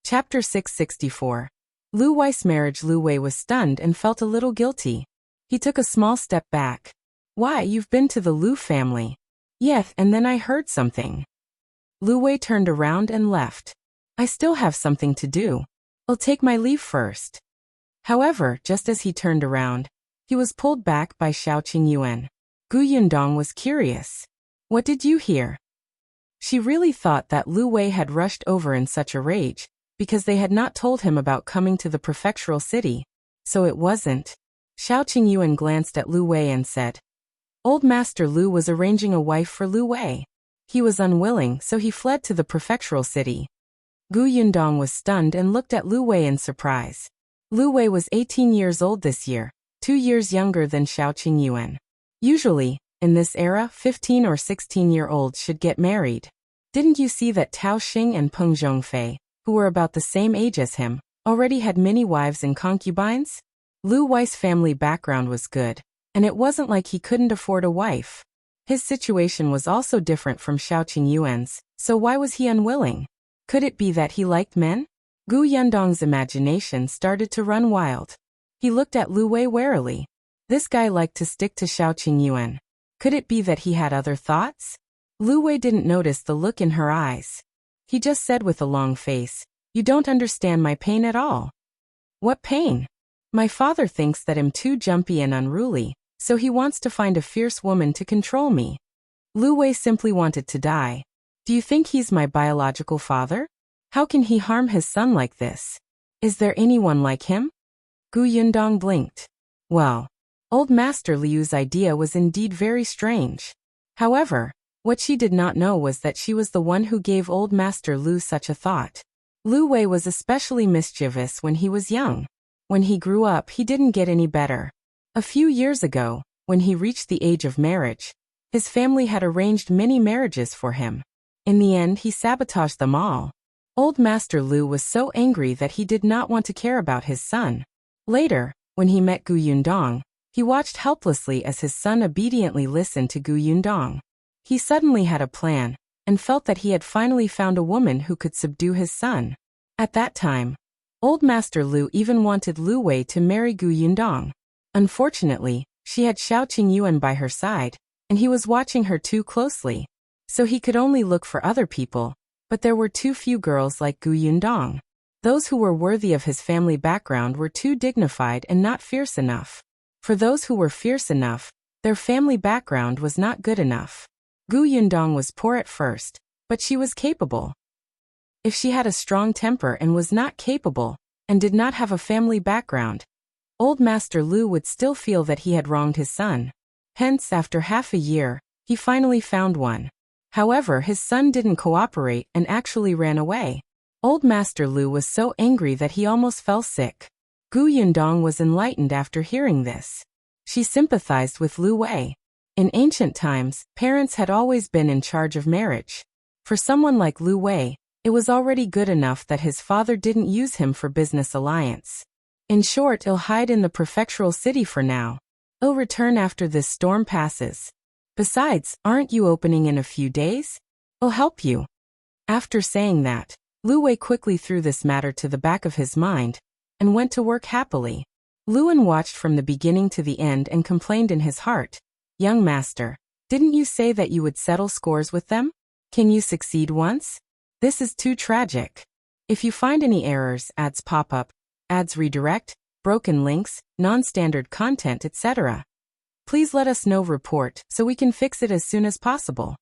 Chapter 664. Lu Wei's marriage. Lu Wei was stunned and felt a little guilty. He took a small step back. Why, you've been to the Lu family? Yes, and then I heard something. Lu Wei turned around and left. I still have something to do. I'll take my leave first. However, just as he turned around, he was pulled back by Shao Qingyuan. Yundong was curious. What did you hear? She really thought that Lu Wei had rushed over in such a rage, because they had not told him about coming to the prefectural city. So it wasn't. Shao Qingyuan glanced at Lu Wei and said, Old Master Lu was arranging a wife for Lu Wei. He was unwilling, so he fled to the prefectural city. Yundong was stunned and looked at Lu Wei in surprise. Lu Wei was 18 years old this year, 2 years younger than Shao Qingyuan. Usually, in this era, 15 or 16-year-olds should get married. Didn't you see that Tao Xing and Peng Zhongfei, who were about the same age as him, already had many wives and concubines? Lu Wei's family background was good, and it wasn't like he couldn't afford a wife. His situation was also different from Shao Qingyuan's, so why was he unwilling? Could it be that he liked men? Yundong's imagination started to run wild. He looked at Lu Wei warily. This guy liked to stick to Shao Qingyuan. Could it be that he had other thoughts? Lu Wei didn't notice the look in her eyes. He just said with a long face, You don't understand my pain at all. What pain? My father thinks that I'm too jumpy and unruly, so he wants to find a fierce woman to control me. Lu Wei simply wanted to die. Do you think he's my biological father? How can he harm his son like this? Is there anyone like him? Yundong blinked. Well, old Master Liu's idea was indeed very strange. However, what she did not know was that she was the one who gave old Master Lu such a thought. Lu Wei was especially mischievous when he was young. When he grew up, he didn't get any better. A few years ago, when he reached the age of marriage, his family had arranged many marriages for him. In the end, he sabotaged them all. Old Master Lu was so angry that he did not want to care about his son. Later, when he met Yundong, he watched helplessly as his son obediently listened to Yundong. He suddenly had a plan, and felt that he had finally found a woman who could subdue his son. At that time, old Master Lu even wanted Lu Wei to marry Yundong. Unfortunately, she had Shao Qingyuan by her side, and he was watching her too closely. So he could only look for other people, but there were too few girls like Yundong. Those who were worthy of his family background were too dignified and not fierce enough. For those who were fierce enough, their family background was not good enough. Yundong was poor at first, but she was capable. If she had a strong temper and was not capable, and did not have a family background, old Master Lu would still feel that he had wronged his son. Hence, after half a year, he finally found one. However, his son didn't cooperate and actually ran away. Old Master Lu was so angry that he almost fell sick. Yundong was enlightened after hearing this. She sympathized with Lu Wei. In ancient times, parents had always been in charge of marriage. For someone like Lu Wei, it was already good enough that his father didn't use him for business alliance. In short, he'll hide in the prefectural city for now. He'll return after this storm passes. Besides, aren't you opening in a few days? I'll help you. After saying that, Lu Wei quickly threw this matter to the back of his mind, and went to work happily. Luan watched from the beginning to the end and complained in his heart, Young master, didn't you say that you would settle scores with them? Can you succeed once? This is too tragic. If you find any errors, ads pop up, ads redirect, broken links, non-standard content, etc., please let us know. Report so we can fix it as soon as possible.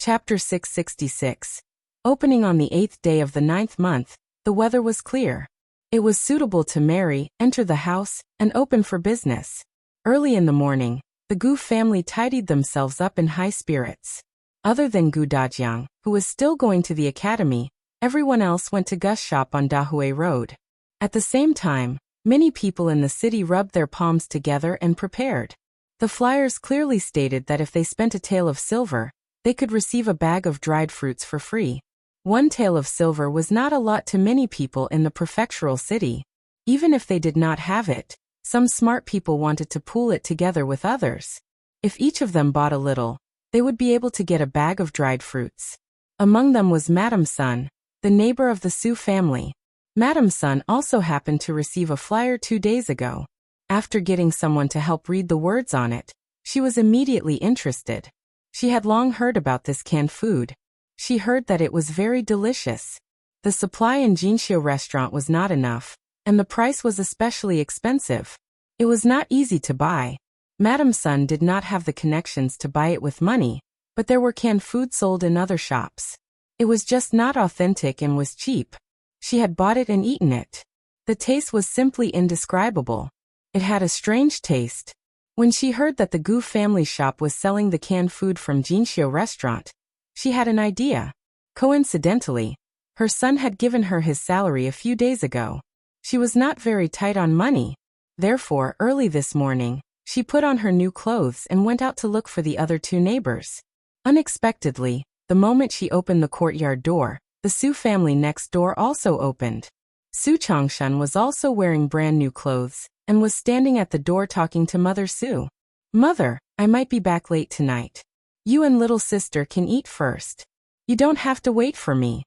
Chapter 666. Opening on the 8th day of the 9th month, the weather was clear. It was suitable to marry, enter the house, and open for business. Early in the morning, the Gu family tidied themselves up in high spirits. Other than Gu Dajiang, who was still going to the academy, everyone else went to Gu's shop on Dahui Road. At the same time, many people in the city rubbed their palms together and prepared. The flyers clearly stated that if they spent a tael of silver, they could receive a bag of dried fruits for free. 1 tael of silver was not a lot to many people in the prefectural city. Even if they did not have it, some smart people wanted to pool it together with others. If each of them bought a little, they would be able to get a bag of dried fruits. Among them was Madame Sun, the neighbor of the Su family. Madam Sun also happened to receive a flyer 2 days ago. After getting someone to help read the words on it, she was immediately interested. She had long heard about this canned food. She heard that it was very delicious. The supply in Jinxiu restaurant was not enough, and the price was especially expensive. It was not easy to buy. Madam Sun did not have the connections to buy it with money, but there were canned food sold in other shops. It was just not authentic and was cheap. She had bought it and eaten it. The taste was simply indescribable. It had a strange taste. When she heard that the Gu family shop was selling the canned food from Jinxiu restaurant, she had an idea. Coincidentally, her son had given her his salary a few days ago. She was not very tight on money. Therefore, early this morning, she put on her new clothes and went out to look for the other two neighbors. Unexpectedly, the moment she opened the courtyard door, the Su family next door also opened. Su Changshan was also wearing brand new clothes and was standing at the door talking to Mother Su. "Mother, I might be back late tonight. You and little sister can eat first. You don't have to wait for me."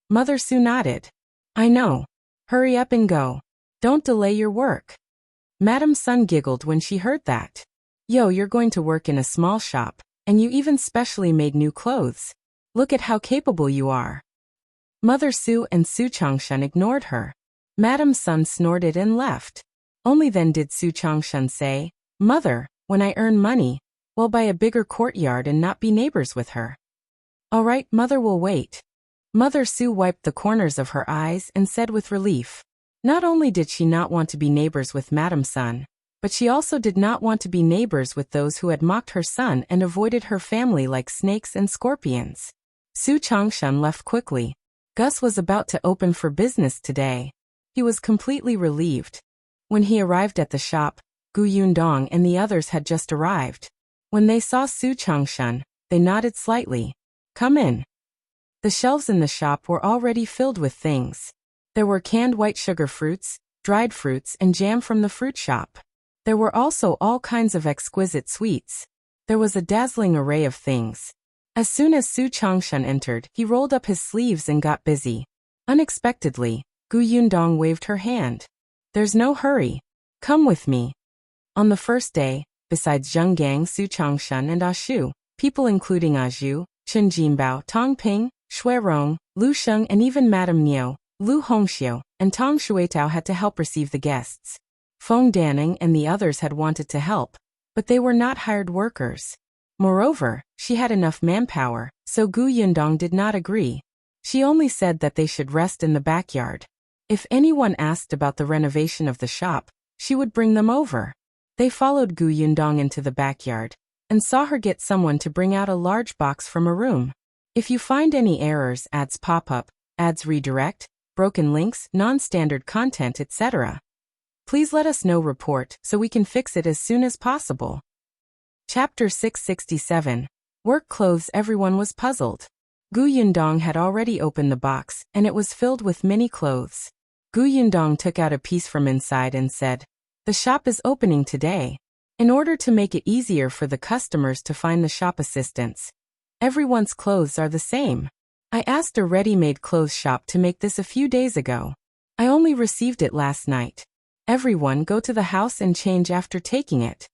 Mother Su nodded. "I know. Hurry up and go. Don't delay your work." Madam Sun giggled when she heard that. "Yo, you're going to work in a small shop, and you even specially made new clothes. Look at how capable you are." Mother Su and Su Changshan ignored her. Madam Sun snorted and left. Only then did Su Changshan say, "Mother, when I earn money, we'll buy a bigger courtyard and not be neighbors with her." "All right, Mother will wait." Mother Su wiped the corners of her eyes and said with relief. Not only did she not want to be neighbors with Madam Sun, but she also did not want to be neighbors with those who had mocked her son and avoided her family like snakes and scorpions. Su Changshan left quickly. Gus was about to open for business today. He was completely relieved. When he arrived at the shop, Gu Yundong and the others had just arrived. When they saw Su Changshan, they nodded slightly. "Come in." The shelves in the shop were already filled with things. There were canned white sugar fruits, dried fruits, and jam from the fruit shop. There were also all kinds of exquisite sweets. There was a dazzling array of things. As soon as Su Changshan entered, he rolled up his sleeves and got busy. Unexpectedly, Gu Yundong waved her hand. "There's no hurry. Come with me." On the first day, besides Zheng Gang, Su Changshan, and Shu, people including Zhou, Chen Jinbao, Tong Ping, Shui Rong, Lu Sheng, and even Madame Niu, Lu Hongxiu, and Tong Shuitao had to help receive the guests. Feng Danning and the others had wanted to help, but they were not hired workers. Moreover, she had enough manpower, so Gu Yundong did not agree. She only said that they should rest in the backyard. If anyone asked about the renovation of the shop, she would bring them over. They followed Gu Yundong into the backyard and saw her get someone to bring out a large box from a room. If you find any errors, ads pop up, ads redirect, broken links, non-standard content, etc., please let us know report so we can fix it as soon as possible. Chapter 667. Work clothes. Everyone was puzzled. Gu Yundong had already opened the box, and it was filled with many clothes. Gu Yundong took out a piece from inside and said, "The shop is opening today. In order to make it easier for the customers to find the shop assistants, everyone's clothes are the same. I asked a ready-made clothes shop to make this a few days ago. I only received it last night. Everyone go to the house and change after taking it."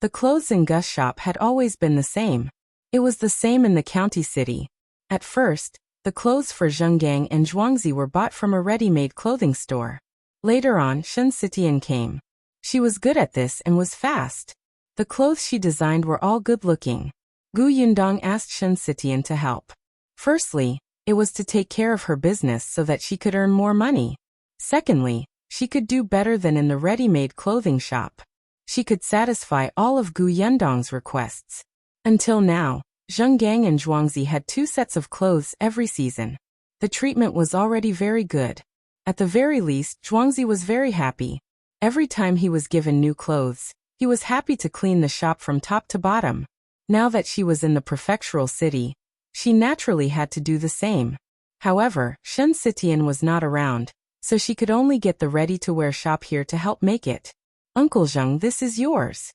The clothes in Gus' shop had always been the same. It was the same in the county city. At first, the clothes for Zhenggang and Zhuangzi were bought from a ready-made clothing store. Later on, Shen Sitian came. She was good at this and was fast. The clothes she designed were all good-looking. Gu Yundong asked Shen Sitian to help. Firstly, it was to take care of her business so that she could earn more money. Secondly, she could do better than in the ready-made clothing shop. She could satisfy all of Gu Yundong's requests. Until now, Zhenggang and Zhuangzi had 2 sets of clothes every season. The treatment was already very good. At the very least, Zhuangzi was very happy. Every time he was given new clothes, he was happy to clean the shop from top to bottom. Now that she was in the prefectural city, she naturally had to do the same. However, Shen Sitian was not around, so she could only get the ready-to-wear shop here to help make it. "Uncle Zheng, this is yours."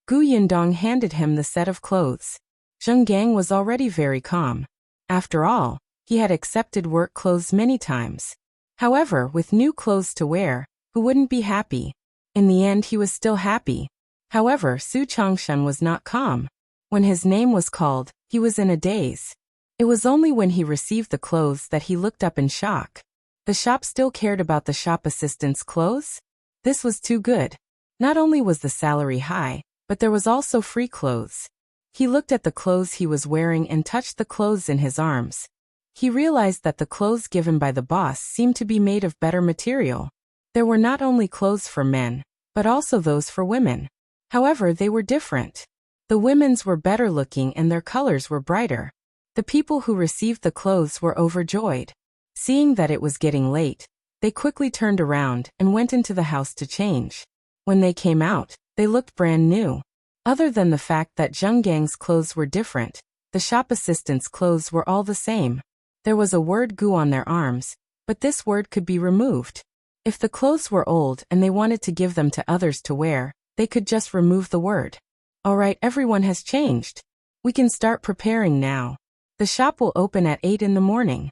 Gu Yundong handed him the set of clothes. Zhenggang was already very calm. After all, he had accepted work clothes many times. However, with new clothes to wear, who wouldn't be happy? In the end, he was still happy. However, Su Changshan was not calm. When his name was called, he was in a daze. It was only when he received the clothes that he looked up in shock. The shop still cared about the shop assistant's clothes? This was too good. Not only was the salary high, but there was also free clothes. He looked at the clothes he was wearing and touched the clothes in his arms. He realized that the clothes given by the boss seemed to be made of better material. There were not only clothes for men, but also those for women. However, they were different. The women's were better looking and their colors were brighter. The people who received the clothes were overjoyed. Seeing that it was getting late, they quickly turned around and went into the house to change. When they came out, they looked brand new. Other than the fact that Zheng Gang's clothes were different, the shop assistant's clothes were all the same. There was a word gu on their arms, but this word could be removed. If the clothes were old and they wanted to give them to others to wear, they could just remove the word. Alright, everyone has changed. We can start preparing now. The shop will open at 8 in the morning.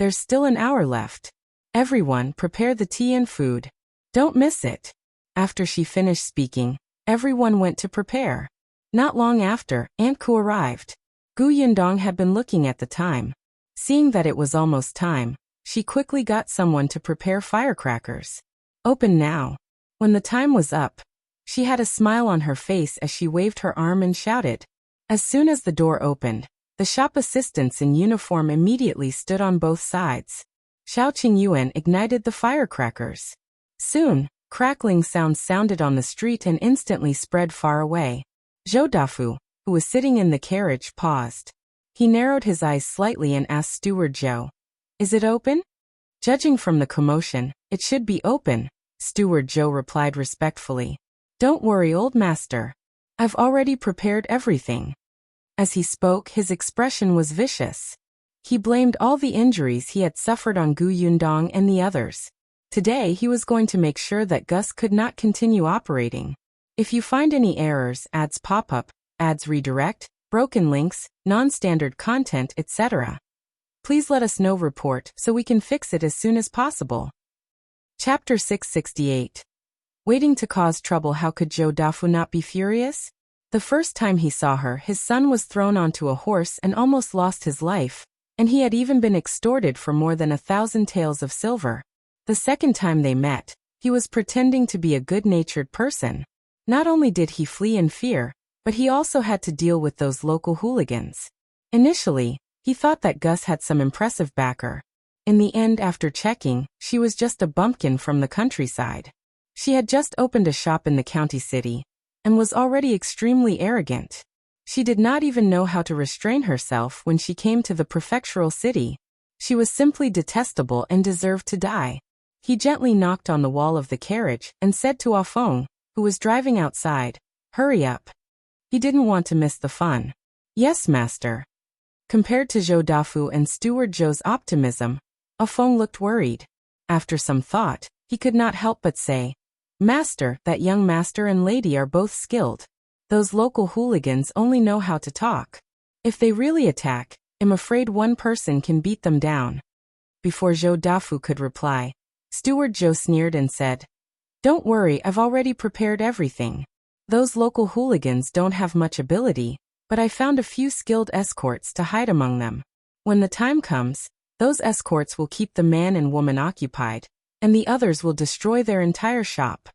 There's still an hour left. Everyone, prepare the tea and food. Don't miss it. After she finished speaking, everyone went to prepare. Not long after, Aunt Ku arrived. Gu Yundong had been looking at the time. Seeing that it was almost time, she quickly got someone to prepare firecrackers. Open now. When the time was up, she had a smile on her face as she waved her arm and shouted. As soon as the door opened, the shop assistants in uniform immediately stood on both sides. Shao Qingyuan ignited the firecrackers. Soon, crackling sounds sounded on the street and instantly spread far away. Zhou Dafu, who was sitting in the carriage, paused. He narrowed his eyes slightly and asked Steward Zhou, "Is it open?" Judging from the commotion, it should be open, Steward Zhou replied respectfully. Don't worry, old master. I've already prepared everything. As he spoke, his expression was vicious. He blamed all the injuries he had suffered on Gu Yundong and the others. Today he was going to make sure that Gus could not continue operating. If you find any errors, ads pop up, ads redirect, broken links, non-standard content, etc., please let us know. Report so we can fix it as soon as possible. Chapter 668. Waiting to cause trouble. How could Zhou Dafu not be furious? The first time he saw her, his son was thrown onto a horse and almost lost his life, and he had even been extorted for more than 1,000 taels of silver. The second time they met, he was pretending to be a good-natured person. Not only did he flee in fear, but he also had to deal with those local hooligans. Initially, he thought that Gus had some impressive backer. In the end, after checking, she was just a bumpkin from the countryside. She had just opened a shop in the county city, and was already extremely arrogant. She did not even know how to restrain herself when she came to the prefectural city. She was simply detestable and deserved to die. He gently knocked on the wall of the carriage and said to Ah Feng, who was driving outside, "Hurry up." He didn't want to miss the fun. "Yes, master." Compared to Zhou Dafu and Steward Zhou's optimism, Ah Feng looked worried. After some thought, he could not help but say, "Master, that young master and lady are both skilled. Those local hooligans only know how to talk. If they really attack, I'm afraid one person can beat them down." Before Zhou Dafu could reply, Steward Zhou sneered and said, "Don't worry, I've already prepared everything. Those local hooligans don't have much ability, but I found a few skilled escorts to hide among them. When the time comes, those escorts will keep the man and woman occupied, and the others will destroy their entire shop."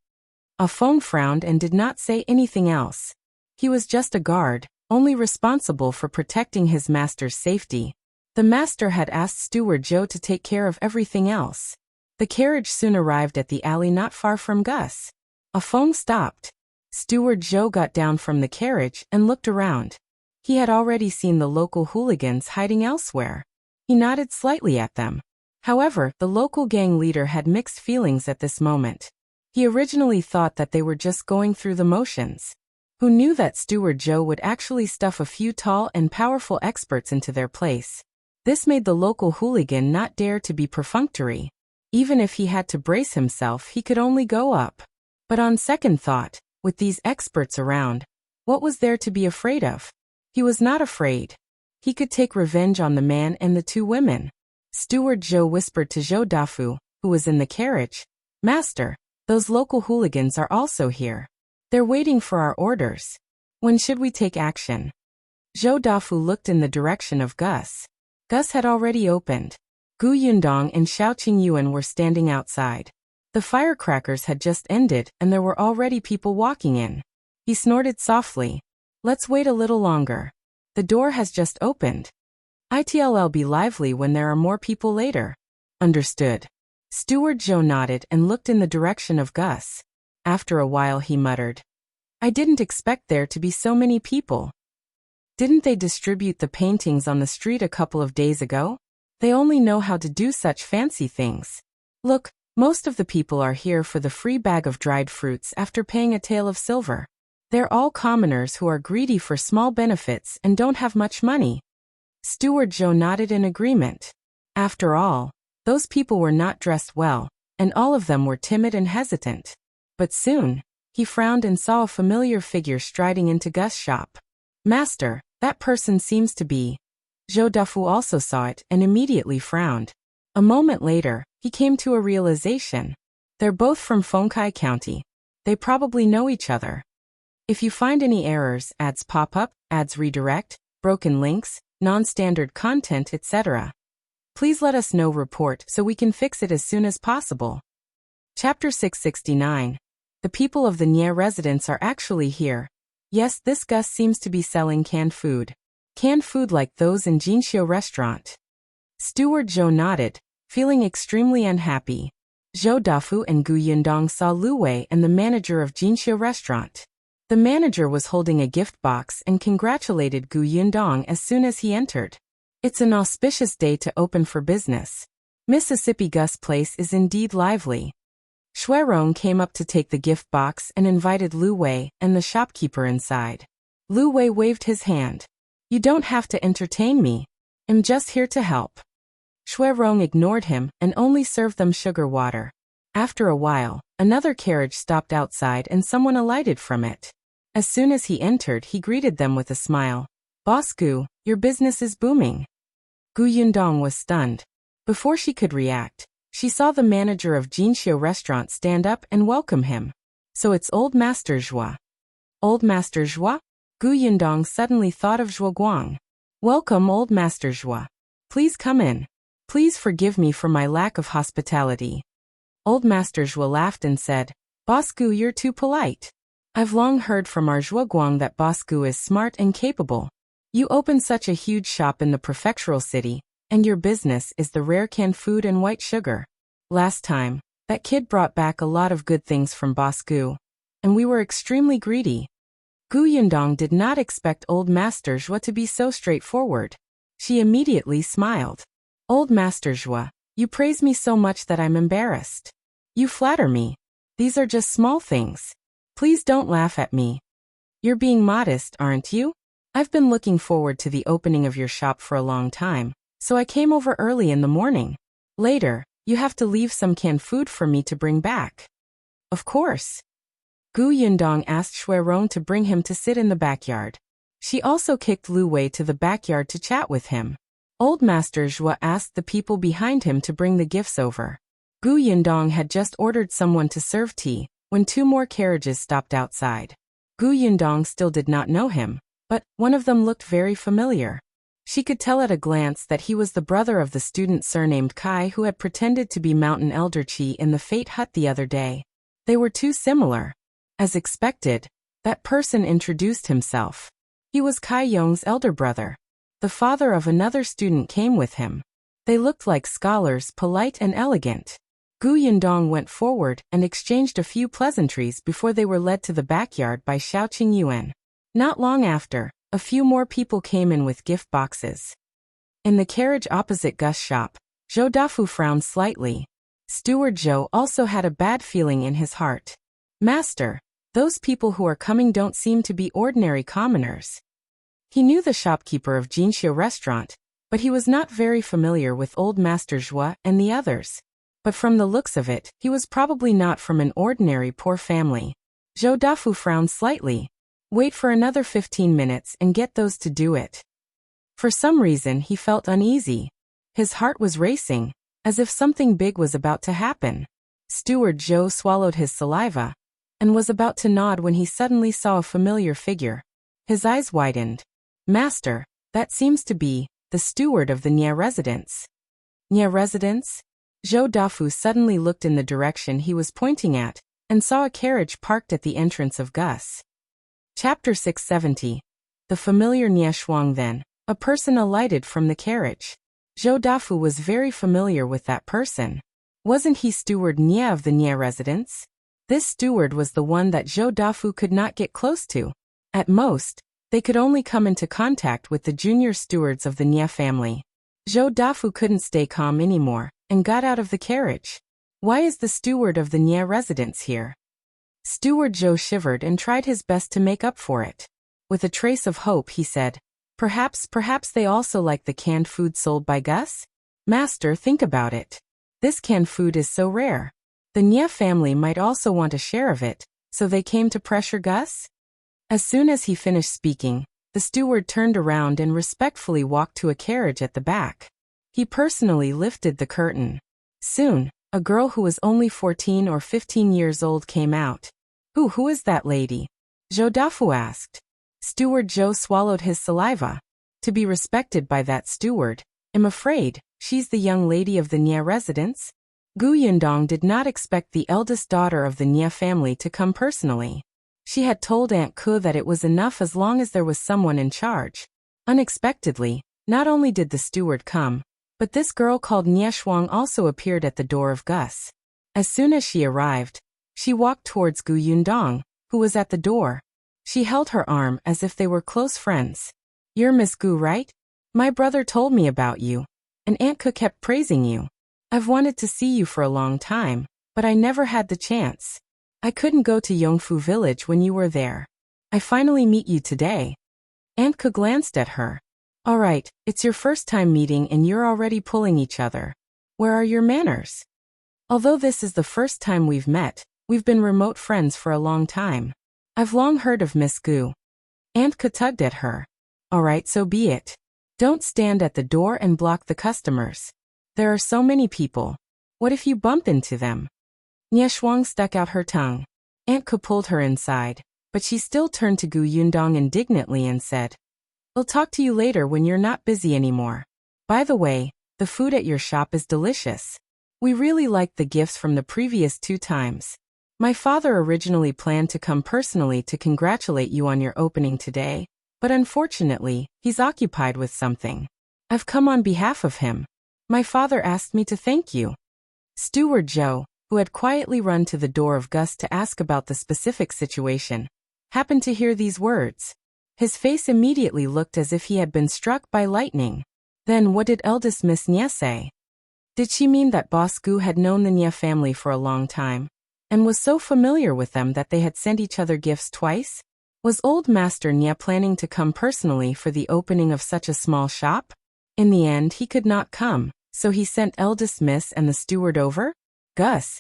Ah Feng frowned and did not say anything else. He was just a guard, only responsible for protecting his master's safety. The master had asked Steward Zhou to take care of everything else. The carriage soon arrived at the alley not far from Gus. Ah Feng stopped. Steward Zhou got down from the carriage and looked around. He had already seen the local hooligans hiding elsewhere. He nodded slightly at them. However, the local gang leader had mixed feelings at this moment. He originally thought that they were just going through the motions. Who knew that Steward Zhou would actually stuff a few tall and powerful experts into their place? This made the local hooligan not dare to be perfunctory. Even if he had to brace himself, he could only go up. But on second thought, with these experts around, what was there to be afraid of? He was not afraid. He could take revenge on the man and the two women. Steward Zhou whispered to Zhou Dafu, who was in the carriage. "Master, those local hooligans are also here. They're waiting for our orders. When should we take action?" Zhou Dafu looked in the direction of Gus. Gus had already opened. Gu Yundong and Shao Qingyuan were standing outside. The firecrackers had just ended and there were already people walking in. He snorted softly. "Let's wait a little longer. The door has just opened. It'll be lively when there are more people later." "Understood." Steward Zhou nodded and looked in the direction of Gus. After a while he muttered, "I didn't expect there to be so many people. Didn't they distribute the paintings on the street a couple of days ago? They only know how to do such fancy things. Look, most of the people are here for the free bag of dried fruits after paying a tael of silver. They're all commoners who are greedy for small benefits and don't have much money." Steward Zhou nodded in agreement. After all, those people were not dressed well, and all of them were timid and hesitant. But soon, he frowned and saw a familiar figure striding into Gus' shop. "Master, that person seems to be..." Zhou Dafu also saw it and immediately frowned. A moment later, he came to a realization. They're both from Fengkai County. They probably know each other. If you find any errors, ads pop up, ads redirect, broken links, non-standard content, etc., please let us know. Report so we can fix it as soon as possible. Chapter 669. The people of the Nye residence are actually here. Yes, this Gus seems to be selling canned food. Canned food like those in Jinxiu restaurant. Steward Zhou nodded, feeling extremely unhappy. Zhou Dafu and Gu Yundong saw Lu Wei and the manager of Jinxiu restaurant. The manager was holding a gift box and congratulated Gu Yundong as soon as he entered. "It's an auspicious day to open for business. Mississippi Gus Place is indeed lively." Shuang came up to take the gift box and invited Lu Wei and the shopkeeper inside. Lu Wei waved his hand. "You don't have to entertain me. I'm just here to help." Shuang ignored him and only served them sugar water. After a while, another carriage stopped outside and someone alighted from it. As soon as he entered, he greeted them with a smile. "Boss Gu, your business is booming." Gu Yundong was stunned. Before she could react, she saw the manager of Jinxiu restaurant stand up and welcome him. "So it's Old Master Zhou." "Old Master Zhou?" Gu Yundong suddenly thought of Zhou Guang. "Welcome, Old Master Zhou. Please come in. Please forgive me for my lack of hospitality." Old Master Zhou laughed and said, "Boss Gu, you're too polite. I've long heard from our Zhou Guang that Boss Gu is smart and capable. You opened such a huge shop in the prefectural city, and your business is the rare canned food and white sugar. Last time, that kid brought back a lot of good things from Boss Gu, and we were extremely greedy." Gu Yundong did not expect Old Master Zhou to be so straightforward. She immediately smiled. "Old Master Zhou, you praise me so much that I'm embarrassed. You flatter me. These are just small things. Please don't laugh at me. You're being modest, aren't you? I've been looking forward to the opening of your shop for a long time, so I came over early in the morning. Later, you have to leave some canned food for me to bring back." "Of course." Gu Yundong asked Shuang to bring him to sit in the backyard. She also kicked Lu Wei to the backyard to chat with him. Old Master Zhou asked the people behind him to bring the gifts over. Gu Yundong had just ordered someone to serve tea when two more carriages stopped outside. Gu Yundong still did not know him, but one of them looked very familiar. She could tell at a glance that he was the brother of the student surnamed Kai who had pretended to be Mountain Elder Qi in the Fate Hut the other day. They were too similar. As expected, that person introduced himself. He was Kai Yong's elder brother. The father of another student came with him. They looked like scholars, polite and elegant. Gu Yundong went forward and exchanged a few pleasantries before they were led to the backyard by Shao Qingyuan. Not long after, a few more people came in with gift boxes. In the carriage opposite Gus' shop, Zhou Dafu frowned slightly. Steward Zhou also had a bad feeling in his heart. "Master, those people who are coming don't seem to be ordinary commoners." He knew the shopkeeper of Jinxiu restaurant, but he was not very familiar with Old Master Zhou and the others. But from the looks of it, he was probably not from an ordinary poor family. Zhou Dafu frowned slightly. Wait for another 15 minutes and get those to do it. For some reason he felt uneasy. His heart was racing, as if something big was about to happen. Steward Zhou swallowed his saliva and was about to nod when he suddenly saw a familiar figure. His eyes widened. Master, that seems to be the steward of the Nia residence. Nia residence? Zhou Dafu suddenly looked in the direction he was pointing at and saw a carriage parked at the entrance of Gus. Chapter 670. The familiar Nia Shuang. Then a person alighted from the carriage. Zhou Dafu was very familiar with that person. Wasn't he steward Nia of the Nia residence? This steward was the one that Zhou Dafu could not get close to. At most, they could only come into contact with the junior stewards of the Nia family. Zhou Dafu couldn't stay calm anymore and got out of the carriage. Why is the steward of the Nia residence here? Steward Zhou shivered and tried his best to make up for it. With a trace of hope, he said, Perhaps they also like the canned food sold by Gus? Master, think about it. This canned food is so rare. The Nia family might also want a share of it, so they came to pressure Gus? As soon as he finished speaking, the steward turned around and respectfully walked to a carriage at the back. He personally lifted the curtain. Soon, a girl who was only 14 or 15 years old came out. Who is that lady? Zhou Dafu asked. Steward Zhou swallowed his saliva. To be respected by that steward, I'm afraid, she's the young lady of the Nia residence? Yundong did not expect the eldest daughter of the Nia family to come personally. She had told Aunt Ke that it was enough as long as there was someone in charge. Unexpectedly, not only did the steward come, but this girl called Nia Shuang also appeared at the door of Gus. As soon as she arrived, she walked towards Yundong, who was at the door. She held her arm as if they were close friends. You're Miss Gu, right? My brother told me about you, and Aunt Ke kept praising you. I've wanted to see you for a long time, but I never had the chance. I couldn't go to Yongfu village when you were there. I finally meet you today. Aunt Ke glanced at her. All right, it's your first time meeting and you're already pulling each other. Where are your manners? Although this is the first time we've met, we've been remote friends for a long time. I've long heard of Miss Gu. Aunt Ke tugged at her. All right, so be it. Don't stand at the door and block the customers. There are so many people. What if you bump into them? Nia Shuang stuck out her tongue. Aunt Ke pulled her inside, but she still turned to Yundong indignantly and said, I'll talk to you later when you're not busy anymore. By the way, the food at your shop is delicious. We really liked the gifts from the previous 2 times. My father originally planned to come personally to congratulate you on your opening today, but unfortunately, he's occupied with something. I've come on behalf of him. My father asked me to thank you. Steward Zhou, who had quietly run to the door of Gus to ask about the specific situation, happened to hear these words. His face immediately looked as if he had been struck by lightning. Then what did eldest Miss Nia say? Did she mean that Boss Gu had known the Nia family for a long time, and was so familiar with them that they had sent each other gifts twice? Was old Master Nia planning to come personally for the opening of such a small shop? In the end, he could not come, so he sent eldest Miss and the steward over? Gus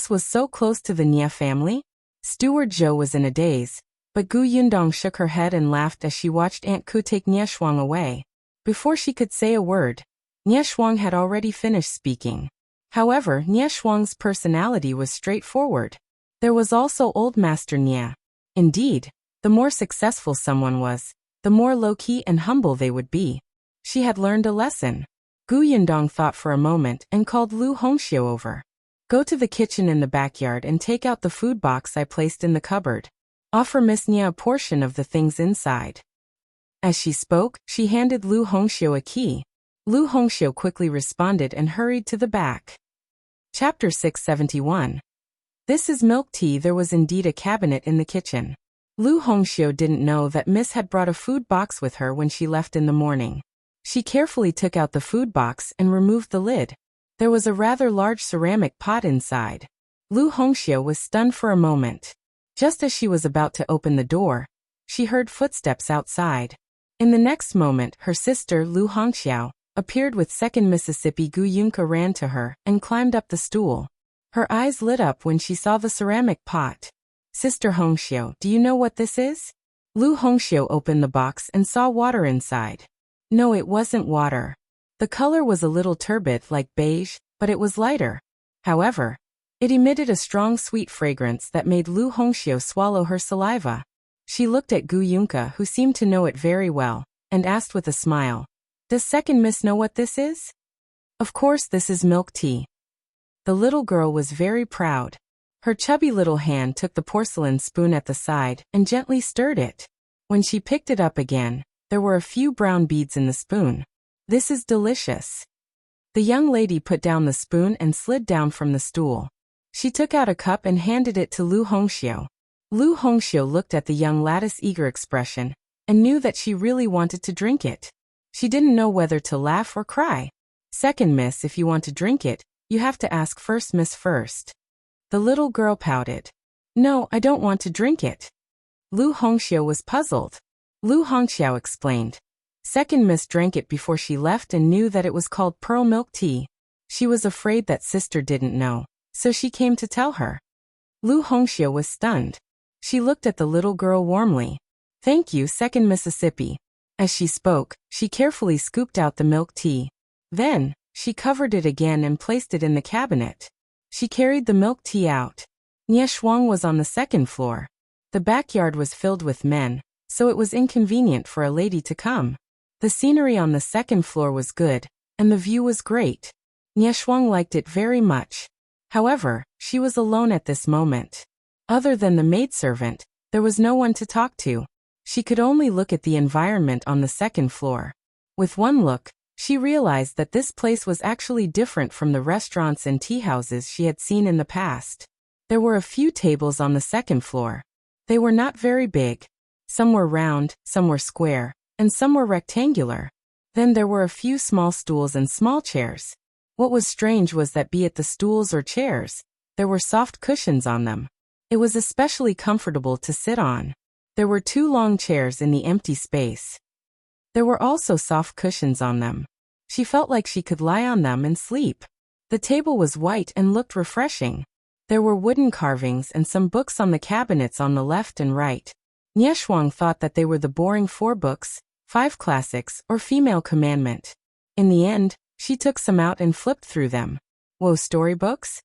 was so close to the Nia family? Steward Zhou was in a daze, but Yundong shook her head and laughed as she watched Aunt Ke take Nia Shuang away. Before she could say a word, Nia Shuang had already finished speaking. However, Nia Shuang's personality was straightforward. There was also old Master Nia. Indeed, the more successful someone was, the more low-key and humble they would be. She had learned a lesson. Yundong thought for a moment and called Lu Hongxiu over. Go to the kitchen in the backyard and take out the food box I placed in the cupboard. Offer Miss Nia a portion of the things inside. As she spoke, she handed Lu Hongxiu a key. Lu Hongxiu quickly responded and hurried to the back. Chapter 671. This is milk tea. There was indeed a cabinet in the kitchen. Lu Hongxiu didn't know that Miss had brought a food box with her when she left in the morning. She carefully took out the food box and removed the lid. There was a rather large ceramic pot inside. Lu Hongxiu was stunned for a moment. Just as she was about to open the door, she heard footsteps outside. In the next moment, her sister, Lu Hongxiao, appeared with second Mississippi. Gu Yunke ran to her and climbed up the stool. Her eyes lit up when she saw the ceramic pot. Sister Hongxiu, do you know what this is? Lu Hongxiu opened the box and saw water inside. No, it wasn't water. The color was a little turbid like beige, but it was lighter. However, it emitted a strong sweet fragrance that made Lu Hongxiu swallow her saliva. She looked at Gu Yunka, who seemed to know it very well, and asked with a smile, "Does second miss know what this is?" "Of course, this is milk tea." The little girl was very proud. Her chubby little hand took the porcelain spoon at the side and gently stirred it. When she picked it up again, there were a few brown beads in the spoon. "This is delicious." The young lady put down the spoon and slid down from the stool. She took out a cup and handed it to Lu Hongxiu. Lu Hongxiu looked at the young lady's eager expression and knew that she really wanted to drink it. She didn't know whether to laugh or cry. "Second miss, if you want to drink it, you have to ask first miss first." The little girl pouted. "No, I don't want to drink it." Lu Hongxiu was puzzled. Lu Hongxiu explained. Second miss drank it before she left and knew that it was called pearl milk tea. She was afraid that sister didn't know, so she came to tell her. Lu Hongxiu was stunned. She looked at the little girl warmly. "Thank you, second Mississippi." As she spoke, she carefully scooped out the milk tea. Then, she covered it again and placed it in the cabinet. She carried the milk tea out. Shuang was on the second floor. The backyard was filled with men, so it was inconvenient for a lady to come. The scenery on the second floor was good, and the view was great. Shuang liked it very much. However, she was alone at this moment. Other than the maidservant, there was no one to talk to. She could only look at the environment on the second floor. With one look, she realized that this place was actually different from the restaurants and tea houses she had seen in the past. There were a few tables on the second floor. They were not very big. Some were round, some were square, and some were rectangular. Then there were a few small stools and small chairs. What was strange was that be it the stools or chairs, there were soft cushions on them. It was especially comfortable to sit on. There were 2 long chairs in the empty space. There were also soft cushions on them. She felt like she could lie on them and sleep. The table was white and looked refreshing. There were wooden carvings and some books on the cabinets on the left and right. Shuang thought that they were the boring 4 books, 5 classics, or female commandment. In the end, she took some out and flipped through them. Whoa, storybooks?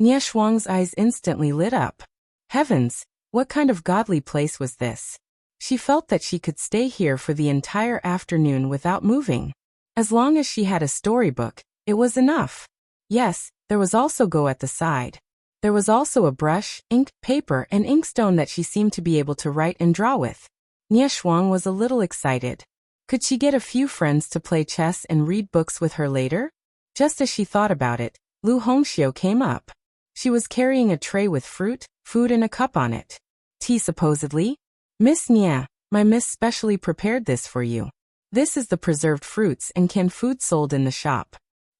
Shuang's eyes instantly lit up. Heavens, what kind of godly place was this? She felt that she could stay here for the entire afternoon without moving. As long as she had a storybook, it was enough. Yes, there was also Go at the side. There was also a brush, ink, paper, and inkstone that she seemed to be able to write and draw with. Shuang was a little excited. Could she get a few friends to play chess and read books with her later? Just as she thought about it, Lu Hongxiu came up. She was carrying a tray with fruit, food and a cup on it. Tea supposedly? "Miss Nia, my miss specially prepared this for you. This is the preserved fruits and canned food sold in the shop.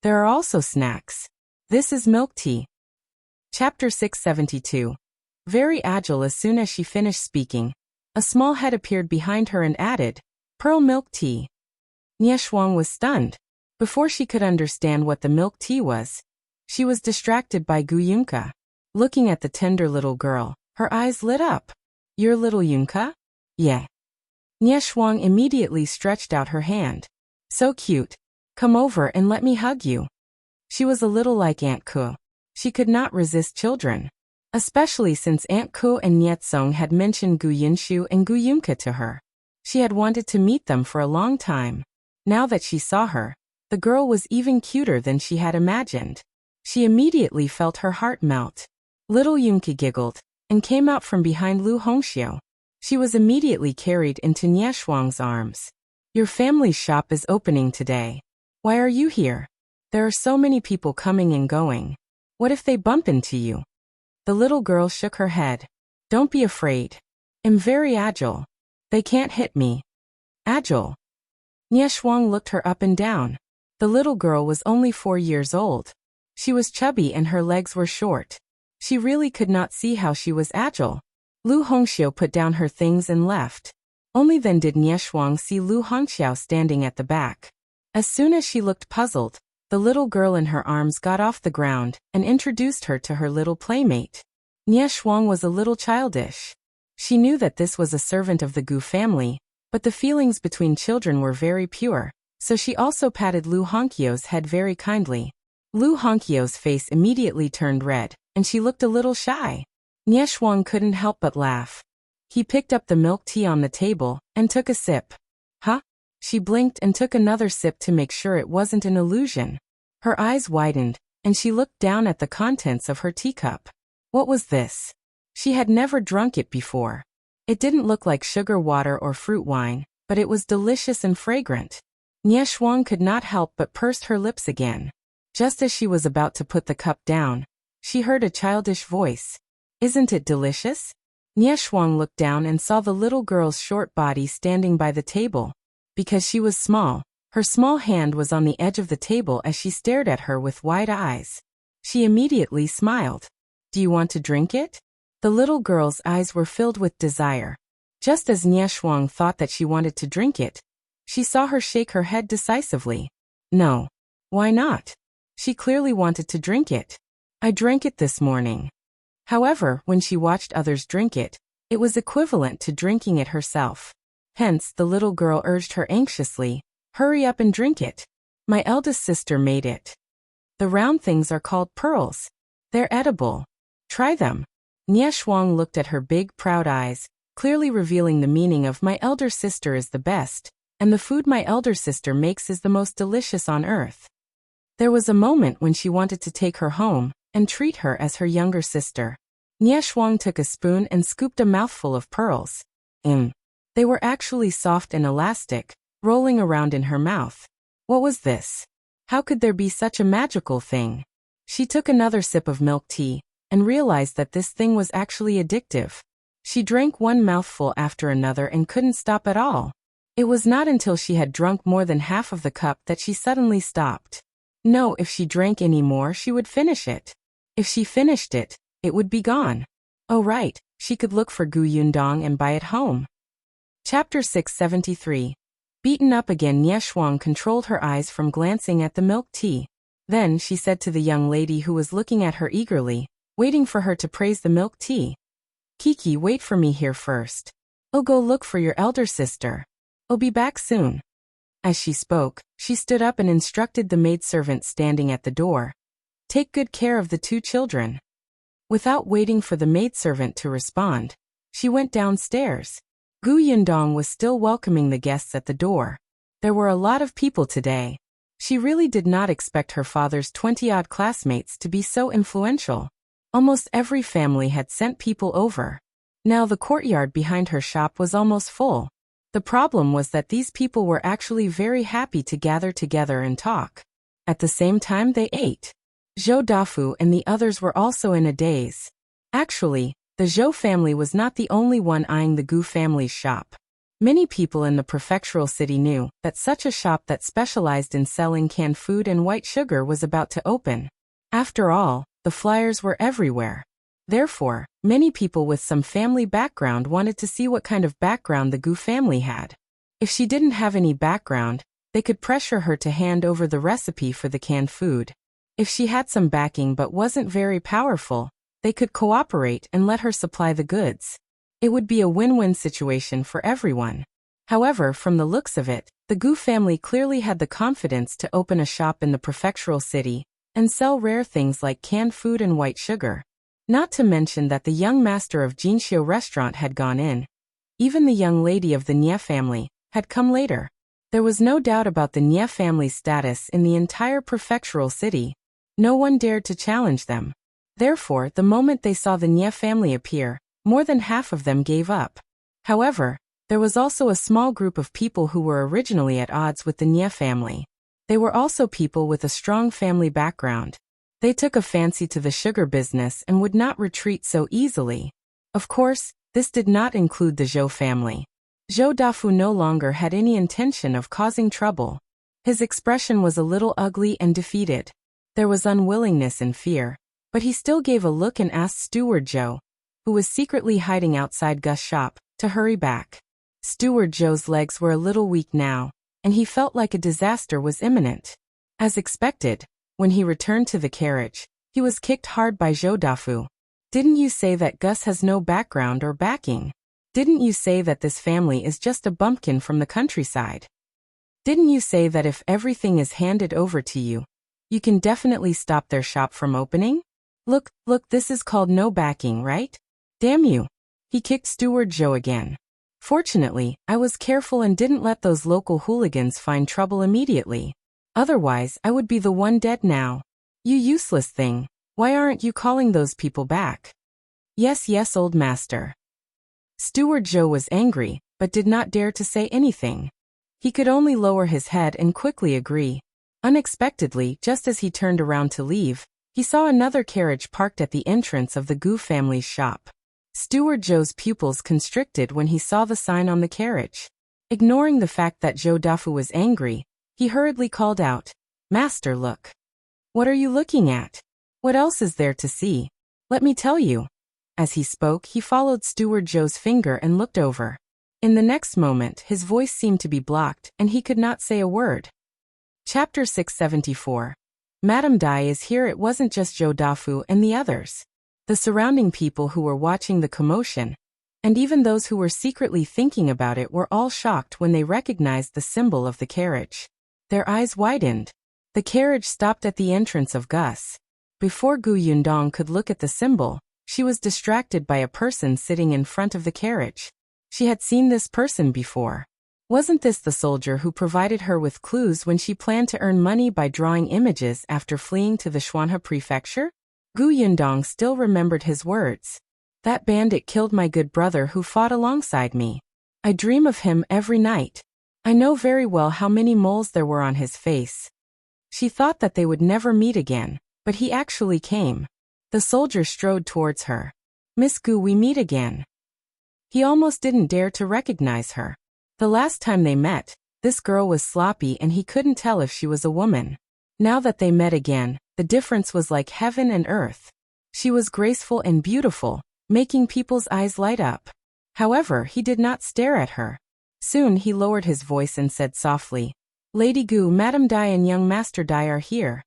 There are also snacks. This is milk tea." Chapter 672. Very agile. As soon as she finished speaking, a small head appeared behind her and added, "Pearl milk tea." Shuang was stunned. Before she could understand what the milk tea was, she was distracted by Gu Yunka. Looking at the tender little girl, her eyes lit up. "Your little Yunka?" "Yeah." Shuang immediately stretched out her hand. "So cute. Come over and let me hug you." She was a little like Aunt Ku. She could not resist children, especially since Aunt Ku and Nietsong had mentioned Gu Yinshu and Gu Yunka to her. She had wanted to meet them for a long time. Now that she saw her, the girl was even cuter than she had imagined. She immediately felt her heart melt. Little Yunka giggled and came out from behind Lu Hongxiu. She was immediately carried into Shuang's arms. "Your family's shop is opening today. Why are you here? There are so many people coming and going. What if they bump into you?" The little girl shook her head. "Don't be afraid. I'm very agile. They can't hit me." "Agile?" Shuang looked her up and down. The little girl was only 4 years old. She was chubby and her legs were short. She really could not see how she was agile. Lu Hongxiu put down her things and left. Only then did Shuang see Lu Hongxiu standing at the back. As soon as she looked puzzled, the little girl in her arms got off the ground and introduced her to her little playmate. Shuang was a little childish. She knew that this was a servant of the Gu family, but the feelings between children were very pure, so she also patted Lu Hongxiu's head very kindly. Lu Hongqiu's face immediately turned red, and she looked a little shy. Shuang couldn't help but laugh. He picked up the milk tea on the table and took a sip. Huh? She blinked and took another sip to make sure it wasn't an illusion. Her eyes widened, and she looked down at the contents of her teacup. What was this? She had never drunk it before. It didn't look like sugar water or fruit wine, but it was delicious and fragrant. Shuang could not help but pursed her lips again. Just as she was about to put the cup down, she heard a childish voice. Isn't it delicious? Shuang looked down and saw the little girl's short body standing by the table. Because she was small, her small hand was on the edge of the table as she stared at her with wide eyes. She immediately smiled. Do you want to drink it? The little girl's eyes were filled with desire. Just as Shuang thought that she wanted to drink it, she saw her shake her head decisively. No. Why not? She clearly wanted to drink it. I drank it this morning. However, when she watched others drink it, it was equivalent to drinking it herself. Hence, the little girl urged her anxiously, hurry up and drink it. My eldest sister made it. The round things are called pearls. They're edible. Try them. Shuang looked at her big, proud eyes, clearly revealing the meaning of my elder sister is the best, and the food my elder sister makes is the most delicious on earth. There was a moment when she wanted to take her home and treat her as her younger sister. Shuang took a spoon and scooped a mouthful of pearls. They were actually soft and elastic, rolling around in her mouth. What was this? How could there be such a magical thing? She took another sip of milk tea and realized that this thing was actually addictive. She drank one mouthful after another and couldn't stop at all. It was not until she had drunk more than half of the cup that she suddenly stopped. No, if she drank any more, she would finish it. If she finished it, it would be gone. Oh right, she could look for Yundong and buy it home. Chapter 673. Beaten up again, Shuang controlled her eyes from glancing at the milk tea. Then she said to the young lady who was looking at her eagerly, waiting for her to praise the milk tea. Kiki, wait for me here first. I'll go look for your elder sister. I'll be back soon. As she spoke, she stood up and instructed the maidservant standing at the door. Take good care of the two children. Without waiting for the maidservant to respond, she went downstairs. Yundong was still welcoming the guests at the door. There were a lot of people today. She really did not expect her father's 20-odd classmates to be so influential. Almost every family had sent people over. Now the courtyard behind her shop was almost full. The problem was that these people were actually very happy to gather together and talk. At the same time they ate. Zhou Dafu and the others were also in a daze. Actually, the Zhou family was not the only one eyeing the Gu family's shop. Many people in the prefectural city knew that such a shop that specialized in selling canned food and white sugar was about to open. After all, the flyers were everywhere. Therefore, many people with some family background wanted to see what kind of background the Gu family had. If she didn't have any background, they could pressure her to hand over the recipe for the canned food. If she had some backing but wasn't very powerful, they could cooperate and let her supply the goods. It would be a win-win situation for everyone. However, from the looks of it, the Gu family clearly had the confidence to open a shop in the prefectural city and sell rare things like canned food and white sugar. Not to mention that the young master of Jinxiu restaurant had gone in. Even the young lady of the Nie family had come later. There was no doubt about the Nie family's status in the entire prefectural city. No one dared to challenge them. Therefore, the moment they saw the Nie family appear, more than half of them gave up. However, there was also a small group of people who were originally at odds with the Nie family. They were also people with a strong family background. They took a fancy to the sugar business and would not retreat so easily. Of course, this did not include the Zhou family. Zhou Dafu no longer had any intention of causing trouble. His expression was a little ugly and defeated. There was unwillingness and fear, but he still gave a look and asked Steward Zhou, who was secretly hiding outside Gus' shop, to hurry back. Steward Zhou's legs were a little weak now, and he felt like a disaster was imminent. As expected, when he returned to the carriage, he was kicked hard by Zhou Dafu. Didn't you say that Gus has no background or backing? Didn't you say that this family is just a bumpkin from the countryside? Didn't you say that if everything is handed over to you, You can definitely stop their shop from opening? Look, this is called no backing, right? Damn you. He kicked Steward Zhou again. Fortunately, I was careful and didn't let those local hooligans find trouble immediately. Otherwise, I would be the one dead now. You useless thing. Why aren't you calling those people back? Yes, old master. Steward Zhou was angry, but did not dare to say anything. He could only lower his head and quickly agree. Unexpectedly, just as he turned around to leave, he saw another carriage parked at the entrance of the Gu family's shop. Steward Zhou's pupils constricted when he saw the sign on the carriage. Ignoring the fact that Zhou Dafu was angry, he hurriedly called out, "Master, look. What are you looking at? What else is there to see? Let me tell you." As he spoke, he followed Steward Zhou's finger and looked over. In the next moment, his voice seemed to be blocked, and he could not say a word. Chapter 674. Madame Dai is here. It wasn't just Zhou Dafu and the others. The surrounding people who were watching the commotion, and even those who were secretly thinking about it, were all shocked when they recognized the symbol of the carriage. Their eyes widened. The carriage stopped at the entrance of Gus. Before Gu Yundong could look at the symbol, she was distracted by a person sitting in front of the carriage. She had seen this person before. Wasn't this the soldier who provided her with clues when she planned to earn money by drawing images after fleeing to the Shuang prefecture? Gu Yundong still remembered his words. That bandit killed my good brother who fought alongside me. I dream of him every night. I know very well how many moles there were on his face. She thought that they would never meet again, but he actually came. The soldier strode towards her. Miss Gu, we meet again. He almost didn't dare to recognize her. The last time they met, this girl was sloppy and he couldn't tell if she was a woman. Now that they met again, the difference was like heaven and earth. She was graceful and beautiful, making people's eyes light up. However, he did not stare at her. Soon he lowered his voice and said softly, "Lady Gu, Madame Dai and young Master Dai are here."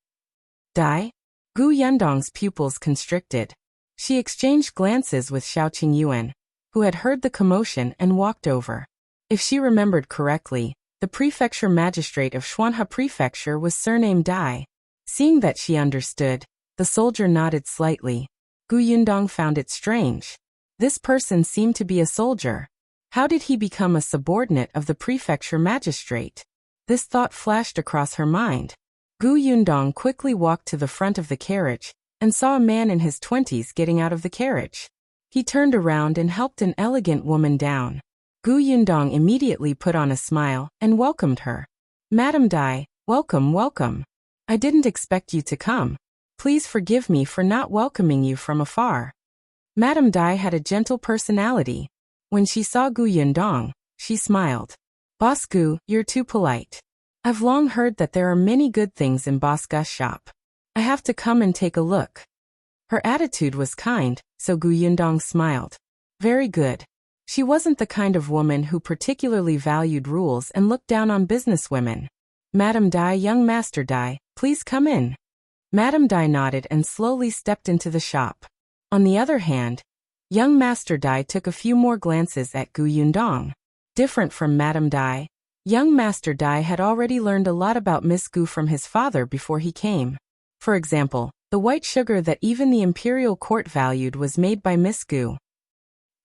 Dai? Gu Yundong's pupils constricted. She exchanged glances with Shao Qingyuan, who had heard the commotion and walked over. If she remembered correctly, the prefecture magistrate of Shuang prefecture was surnamed Dai. Seeing that she understood, the soldier nodded slightly. Gu Yundong found it strange. This person seemed to be a soldier. How did he become a subordinate of the prefecture magistrate? This thought flashed across her mind. Gu Yundong quickly walked to the front of the carriage and saw a man in his 20s getting out of the carriage. He turned around and helped an elegant woman down. Gu Yundong immediately put on a smile and welcomed her. "Madame Dai, welcome. I didn't expect you to come. Please forgive me for not welcoming you from afar." Madame Dai had a gentle personality. When she saw Gu Yundong, she smiled. "Boss Gu, you're too polite. I've long heard that there are many good things in Boss Gu's shop. I have to come and take a look." Her attitude was kind, so Gu Yundong smiled. Very good. She wasn't the kind of woman who particularly valued rules and looked down on businesswomen. "Madame Dai, young Master Dai, please come in." Madame Dai nodded and slowly stepped into the shop. On the other hand, young Master Dai took a few more glances at Gu Yundong. Different from Madame Dai, young Master Dai had already learned a lot about Miss Gu from his father before he came. For example, the white sugar that even the imperial court valued was made by Miss Gu.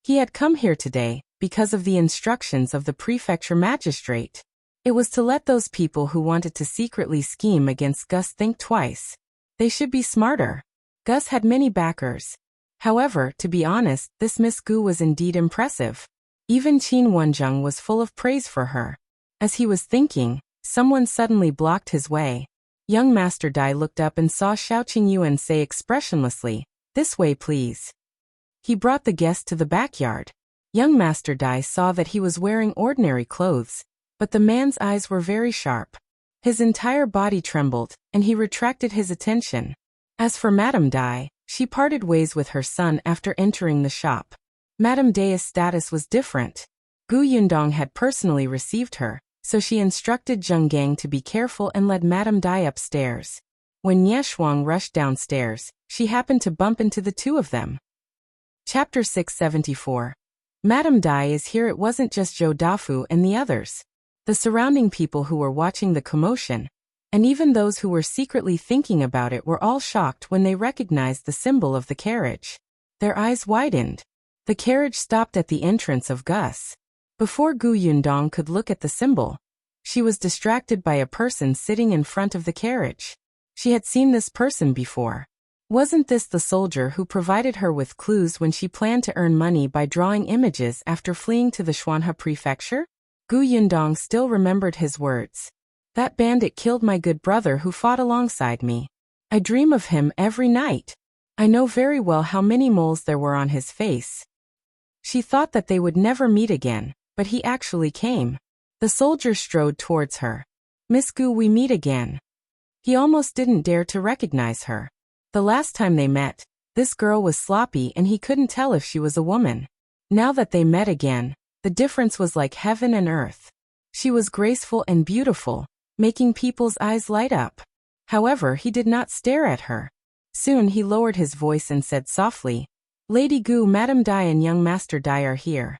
He had come here today because of the instructions of the prefecture magistrate. It was to let those people who wanted to secretly scheme against Gus think twice. They should be smarter. Gus had many backers. However, to be honest, this Miss Gu was indeed impressive. Even Qin Wenjung was full of praise for her. As he was thinking, someone suddenly blocked his way. Young Master Dai looked up and saw Shao Qingyuan say expressionlessly, "This way, please." He brought the guest to the backyard. Young Master Dai saw that he was wearing ordinary clothes, but the man's eyes were very sharp. His entire body trembled, and he retracted his attention. As for Madame Dai, she parted ways with her son after entering the shop. Madame Dai's status was different. Gu Yundong had personally received her, so she instructed Zheng Gang to be careful and led Madame Dai upstairs. When Shuang rushed downstairs, she happened to bump into the two of them. Chapter 674. Madame Dai is here. It wasn't just Zhou Dafu and the others. The surrounding people who were watching the commotion, And even those who were secretly thinking about it were all shocked when they recognized the symbol of the carriage. Their eyes widened. The carriage stopped at the entrance of Gus. Before Yundong could look at the symbol, she was distracted by a person sitting in front of the carriage. She had seen this person before. Wasn't this the soldier who provided her with clues when she planned to earn money by drawing images after fleeing to the Shuang prefecture? Yundong still remembered his words. That bandit killed my good brother who fought alongside me. I dream of him every night. I know very well how many moles there were on his face. She thought that they would never meet again, but he actually came. The soldier strode towards her. Miss Gu, we meet again. He almost didn't dare to recognize her. The last time they met, this girl was sloppy and he couldn't tell if she was a woman. Now that they met again, the difference was like heaven and earth. She was graceful and beautiful, making people's eyes light up. However, he did not stare at her. Soon he lowered his voice and said softly, Lady Gu, Madam Dai and young Master Dai are here.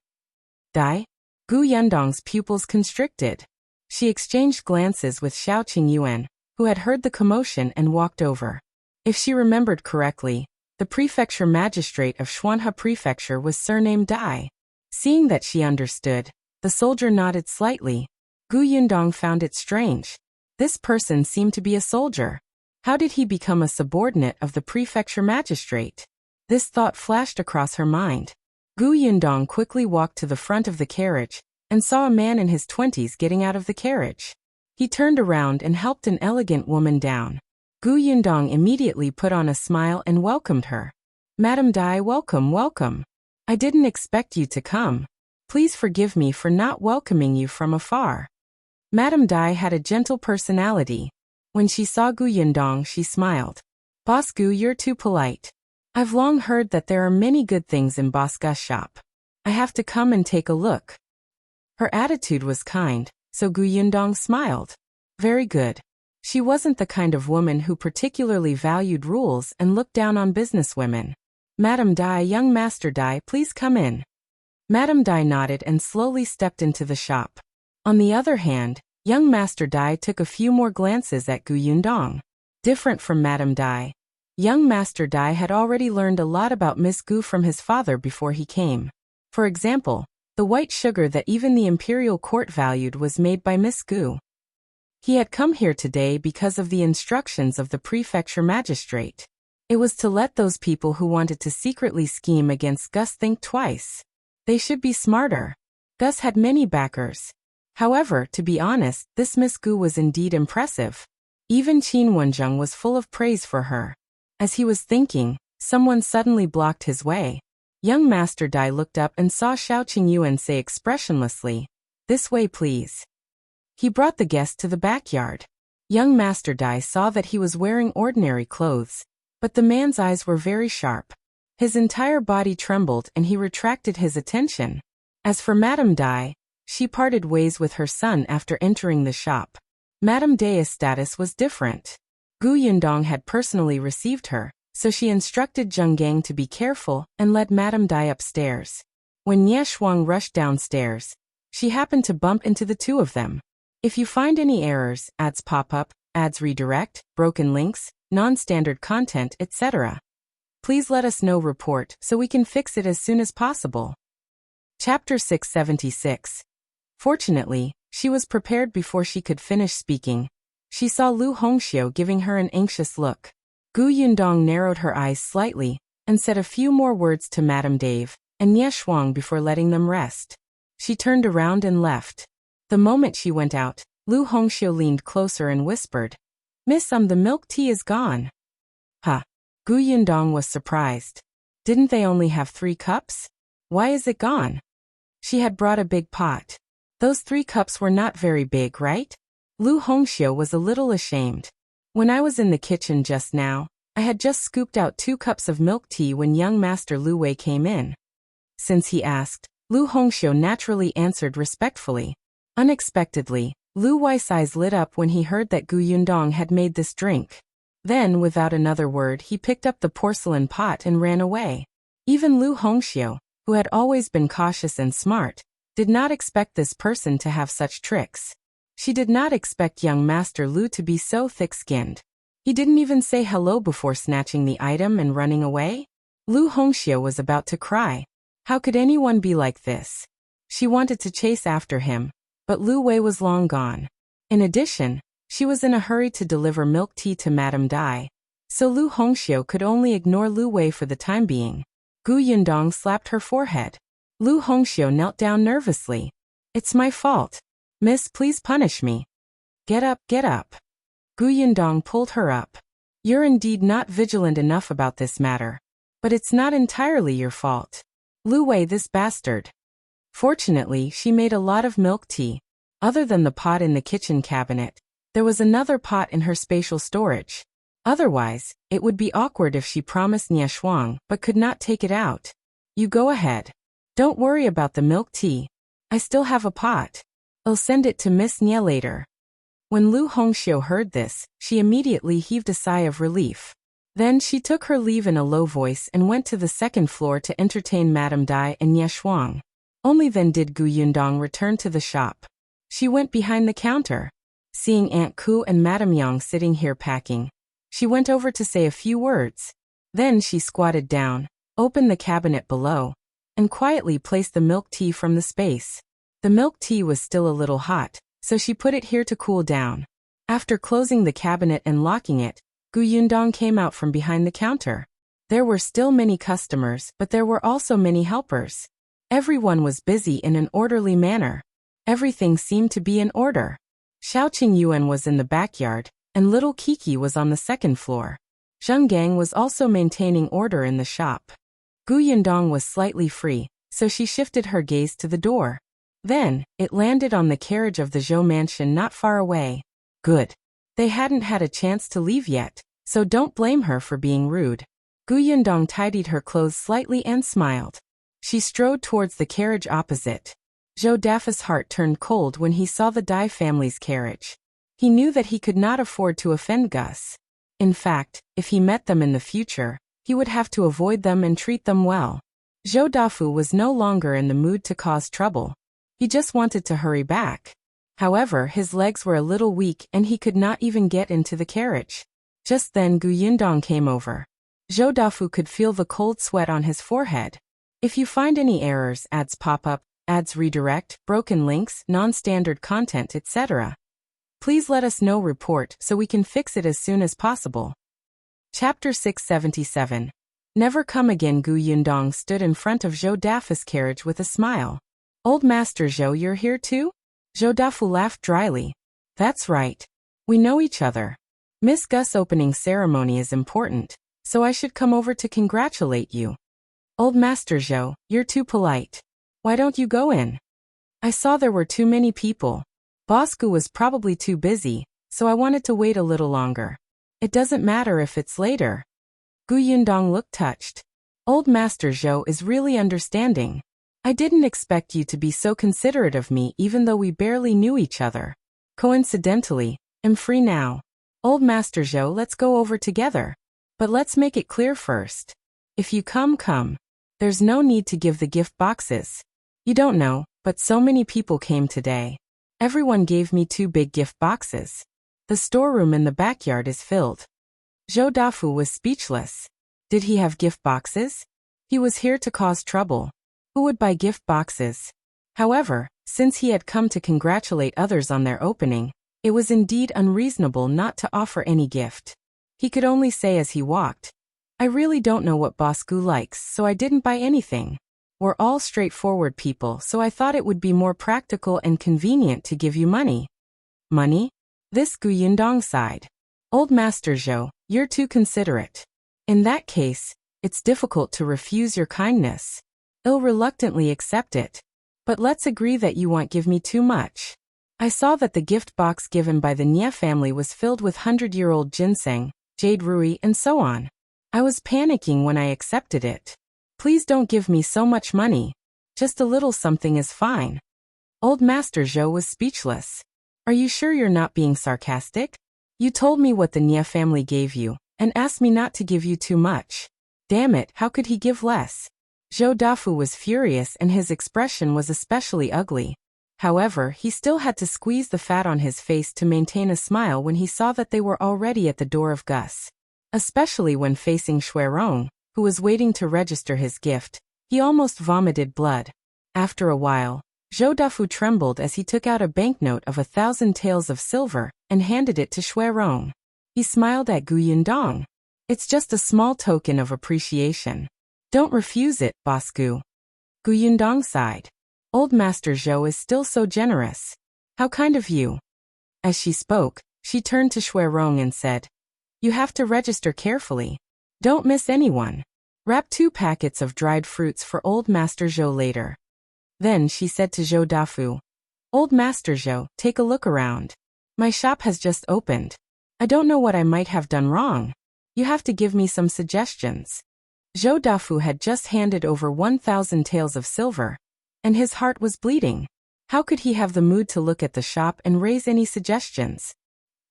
Dai? Yundong's pupils constricted. She exchanged glances with Shao Qingyuan, who had heard the commotion and walked over. If she remembered correctly, the prefecture magistrate of Shuang prefecture was surnamed Dai. Seeing that she understood, the soldier nodded slightly. Yundong found it strange. This person seemed to be a soldier. How did he become a subordinate of the prefecture magistrate? This thought flashed across her mind. Yundong quickly walked to the front of the carriage and saw a man in his 20s getting out of the carriage. He turned around and helped an elegant woman down. Yundong immediately put on a smile and welcomed her. Madam Dai, welcome, welcome. I didn't expect you to come. Please forgive me for not welcoming you from afar. Madam Dai had a gentle personality. When she saw Yundong, she smiled. Boss Gu, you're too polite. I've long heard that there are many good things in Boss Gu's shop. I have to come and take a look. Her attitude was kind, so Yundong smiled. Very good. She wasn't the kind of woman who particularly valued rules and looked down on businesswomen. Madam Dai, young Master Dai, please come in. Madam Dai nodded and slowly stepped into the shop. On the other hand, young Master Dai took a few more glances at Yundong. Different from Madam Dai, young Master Dai had already learned a lot about Miss Gu from his father before he came. For example, the white sugar that even the imperial court valued was made by Miss Gu. He had come here today because of the instructions of the prefecture magistrate. It was to let those people who wanted to secretly scheme against Gus think twice. They should be smarter. Gus had many backers. However, to be honest, this Miss Gu was indeed impressive. Even Qingyuan was full of praise for her. As he was thinking, someone suddenly blocked his way. Young Master Dai looked up and saw Shao Qingyuan say expressionlessly, "This way, please." He brought the guest to the backyard. Young Master Dai saw that he was wearing ordinary clothes, but the man's eyes were very sharp. His entire body trembled and he retracted his attention. As for Madam Dai, she parted ways with her son after entering the shop. Madam Dai's status was different. Yundong had personally received her, so she instructed Zheng Gang to be careful and led Madam Dai upstairs. When Shuang rushed downstairs, she happened to bump into the two of them. If you find any errors, ads pop up, ads redirect, broken links, non-standard content, etc., please let us know report so we can fix it as soon as possible. Chapter 676. Fortunately, she was prepared before she could finish speaking. She saw Lu Hongxiu giving her an anxious look. Yundong narrowed her eyes slightly and said a few more words to Madame Dave and Shuang before letting them rest. She turned around and left. The moment she went out, Lu Hongxiu leaned closer and whispered, "Miss, the milk tea is gone." Huh. Yundong was surprised. Didn't they only have 3 cups? Why is it gone? She had brought a big pot. Those 3 cups were not very big, right? Lu Hongxiu was a little ashamed. When I was in the kitchen just now, I had just scooped out 2 cups of milk tea when young Master Lu Wei came in. Since he asked, Lu Hongxiu naturally answered respectfully. Unexpectedly, Lu Wei's eyes lit up when he heard that Yundong had made this drink. Then, without another word, he picked up the porcelain pot and ran away. Even Lu Hongxiu, who had always been cautious and smart, did not expect this person to have such tricks. She did not expect young Master Lu to be so thick-skinned. He didn't even say hello before snatching the item and running away. Lu Hongxiu was about to cry. How could anyone be like this? She wanted to chase after him, but Lu Wei was long gone. In addition, she was in a hurry to deliver milk tea to Madame Dai, so Lu Hongxiu could only ignore Lu Wei for the time being. Gu Yundong slapped her forehead. Lu Hongxiu knelt down nervously. It's my fault. Miss, please punish me. Get up, get up. Gu Yundong pulled her up. You're indeed not vigilant enough about this matter. But it's not entirely your fault. Lu Wei, this bastard. Fortunately, she made a lot of milk tea. Other than the pot in the kitchen cabinet, there was another pot in her spatial storage. Otherwise, it would be awkward if she promised Shuang but could not take it out. You go ahead. Don't worry about the milk tea. I still have a pot. I'll send it to Miss Nye later. When Lu Hongxiu heard this, she immediately heaved a sigh of relief. Then she took her leave in a low voice and went to the second floor to entertain Madame Dai and Shuang. Only then did Gu Yundong return to the shop. She went behind the counter. Seeing Aunt Ku and Madame Yang sitting here packing, she went over to say a few words. Then she squatted down, opened the cabinet below, and quietly placed the milk tea from the space. The milk tea was still a little hot, so she put it here to cool down. After closing the cabinet and locking it, Gu Yundong came out from behind the counter. There were still many customers, but there were also many helpers. Everyone was busy in an orderly manner. Everything seemed to be in order. Shao Qingyuan was in the backyard, and little Kiki was on the second floor. Zheng Gang was also maintaining order in the shop. Gu Yundong was slightly free, so she shifted her gaze to the door. Then, it landed on the carriage of the Zhou mansion not far away. Good. They hadn't had a chance to leave yet, so don't blame her for being rude. Gu Yundong tidied her clothes slightly and smiled. She strode towards the carriage opposite. Zhou Dafa's heart turned cold when he saw the Dai family's carriage. He knew that he could not afford to offend Gus. In fact, if he met them in the future, he would have to avoid them and treat them well. Zhou Dafu was no longer in the mood to cause trouble. He just wanted to hurry back. However, his legs were a little weak and he could not even get into the carriage. Just then Gu Yundong came over. Zhou Dafu could feel the cold sweat on his forehead. If you find any errors, ads pop up, ads redirect, broken links, non-standard content, etc., please let us know report so we can fix it as soon as possible. Chapter 677. Never come again. Gu Yundong stood in front of Zhou Dafa's carriage with a smile. Old Master Zhou, you're here too? Zhou Dafu laughed dryly. That's right. We know each other. Miss Gus' opening ceremony is important, so I should come over to congratulate you. Old Master Zhou, you're too polite. Why don't you go in? I saw there were too many people. Boss Gu was probably too busy, so I wanted to wait a little longer. It doesn't matter if it's later. Gu Yundong looked touched. Old Master Zhou is really understanding. I didn't expect you to be so considerate of me even though we barely knew each other. Coincidentally, I'm free now. Old Master Zhou, let's go over together. But let's make it clear first. If you come. There's no need to give the gift boxes. You don't know, but so many people came today. Everyone gave me 2 big gift boxes. The storeroom in the backyard is filled. Zhou Dafu was speechless. Did he have gift boxes? He was here to cause trouble. Who would buy gift boxes? However, since he had come to congratulate others on their opening, it was indeed unreasonable not to offer any gift. He could only say as he walked, I really don't know what Boss Gu likes, so I didn't buy anything. We're all straightforward people, so I thought it would be more practical and convenient to give you money. Money? This Gu Yundong sighed. Old Master Zhou, you're too considerate. In that case, it's difficult to refuse your kindness. I'll reluctantly accept it. But let's agree that you won't give me too much. I saw that the gift box given by the Nye family was filled with 100-year-old ginseng, jade rui, and so on. I was panicking when I accepted it. Please don't give me so much money. Just a little something is fine. Old Master Zhou was speechless. Are you sure you're not being sarcastic? You told me what the Nye family gave you, and asked me not to give you too much. Damn it, how could he give less? Zhou Dafu was furious and his expression was especially ugly. However, he still had to squeeze the fat on his face to maintain a smile when he saw that they were already at the door of Gus. Especially when facing Shuang, who was waiting to register his gift, he almost vomited blood. After a while, Zhou trembled as he took out a banknote of 1,000 taels of silver and handed it to Shuang. He smiled at Yundong. It's just a small token of appreciation. Don't refuse it, Boss Gu. Yundong sighed. Old Master Zhou is still so generous. How kind of you. As she spoke, she turned to Shuang and said, You have to register carefully. Don't miss anyone. Wrap 2 packets of dried fruits for Old Master Zhou later. Then she said to Zhou, Old Master Zhou, take a look around. My shop has just opened. I don't know what I might have done wrong. You have to give me some suggestions. Zhou had just handed over 1,000 taels of silver, and his heart was bleeding. How could he have the mood to look at the shop and raise any suggestions?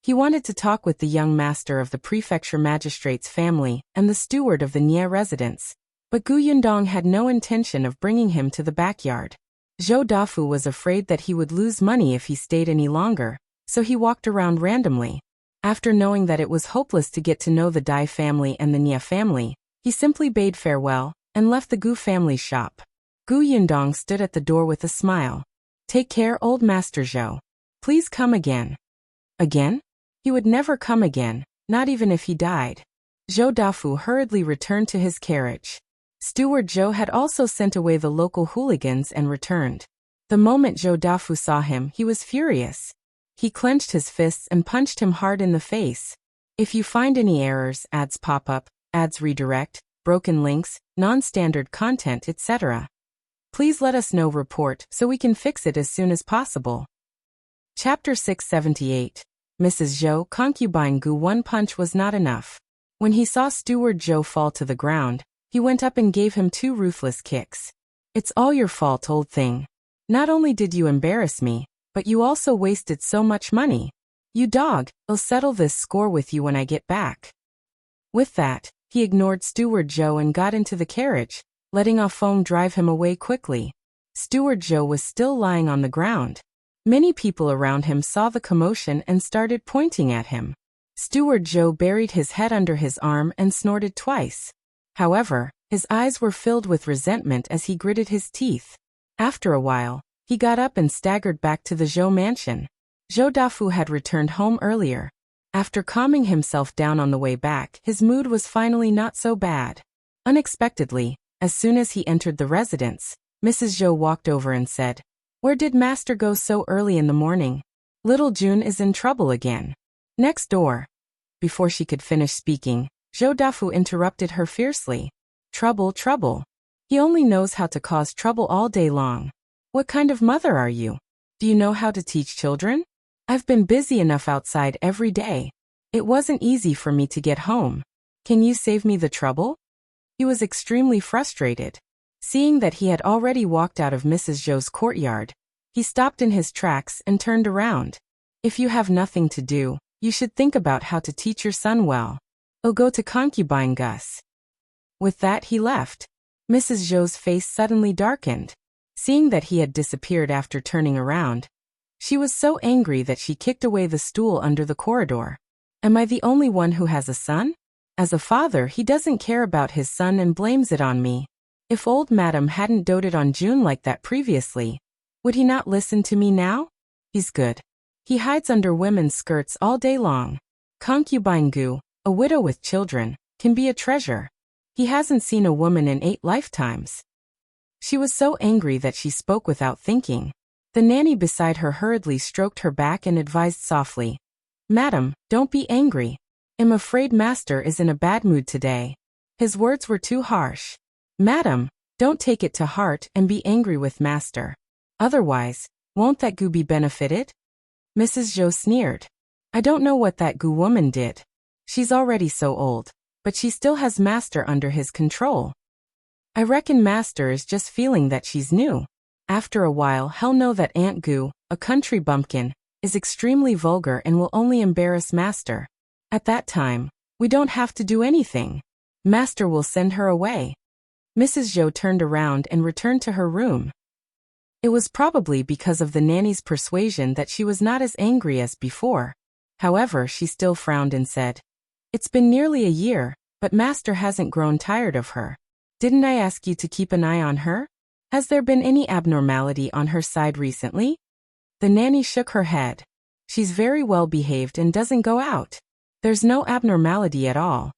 He wanted to talk with the young master of the prefecture magistrate's family and the steward of the Nye residence, but Yundong had no intention of bringing him to the backyard. Zhou was afraid that he would lose money if he stayed any longer, so he walked around randomly. After knowing that it was hopeless to get to know the Dai family and the Nye family, he simply bade farewell and left the Gu family's shop. Yundong stood at the door with a smile. Take care, Old Master Zhou. Please come again. Again? He would never come again, not even if he died. Zhou hurriedly returned to his carriage. Steward Zhou had also sent away the local hooligans and returned. The moment Zhou saw him, he was furious. He clenched his fists and punched him hard in the face. If you find any errors, ads pop up, ads redirect, broken links, non-standard content, etc., please let us know report so we can fix it as soon as possible. Chapter 678. Mrs. Zhou, Concubine Gu. One punch was not enough. When he saw Steward Zhou fall to the ground, he went up and gave him 2 ruthless kicks. It's all your fault, old thing. Not only did you embarrass me, but you also wasted so much money. You dog, I'll settle this score with you when I get back. With that, he ignored Steward Zhou and got into the carriage, letting off foam drive him away quickly. Steward Zhou was still lying on the ground. Many people around him saw the commotion and started pointing at him. Steward Zhou buried his head under his arm and snorted twice. However, his eyes were filled with resentment as he gritted his teeth. After a while, he got up and staggered back to the Zhou mansion. Zhou had returned home earlier. After calming himself down on the way back, his mood was finally not so bad. Unexpectedly, as soon as he entered the residence, Mrs. Zhou walked over and said, Where did Master go so early in the morning? Little June is in trouble again. Next door. Before she could finish speaking, Zhou interrupted her fiercely. Trouble, trouble. He only knows how to cause trouble all day long. What kind of mother are you? Do you know how to teach children? I've been busy enough outside every day. It wasn't easy for me to get home. Can you save me the trouble? He was extremely frustrated. Seeing that he had already walked out of Mrs. Zhou's courtyard, he stopped in his tracks and turned around. If you have nothing to do, you should think about how to teach your son well. I'll go to Concubine Gus. With that he left. Mrs. Zhou's face suddenly darkened. Seeing that he had disappeared after turning around, she was so angry that she kicked away the stool under the corridor. Am I the only one who has a son? As a father, he doesn't care about his son and blames it on me. If old Madam hadn't doted on June like that previously, would he not listen to me now? He's good. He hides under women's skirts all day long. Concubine Gu, a widow with children, can be a treasure. He hasn't seen a woman in 8 lifetimes. She was so angry that she spoke without thinking. The nanny beside her hurriedly stroked her back and advised softly, Madam, don't be angry. I'm afraid Master is in a bad mood today. His words were too harsh. Madam, don't take it to heart and be angry with Master. Otherwise, won't that Gu be benefited? Mrs. Zhou sneered. I don't know what that Gu woman did. She's already so old, but she still has Master under his control. I reckon Master is just feeling that she's new. After a while he'll know that Aunt Gu, a country bumpkin, is extremely vulgar and will only embarrass Master. At that time, we don't have to do anything. Master will send her away. Mrs. Zhou turned around and returned to her room. It was probably because of the nanny's persuasion that she was not as angry as before. However, she still frowned and said, "It's been nearly a year, but Master hasn't grown tired of her. Didn't I ask you to keep an eye on her? Has there been any abnormality on her side recently?" The nanny shook her head. "She's very well behaved and doesn't go out. There's no abnormality at all."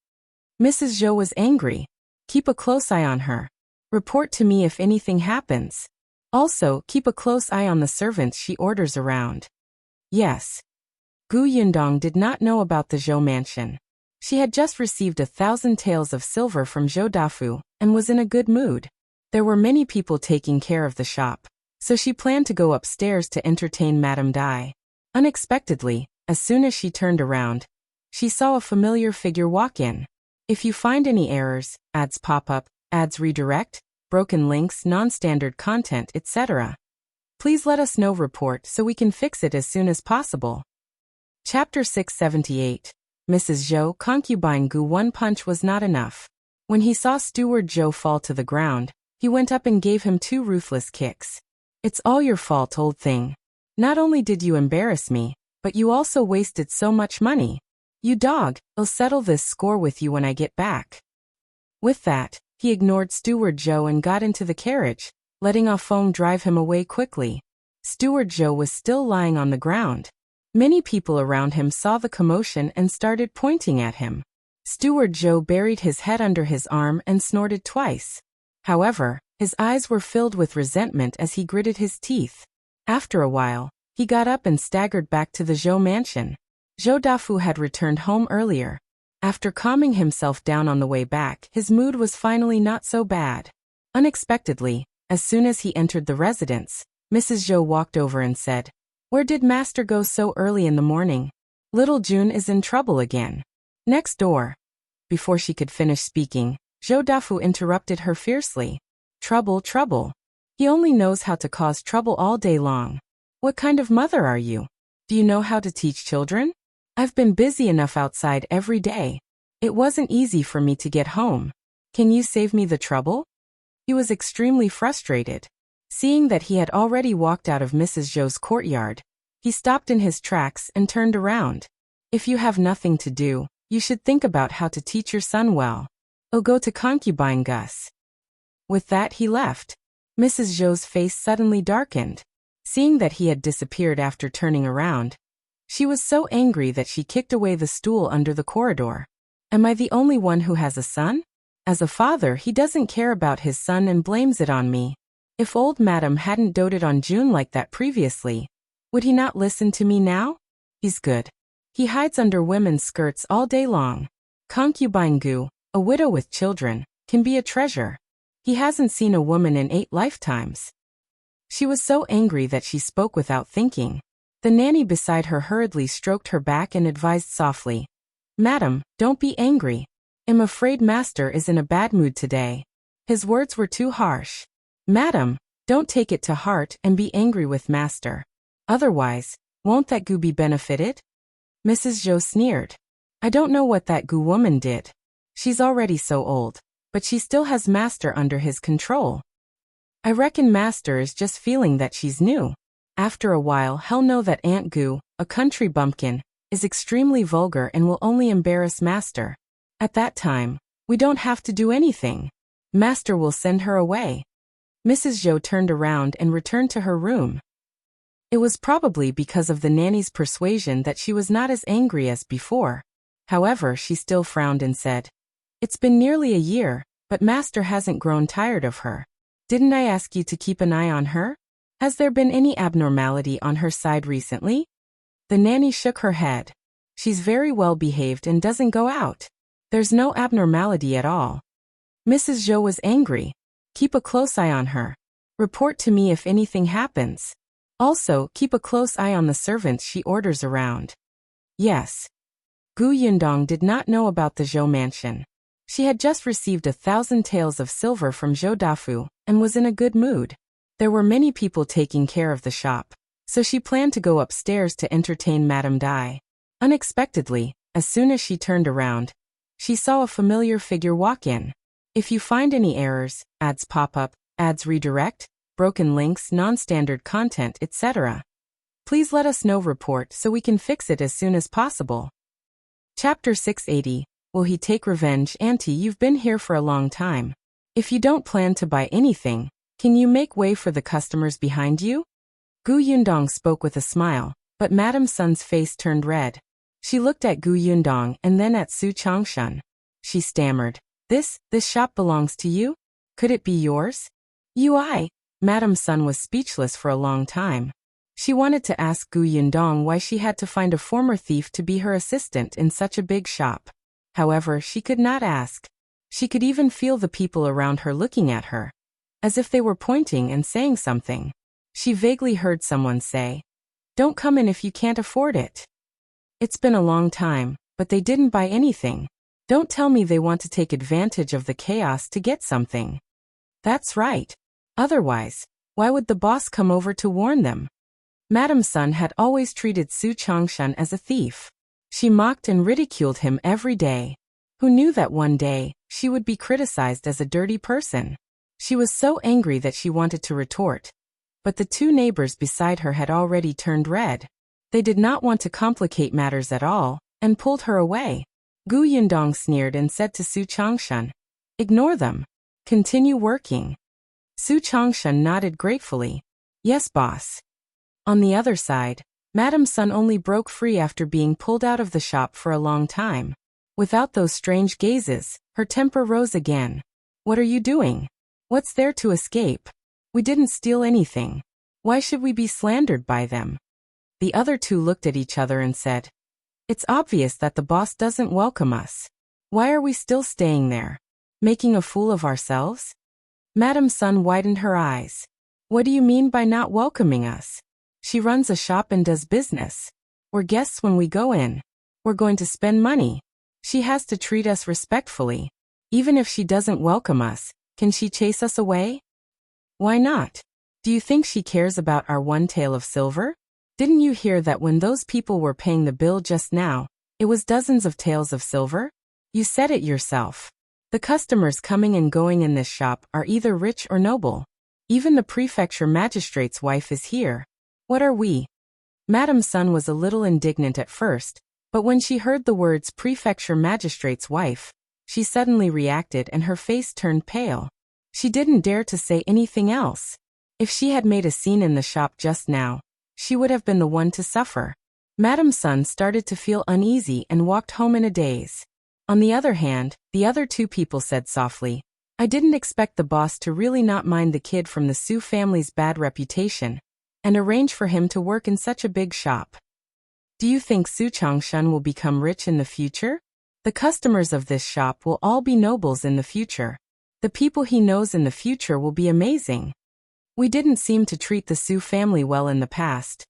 Mrs. Zhou was angry. "Keep a close eye on her. Report to me if anything happens. Also, keep a close eye on the servants she orders around." Yes. Yundong did not know about the Zhou mansion. She had just received 1,000 taels of silver from Zhou Dafu and was in a good mood. There were many people taking care of the shop, so she planned to go upstairs to entertain Madame Dai. Unexpectedly, as soon as she turned around, she saw a familiar figure walk in. If you find any errors, ads pop up, ads redirect, broken links, non-standard content, etc., please let us know. Report so we can fix it as soon as possible. Chapter 678. Mrs. Zhou. Concubine Gu. One punch was not enough. When he saw Steward Zhou fall to the ground, he went up and gave him 2 ruthless kicks. "It's all your fault, old thing. Not only did you embarrass me, but you also wasted so much money. You dog, I'll settle this score with you when I get back." With that, he ignored Steward Zhou and got into the carriage, letting Feng drive him away quickly. Steward Zhou was still lying on the ground. Many people around him saw the commotion and started pointing at him. Steward Zhou buried his head under his arm and snorted twice. However, his eyes were filled with resentment as he gritted his teeth. After a while, he got up and staggered back to the Zhou mansion. Zhou Dafu had returned home earlier. After calming himself down on the way back, his mood was finally not so bad. Unexpectedly, as soon as he entered the residence, Mrs. Zhou walked over and said, "Where did Master go so early in the morning? Little June is in trouble again." "Next door." Before she could finish speaking, Zhou Dafu interrupted her fiercely. "Trouble, trouble. He only knows how to cause trouble all day long. What kind of mother are you? Do you know how to teach children? I've been busy enough outside every day. It wasn't easy for me to get home. Can you save me the trouble?" He was extremely frustrated. Seeing that he had already walked out of Mrs. Zhou's courtyard, he stopped in his tracks and turned around. "If you have nothing to do, you should think about how to teach your son well. I'll go to Concubine Gus." With that, he left. Mrs. Zhou's face suddenly darkened. Seeing that he had disappeared after turning around, she was so angry that she kicked away the stool under the corridor. "Am I the only one who has a son? As a father, he doesn't care about his son and blames it on me. If old Madam hadn't doted on June like that previously, would he not listen to me now? He's good. He hides under women's skirts all day long. Concubine Gu, a widow with children, can be a treasure. He hasn't seen a woman in 8 lifetimes." She was so angry that she spoke without thinking. The nanny beside her hurriedly stroked her back and advised softly, "Madam, don't be angry. I'm afraid Master is in a bad mood today." His words were too harsh. "Madam, don't take it to heart and be angry with Master. Otherwise, won't that Gu be benefited?" Mrs. Zhou sneered. "I don't know what that Gu woman did. She's already so old, but she still has Master under his control. I reckon Master is just feeling that she's new. After a while he'll know that Aunt Gu, a country bumpkin, is extremely vulgar and will only embarrass Master. At that time, we don't have to do anything. Master will send her away." Mrs. Zhou turned around and returned to her room. It was probably because of the nanny's persuasion that she was not as angry as before. However, she still frowned and said, "It's been nearly a year, but Master hasn't grown tired of her. Didn't I ask you to keep an eye on her? Has there been any abnormality on her side recently?" The nanny shook her head. "She's very well behaved and doesn't go out. There's no abnormality at all." Mrs. Zhou was angry. "Keep a close eye on her. Report to me if anything happens. Also, keep a close eye on the servants she orders around." Yes. Yundong did not know about the Zhou mansion. She had just received 1,000 taels of silver from Zhou Dafu and was in a good mood. There were many people taking care of the shop, so she planned to go upstairs to entertain Madame Dai. Unexpectedly, as soon as she turned around, she saw a familiar figure walk in. If you find any errors, ads pop up, ads redirect, broken links, non-standard content, etc. Please let us know report so we can fix it as soon as possible. Chapter 680. Will he take revenge? Auntie, you've been here for a long time. If you don't plan to buy anything, can you make way for the customers behind you? Gu Yundong spoke with a smile, but Madame Sun's face turned red. She looked at Gu Yundong and then at Su Changshan. She stammered, This shop belongs to you? Could it be yours? Madame Sun was speechless for a long time. She wanted to ask Gu Yundong why she had to find a former thief to be her assistant in such a big shop. However, she could not ask. She could even feel the people around her looking at her, as if they were pointing and saying something. She vaguely heard someone say, Don't come in if you can't afford it. It's been a long time, but they didn't buy anything. Don't tell me they want to take advantage of the chaos to get something. That's right. Otherwise, why would the boss come over to warn them? Madame Sun had always treated Su Changshan as a thief. She mocked and ridiculed him every day. Who knew that one day, she would be criticized as a dirty person? She was so angry that she wanted to retort. But the two neighbors beside her had already turned red. They did not want to complicate matters at all, and pulled her away. Gu Yundong sneered and said to Su Changshan, Ignore them. Continue working. Su Changshan nodded gratefully. Yes, boss. On the other side, Madame Sun only broke free after being pulled out of the shop for a long time. Without those strange gazes, her temper rose again. What are you doing? What's there to escape? We didn't steal anything. Why should we be slandered by them? The other two looked at each other and said, It's obvious that the boss doesn't welcome us. Why are we still staying there? Making a fool of ourselves? Madame Sun widened her eyes. What do you mean by not welcoming us? She runs a shop and does business. We're guests when we go in. We're going to spend money. She has to treat us respectfully. Even if she doesn't welcome us, can she chase us away? Why not? Do you think she cares about our one tael of silver? Didn't you hear that when those people were paying the bill just now, it was dozens of taels of silver? You said it yourself. The customers coming and going in this shop are either rich or noble. Even the prefecture magistrate's wife is here. What are we? Madame Sun was a little indignant at first, but when she heard the words prefecture magistrate's wife, she suddenly reacted and her face turned pale. She didn't dare to say anything else. If she had made a scene in the shop just now, she would have been the one to suffer. Madame Sun started to feel uneasy and walked home in a daze. On the other hand, the other two people said softly, I didn't expect the boss to really not mind the kid from the Su family's bad reputation, and arrange for him to work in such a big shop. Do you think Su Changshan will become rich in the future? The customers of this shop will all be nobles in the future. The people he knows in the future will be amazing. We didn't seem to treat the Su family well in the past.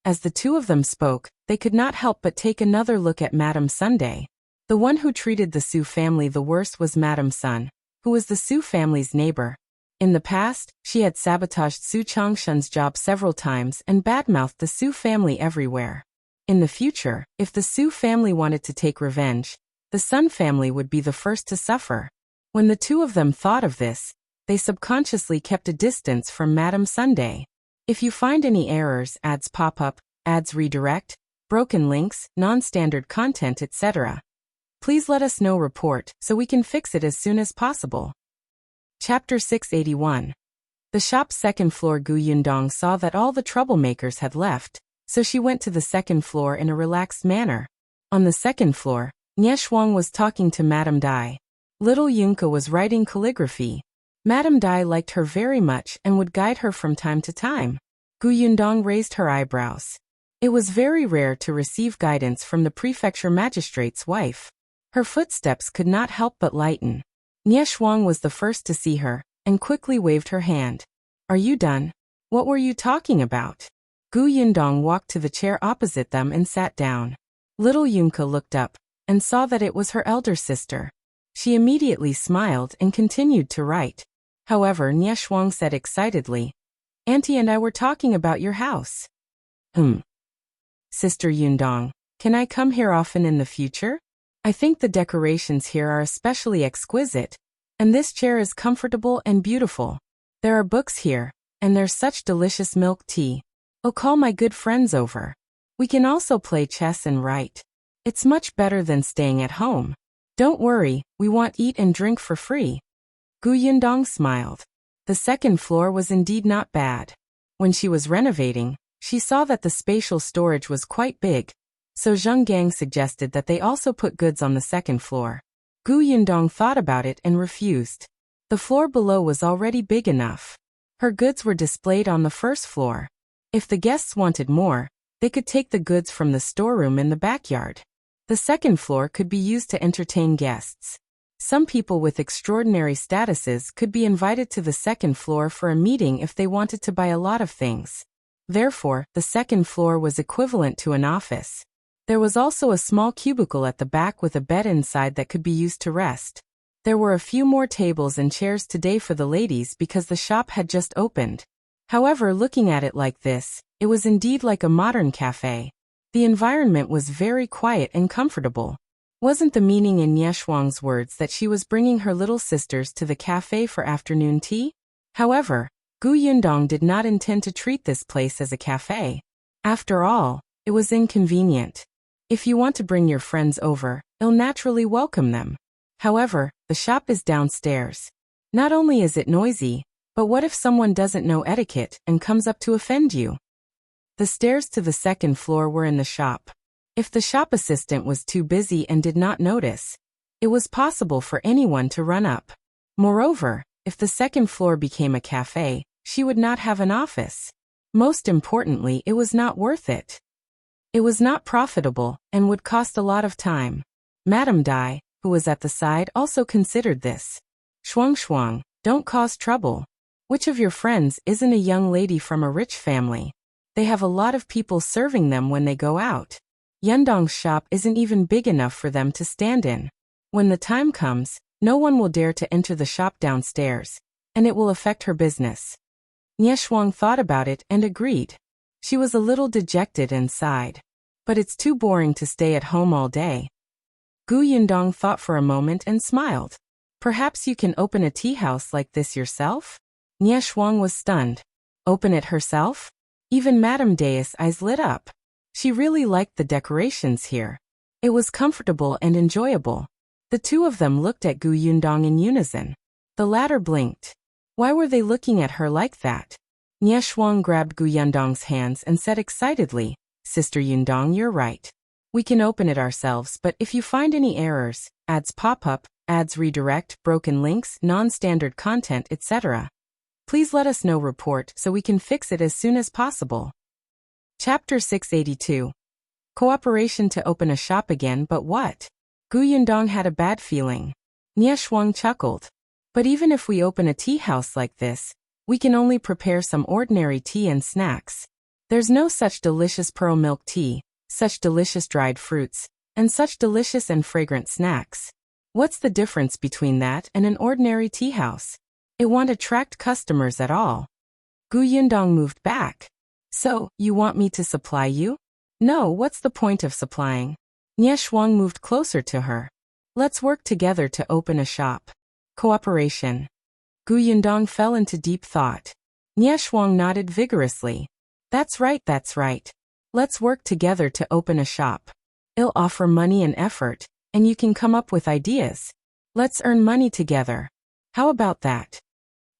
As the two of them spoke, they could not help but take another look at Madame Sunday. The one who treated the Su family the worst was Madame Sun, who was the Su family's neighbor. In the past, she had sabotaged Su Changshan's job several times and badmouthed the Su family everywhere. In the future, if the Su family wanted to take revenge, the Sun family would be the first to suffer. When the two of them thought of this, they subconsciously kept a distance from Madame Sunday. If you find any errors, ads pop up, ads redirect, broken links, non-standard content, etc., please let us know report so we can fix it as soon as possible. Chapter 681. The shop's second floor. Gu Yundong saw that all the troublemakers had left, so she went to the second floor in a relaxed manner. On the second floor, Shuang was talking to Madame Dai. Little Yunka was writing calligraphy. Madame Dai liked her very much and would guide her from time to time. Gu Yundong raised her eyebrows. It was very rare to receive guidance from the prefecture magistrate's wife. Her footsteps could not help but lighten. Shuang was the first to see her, and quickly waved her hand. Are you done? What were you talking about? Gu Yundong walked to the chair opposite them and sat down. Little Yunka looked up, and saw that it was her elder sister. She immediately smiled and continued to write. However, Shuang said excitedly, Auntie and I were talking about your house. Sister Yundong, can I come here often in the future? I think the decorations here are especially exquisite, and this chair is comfortable and beautiful. There are books here, And there's such delicious milk tea. Oh, call my good friends over. We can also play chess and write. It's much better than staying at home. Don't worry, we want eat and drink for free. Gu Yundong smiled. The second floor was indeed not bad. When she was renovating, she saw that the spatial storage was quite big, so Zheng Gang suggested that they also put goods on the second floor. Gu Yundong thought about it and refused. The floor below was already big enough. Her goods were displayed on the first floor. If the guests wanted more, they could take the goods from the storeroom in the backyard. The second floor could be used to entertain guests. Some people with extraordinary statuses could be invited to the second floor for a meeting if they wanted to buy a lot of things. Therefore, the second floor was equivalent to an office. There was also a small cubicle at the back with a bed inside that could be used to rest. There were a few more tables and chairs today for the ladies because the shop had just opened. However, looking at it like this, it was indeed like a modern cafe. The environment was very quiet and comfortable. Wasn't the meaning in Shuang's words that she was bringing her little sisters to the cafe for afternoon tea? However, Gu Yundong did not intend to treat this place as a cafe. After all, it was inconvenient. If you want to bring your friends over, you'll naturally welcome them. However, the shop is downstairs. Not only is it noisy, but what if someone doesn't know etiquette and comes up to offend you? The stairs to the second floor were in the shop. If the shop assistant was too busy and did not notice, it was possible for anyone to run up. Moreover, if the second floor became a cafe, she would not have an office. Most importantly, it was not worth it. It was not profitable and would cost a lot of time. Madame Dai, who was at the side, also considered this. Shuang, don't cause trouble. Which of your friends isn't a young lady from a rich family? They have a lot of people serving them when they go out. Yundong's shop isn't even big enough for them to stand in. When the time comes, no one will dare to enter the shop downstairs, and it will affect her business. Shuang thought about it and agreed. She was a little dejected and sighed. But it's too boring to stay at home all day. Gu Yundong thought for a moment and smiled. Perhaps you can open a tea house like this yourself? Shuang was stunned. Open it herself? Even Madame Dai's eyes lit up. She really liked the decorations here. It was comfortable and enjoyable. The two of them looked at Gu Yundong in unison. The latter blinked. Why were they looking at her like that? Shuang grabbed Gu Yundong's hands and said excitedly, Sister Yundong, you're right. We can open it ourselves, but if you find any errors, ads pop up, ads redirect, broken links, non-standard content, etc., please let us know report so we can fix it as soon as possible. Chapter 682. Cooperation to open a shop again, but what? Gu Yundong had a bad feeling. Shuang chuckled. But even if we open a tea house like this, we can only prepare some ordinary tea and snacks. There's no such delicious pearl milk tea, such delicious dried fruits, and such delicious and fragrant snacks. What's the difference between that and an ordinary tea house? It won't attract customers at all. Gu Yundong moved back. So, you want me to supply you? No, what's the point of supplying? Shuang moved closer to her. Let's work together to open a shop. Cooperation. Gu Yundong fell into deep thought. Shuang nodded vigorously. That's right. Let's work together to open a shop. I'll offer money and effort, and you can come up with ideas. Let's earn money together. How about that?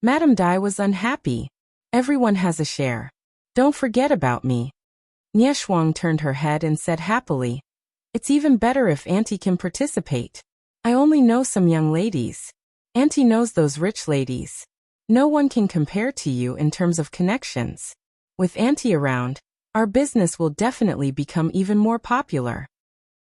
Madame Dai was unhappy. Everyone has a share. Don't forget about me. Shuang turned her head and said happily, It's even better if Auntie can participate. I only know some young ladies. Auntie knows those rich ladies. No one can compare to you in terms of connections. With Auntie around, our business will definitely become even more popular.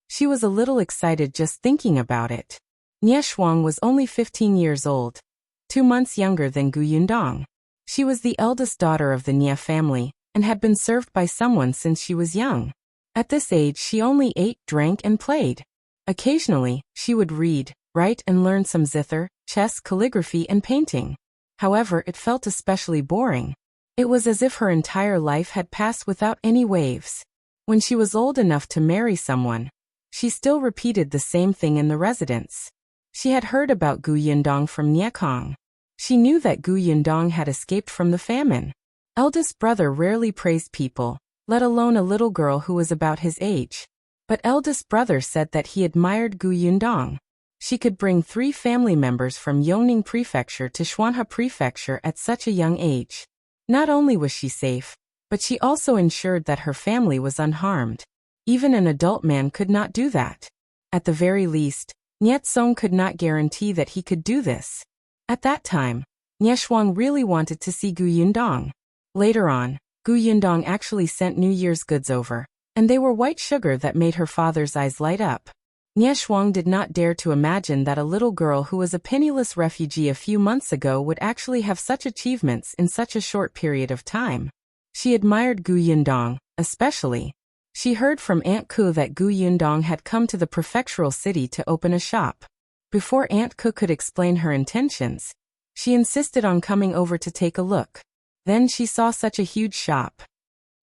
She was a little excited just thinking about it. Shuang was only 15 years old, 2 months younger than Gu Yundong. She was the eldest daughter of the Nie family, and had been served by someone since she was young. At this age she only ate, drank, and played. Occasionally, she would read, write, and learn some zither, chess, calligraphy, and painting. However, it felt especially boring. It was as if her entire life had passed without any waves. When she was old enough to marry someone, she still repeated the same thing in the residence. She had heard about Gu Yundong from Nie Kong. She knew that Gu Yundong had escaped from the famine. Eldest brother rarely praised people, let alone a little girl who was about his age. But eldest brother said that he admired Gu Yundong. She could bring 3 family members from Yongning Prefecture to Shuanghe Prefecture at such a young age. Not only was she safe, but she also ensured that her family was unharmed. Even an adult man could not do that. At the very least, Nie Song could not guarantee that he could do this. At that time, Nie Shuang really wanted to see Gu Yundong. Later on, Gu Yundong actually sent New Year's goods over, and they were white sugar that made her father's eyes light up. Nie Shuang did not dare to imagine that a little girl who was a penniless refugee a few months ago would actually have such achievements in such a short period of time. She admired Gu Yundong, especially. She heard from Aunt Ku that Gu Yundong had come to the prefectural city to open a shop. Before Aunt Ku could explain her intentions, she insisted on coming over to take a look. Then she saw such a huge shop.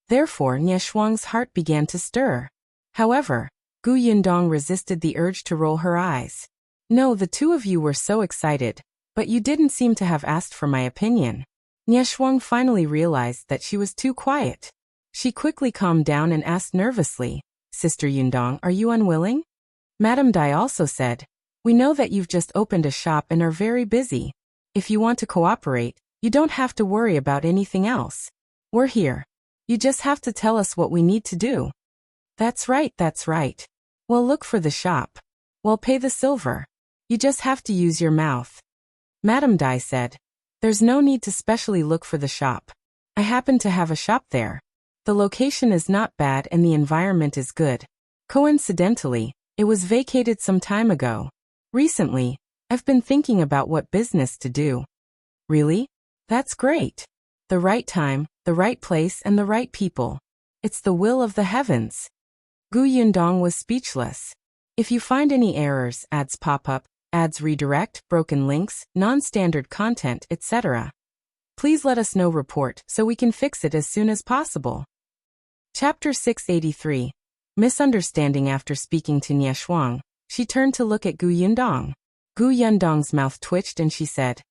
Therefore, Nie Shuang's heart began to stir. However, Gu Yundong resisted the urge to roll her eyes. No, the two of you were so excited, but you didn't seem to have asked for my opinion. Nie Shuang finally realized that she was too quiet. She quickly calmed down and asked nervously, Sister Yundong, are you unwilling? Madame Dai also said, we know that you've just opened a shop and are very busy. If you want to cooperate, you don't have to worry about anything else. We're here. You just have to tell us what we need to do. That's right, that's right. Well, look for the shop. Well, pay the silver. You just have to use your mouth. Madame Dai said, there's no need to specially look for the shop. I happen to have a shop there. The location is not bad and the environment is good. Coincidentally, it was vacated some time ago. Recently, I've been thinking about what business to do. Really? That's great. The right time, the right place and the right people. It's the will of the heavens. Gu Yundong was speechless. If you find any errors, ads pop up, ads redirect, broken links, non-standard content, etc., please let us know report so we can fix it as soon as possible. Chapter 683. Misunderstanding. After speaking to Nie Shuang, she turned to look at Gu Yundong. Gu Yundong's mouth twitched and she said,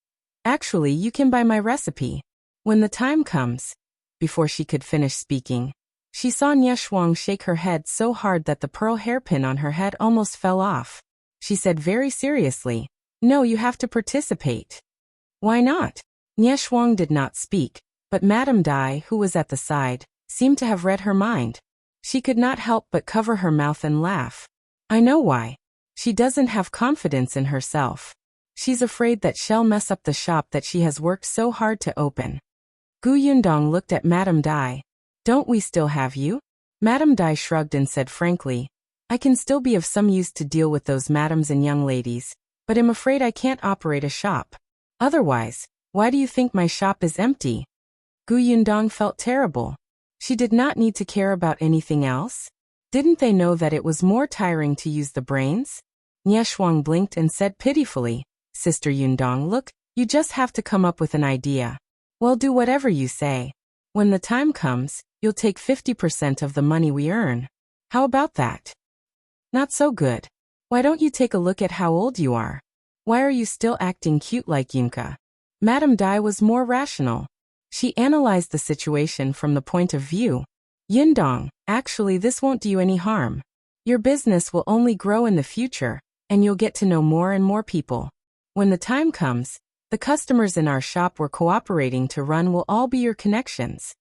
actually, you can buy my recipe. When the time comes. Before she could finish speaking, she saw Nie Shuang shake her head so hard that the pearl hairpin on her head almost fell off. She said very seriously, no, you have to participate. Why not? Nie Shuang did not speak, but Madame Dai, who was at the side, seemed to have read her mind. She could not help but cover her mouth and laugh. I know why. She doesn't have confidence in herself. She's afraid that she'll mess up the shop that she has worked so hard to open. Gu Yundong looked at Madame Dai. Don't we still have you? Madame Dai shrugged and said frankly, I can still be of some use to deal with those madams and young ladies, but I'm afraid I can't operate a shop. Otherwise, why do you think my shop is empty? Gu Yundong felt terrible. She did not need to care about anything else. Didn't they know that it was more tiring to use the brains? Nie Shuang blinked and said pitifully, Sister Yundong, look, you just have to come up with an idea. Well, do whatever you say. When the time comes, you'll take 50% of the money we earn. How about that? Not so good. Why don't you take a look at how old you are? Why are you still acting cute like Yunka? Madame Dai was more rational. She analyzed the situation from the point of view. Yundong, actually this won't do you any harm. Your business will only grow in the future, and you'll get to know more and more people. When the time comes, the customers in our shop we're cooperating to run will all be your connections.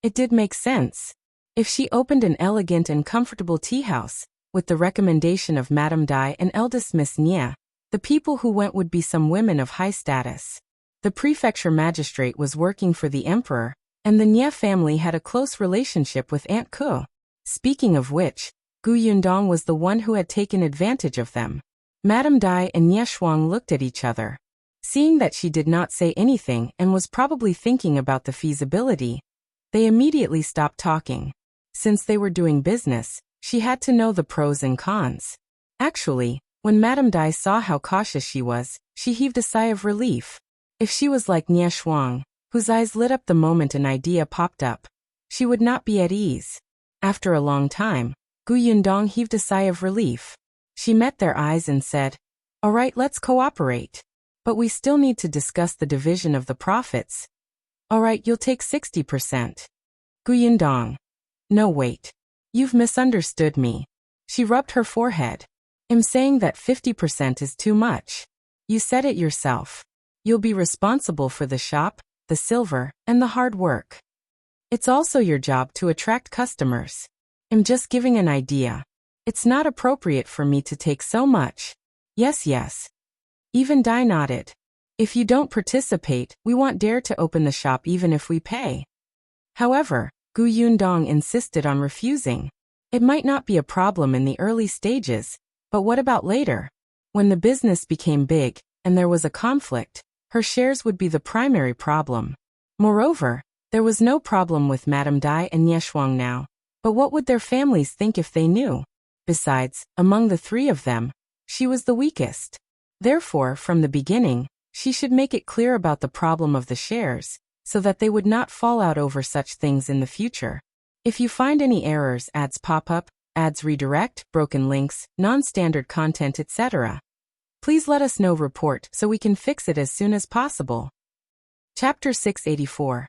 It did make sense. If she opened an elegant and comfortable tea house, with the recommendation of Madame Dai and eldest Miss Nie, the people who went would be some women of high status. The prefecture magistrate was working for the emperor, and the Nie family had a close relationship with Aunt Ku. Speaking of which, Gu Yundong was the one who had taken advantage of them. Madame Dai and Nie Shuang looked at each other. Seeing that she did not say anything and was probably thinking about the feasibility, they immediately stopped talking. Since they were doing business, she had to know the pros and cons. Actually, when Madame Dai saw how cautious she was, she heaved a sigh of relief. If she was like Nie Shuang, whose eyes lit up the moment an idea popped up, she would not be at ease. After a long time, Gu Yundong heaved a sigh of relief. She met their eyes and said, all right, let's cooperate. But we still need to discuss the division of the profits. Alright, you'll take 60%. Gu Yundong. No, wait. You've misunderstood me. She rubbed her forehead. I'm saying that 50% is too much. You said it yourself. You'll be responsible for the shop, the silver, and the hard work. It's also your job to attract customers. I'm just giving an idea. It's not appropriate for me to take so much. Yes, yes. Even Dai nodded. If you don't participate, we won't dare to open the shop even if we pay. However, Gu Yundong insisted on refusing. It might not be a problem in the early stages, but what about later? When the business became big, and there was a conflict, her shares would be the primary problem. Moreover, there was no problem with Madame Dai and Shuang now, but what would their families think if they knew? Besides, among the three of them, she was the weakest. Therefore, from the beginning, she should make it clear about the problem of the shares, so that they would not fall out over such things in the future. If you find any errors, ads pop up, ads redirect, broken links, non-standard content, etc., please let us know. Report so we can fix it as soon as possible. Chapter 684.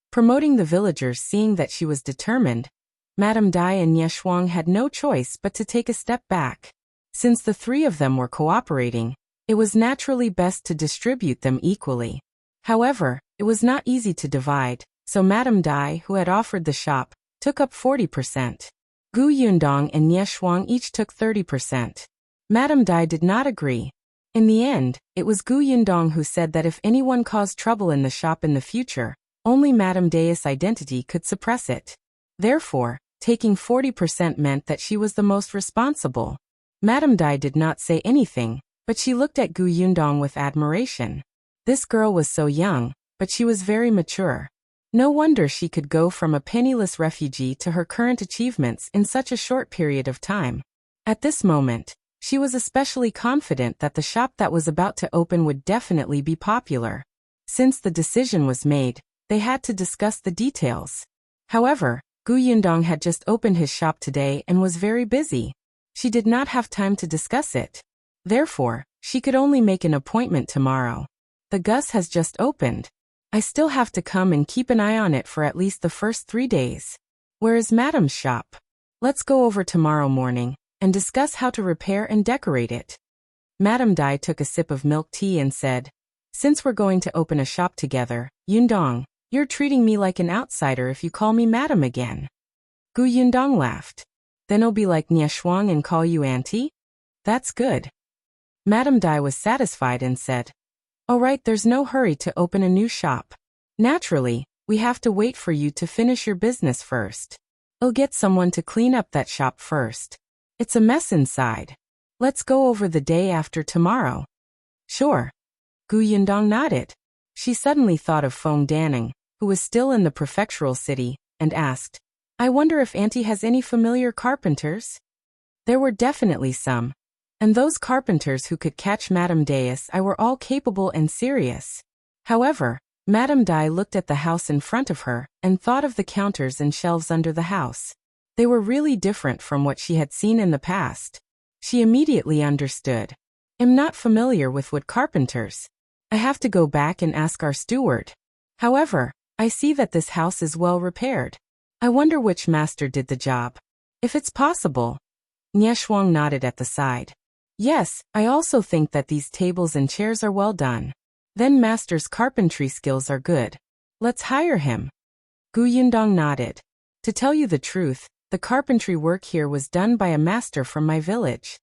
Promoting the villagers. Seeing that she was determined, Madame Dai and Shuang had no choice but to take a step back. Since the three of them were cooperating, it was naturally best to distribute them equally. However, it was not easy to divide, so Madame Dai, who had offered the shop, took up 40%. Gu Yundong and Shuang each took 30%. Madame Dai did not agree. In the end, it was Gu Yundong who said that if anyone caused trouble in the shop in the future, only Madame Dai's identity could suppress it. Therefore, taking 40% meant that she was the most responsible. Madame Dai did not say anything, but she looked at Gu Yundong with admiration. This girl was so young, but she was very mature. No wonder she could go from a penniless refugee to her current achievements in such a short period of time. At this moment, she was especially confident that the shop that was about to open would definitely be popular. Since the decision was made, they had to discuss the details. However, Gu Yundong had just opened his shop today and was very busy. She did not have time to discuss it. Therefore, she could only make an appointment tomorrow. The Gus has just opened. I still have to come and keep an eye on it for at least the first 3 days. Where is Madame's shop? Let's go over tomorrow morning and discuss how to repair and decorate it. Madame Dai took a sip of milk tea and said, since we're going to open a shop together, Yundong, you're treating me like an outsider if you call me Madame again. Gu Yundong laughed. Then I'll be like Shuang and call you Auntie? That's good. Madame Dai was satisfied and said, alright, there's no hurry to open a new shop. Naturally, we have to wait for you to finish your business first. I'll get someone to clean up that shop first. It's a mess inside. Let's go over the day after tomorrow. Sure. Gu Yundong nodded. She suddenly thought of Feng Danning, who was still in the prefectural city, and asked, I wonder if Auntie has any familiar carpenters? There were definitely some. And those carpenters who could catch Madame Dais were all capable and serious. However, Madame Dai looked at the house in front of her and thought of the counters and shelves under the house. They were really different from what she had seen in the past. She immediately understood. I'm not familiar with wood carpenters. I have to go back and ask our steward. However, I see that this house is well repaired. I wonder which master did the job. If it's possible. Shuang nodded at the side. Yes, I also think that these tables and chairs are well done. Then master's carpentry skills are good. Let's hire him. Gu Yundong nodded. To tell you the truth, the carpentry work here was done by a master from my village.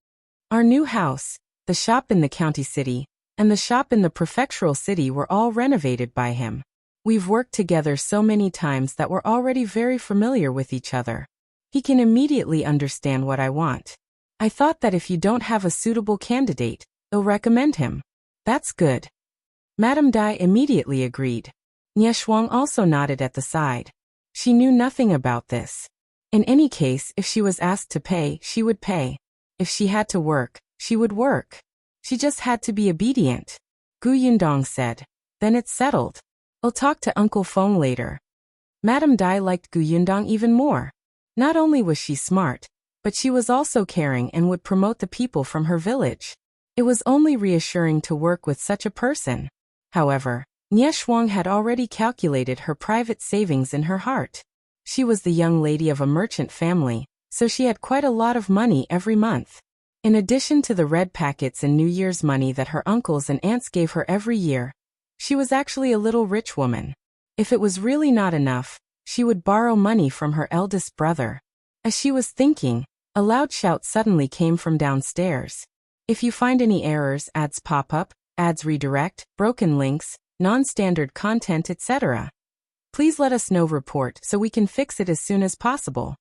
Our new house, the shop in the county city, and the shop in the prefectural city were all renovated by him. We've worked together so many times that we're already very familiar with each other. He can immediately understand what I want. I thought that if you don't have a suitable candidate, they'll recommend him. That's good. Madame Dai immediately agreed. Shuang also nodded at the side. She knew nothing about this. In any case, if she was asked to pay, she would pay. If she had to work, she would work. She just had to be obedient. Gu Yundong said. Then it's settled. I'll talk to Uncle Feng later. Madame Dai liked Gu Yundong even more. Not only was she smart, but she was also caring and would promote the people from her village. It was only reassuring to work with such a person. However, Shuang had already calculated her private savings in her heart. She was the young lady of a merchant family, so she had quite a lot of money every month. In addition to the red packets and New Year's money that her uncles and aunts gave her every year, she was actually a little rich woman. If it was really not enough, she would borrow money from her eldest brother. As she was thinking, a loud shout suddenly came from downstairs. If you find any errors, ads pop up, ads redirect, broken links, non-standard content, etc., please let us know. Report so we can fix it as soon as possible.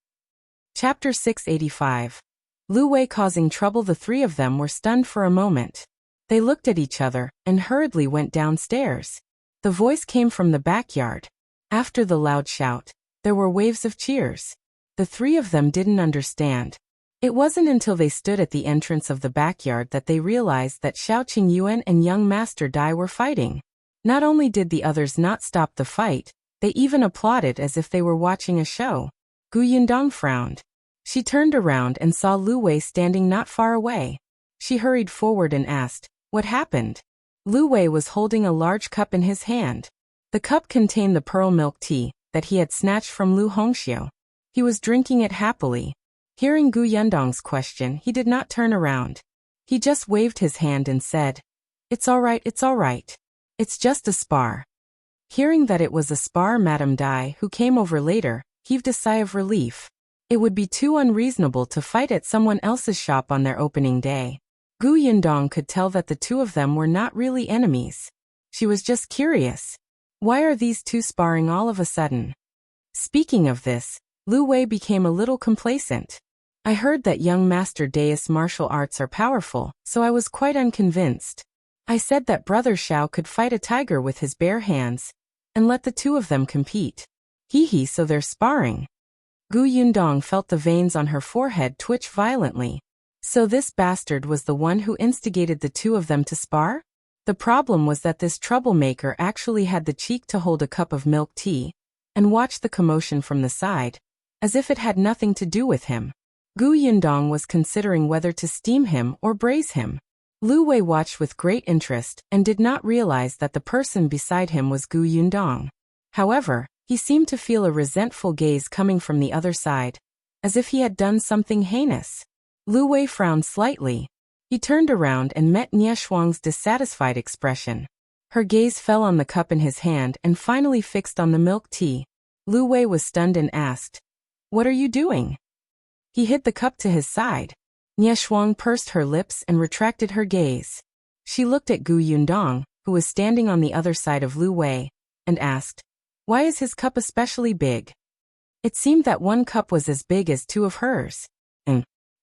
Chapter 685. Lu Wei causing trouble. The three of them were stunned for a moment. They looked at each other and hurriedly went downstairs. The voice came from the backyard. After the loud shout, there were waves of cheers. The three of them didn't understand. It wasn't until they stood at the entrance of the backyard that they realized that Shao Qingyuan and young Master Dai were fighting. Not only did the others not stop the fight, they even applauded as if they were watching a show. Yundong frowned. She turned around and saw Lu Wei standing not far away. She hurried forward and asked, "What happened?" Lu Wei was holding a large cup in his hand. The cup contained the pearl milk tea that he had snatched from Lu Hongxiu. He was drinking it happily. Hearing Yundong's question, he did not turn around. He just waved his hand and said, "It's all right, it's all right. It's just a spar." Hearing that it was a spar, Madame Dai, who came over later, heaved a sigh of relief. It would be too unreasonable to fight at someone else's shop on their opening day. Yundong could tell that the two of them were not really enemies. She was just curious. Why are these two sparring all of a sudden? Speaking of this, Lu Wei became a little complacent. I heard that young Master Dai's martial arts are powerful, so I was quite unconvinced. I said that Brother Shao could fight a tiger with his bare hands, and let the two of them compete. Hee, so they're sparring. Yundong felt the veins on her forehead twitch violently. So this bastard was the one who instigated the two of them to spar? The problem was that this troublemaker actually had the cheek to hold a cup of milk tea and watch the commotion from the side, as if it had nothing to do with him. Yundong was considering whether to steam him or braise him. Lu Wei watched with great interest and did not realize that the person beside him was Yundong. However, he seemed to feel a resentful gaze coming from the other side, as if he had done something heinous. Lu Wei frowned slightly. He turned around and met Shuang's dissatisfied expression. Her gaze fell on the cup in his hand and finally fixed on the milk tea. Lu Wei was stunned and asked, "What are you doing?" He hid the cup to his side. Shuang pursed her lips and retracted her gaze. She looked at Yundong, who was standing on the other side of Lu Wei, and asked, "Why is his cup especially big?" It seemed that one cup was as big as two of hers.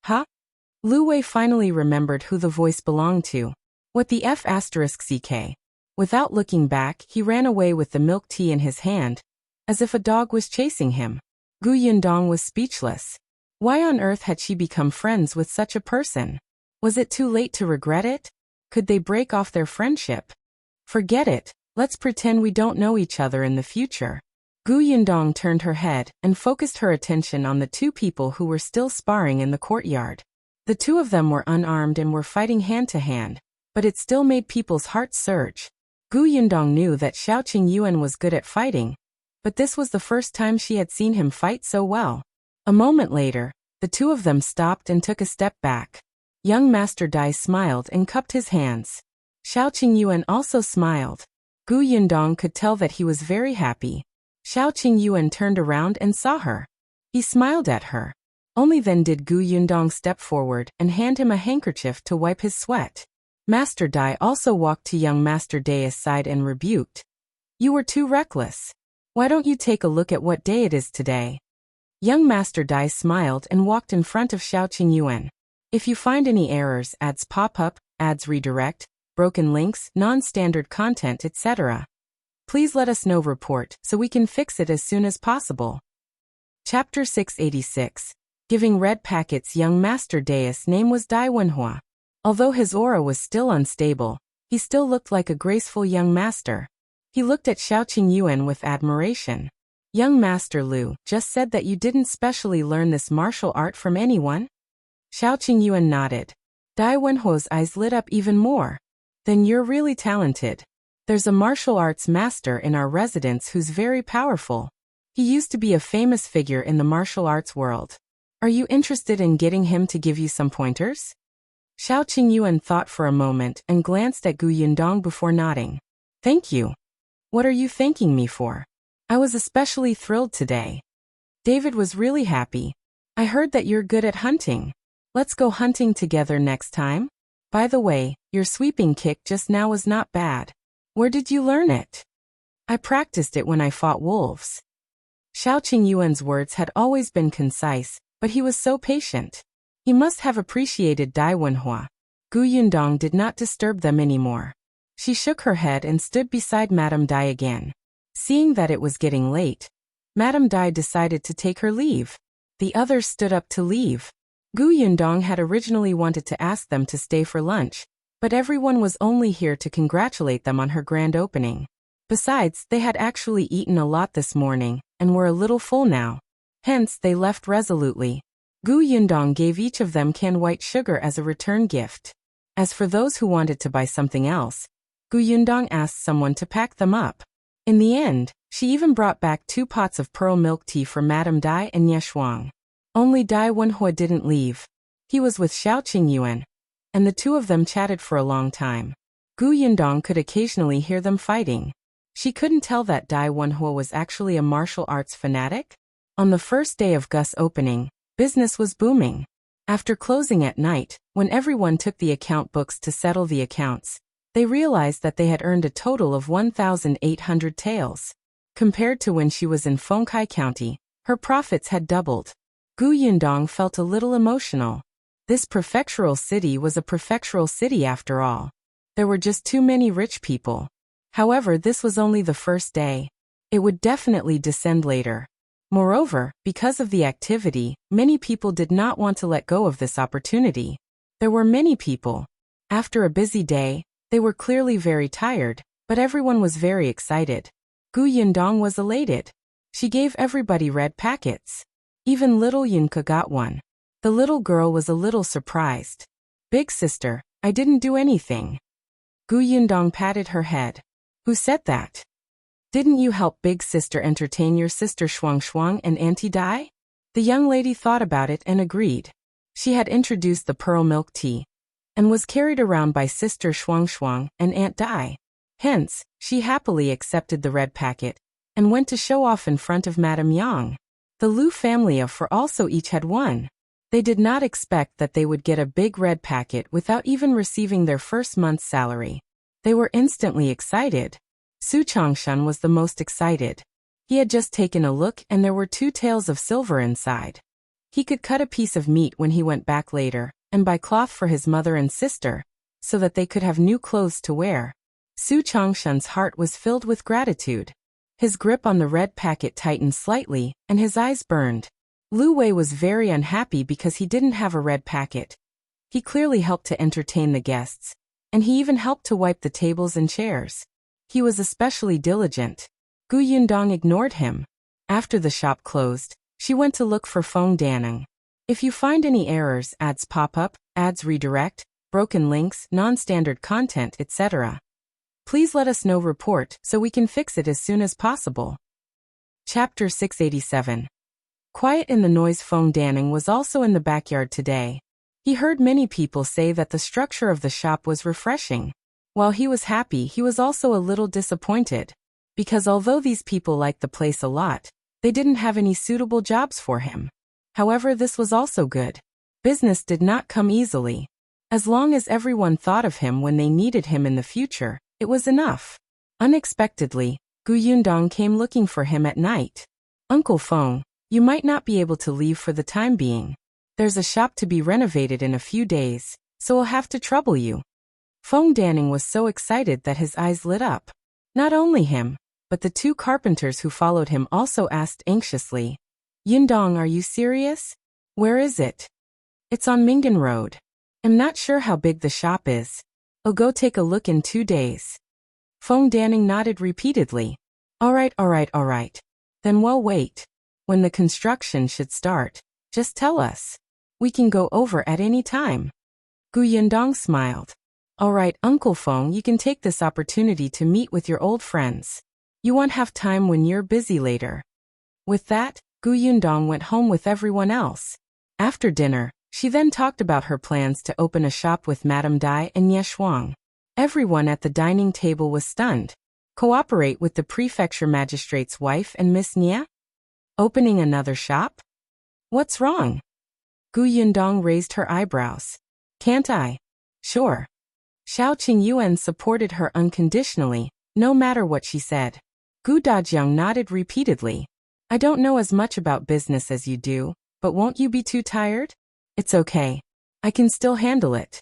Huh? Lu Wei finally remembered who the voice belonged to. What the F***ck? Without looking back, he ran away with the milk tea in his hand, as if a dog was chasing him. Yundong was speechless. Why on earth had she become friends with such a person? Was it too late to regret it? Could they break off their friendship? Forget it. Let's pretend we don't know each other in the future. Yundong turned her head and focused her attention on the two people who were still sparring in the courtyard. The two of them were unarmed and were fighting hand to hand, but it still made people's hearts surge. Yundong knew that Shao Qingyuan was good at fighting, but this was the first time she had seen him fight so well. A moment later, the two of them stopped and took a step back. Young Master Dai smiled and cupped his hands. Shao Qingyuan also smiled. Yundong could tell that he was very happy. Shao Qingyuan turned around and saw her. He smiled at her. Only then did Yundong step forward and hand him a handkerchief to wipe his sweat. Master Dai also walked to young Master Dai's side and rebuked. "You were too reckless. Why don't you take a look at what day it is today?" Young Master Dai smiled and walked in front of Shao Qingyuan. "If you find any errors, ads pop up, ads redirect, broken links, non-standard content, etc., please let us know. Report so we can fix it as soon as possible." Chapter 686. Giving red packets. Young Master Dai's name was Dai Wenhua. Although his aura was still unstable, he still looked like a graceful young master. He looked at Shao Qingyuan with admiration. "Young Master Lu just said that you didn't specially learn this martial art from anyone?" Shao Qingyuan nodded. Dai Wenhua's eyes lit up even more. "Then you're really talented." There's a martial arts master in our residence who's very powerful. He used to be a famous figure in the martial arts world. Are you interested in getting him to give you some pointers? Shao Qingyuan thought for a moment and glanced at Gu Yundong before nodding. Thank you. What are you thanking me for? I was especially thrilled today. David was really happy. I heard that you're good at hunting. Let's go hunting together next time. By the way, your sweeping kick just now was not bad. Where did you learn it? I practiced it when I fought wolves. Shao Qingyuan's words had always been concise, but he was so patient. He must have appreciated Dai Wenhua. Gu Yundong did not disturb them anymore. She shook her head and stood beside Madame Dai again. Seeing that it was getting late, Madame Dai decided to take her leave. The others stood up to leave. Gu Yundong had originally wanted to ask them to stay for lunch, but everyone was only here to congratulate them on her grand opening. Besides, they had actually eaten a lot this morning, and were a little full now. Hence, they left resolutely. Gu Yundong gave each of them canned white sugar as a return gift. As for those who wanted to buy something else, Gu Yundong asked someone to pack them up. In the end, she even brought back 2 pots of pearl milk tea for Madame Dai and Shuang. Only Dai Wenhua didn't leave. He was with Shao Qingyuan, and the two of them chatted for a long time. Gu Yundong could occasionally hear them fighting. She couldn't tell that Dai Wenhua was actually a martial arts fanatic. On the first day of Gus' opening, business was booming. After closing at night, when everyone took the account books to settle the accounts, they realized that they had earned a total of 1,800 taels. Compared to when she was in Fengkai County, her profits had doubled. Gu Yundong felt a little emotional. This prefectural city was a prefectural city after all. There were just too many rich people. However, this was only the first day. It would definitely descend later. Moreover, because of the activity, many people did not want to let go of this opportunity. There were many people. After a busy day, they were clearly very tired, but everyone was very excited. Gu Yundong was elated. She gave everybody red packets. Even little Yunka got one. The little girl was a little surprised. Big sister, I didn't do anything. Gu Yundong patted her head. Who said that? Didn't you help big sister entertain your sister Shuang and Auntie Dai? The young lady thought about it and agreed. She had introduced the pearl milk tea, and was carried around by sister Shuang and Aunt Dai. Hence, she happily accepted the red packet, and went to show off in front of Madame Yang. The Lu family of four also each had one. They did not expect that they would get a big red packet without even receiving their first month's salary. They were instantly excited. Su Changshan was the most excited. He had just taken a look and there were 2 taels of silver inside. He could cut a piece of meat when he went back later, and buy cloth for his mother and sister, so that they could have new clothes to wear. Su Changshan's heart was filled with gratitude. His grip on the red packet tightened slightly, and his eyes burned. Lu Wei was very unhappy because he didn't have a red packet. He clearly helped to entertain the guests, and he even helped to wipe the tables and chairs. He was especially diligent. Gu Yundong ignored him. After the shop closed, she went to look for Feng Daneng. If you find any errors, ads pop up, ads redirect, broken links, non-standard content, etc., please let us know report so we can fix it as soon as possible. Chapter 687. Quiet in the noise. Feng Daneng was also in the backyard today. He heard many people say that the structure of the shop was refreshing. While he was happy, he was also a little disappointed. Because although these people liked the place a lot, they didn't have any suitable jobs for him. However, this was also good. Business did not come easily. As long as everyone thought of him when they needed him in the future, it was enough. Unexpectedly, Gu Yundong came looking for him at night. Uncle Feng, you might not be able to leave for the time being. There's a shop to be renovated in a few days, so I'll have to trouble you. Feng Daneng was so excited that his eyes lit up. Not only him, but the 2 carpenters who followed him also asked anxiously, Yundong, are you serious? Where is it? It's on Mingan Road. I'm not sure how big the shop is. I'll go take a look in 2 days. Feng Daneng nodded repeatedly. All right. Then we'll wait. When the construction should start, just tell us. We can go over at any time. Gu Yundong smiled. Alright, Uncle Feng, you can take this opportunity to meet with your old friends. You won't have time when you're busy later. With that, Yundong went home with everyone else. After dinner, she then talked about her plans to open a shop with Madame Dai and Shuang. Everyone at the dining table was stunned. Cooperate with the prefecture magistrate's wife and Miss Nia? Opening another shop? What's wrong? Yundong raised her eyebrows. Can't I? Sure. Qingyuan supported her unconditionally, no matter what she said. Gu Dajiang nodded repeatedly. I don't know as much about business as you do, but won't you be too tired? It's okay. I can still handle it.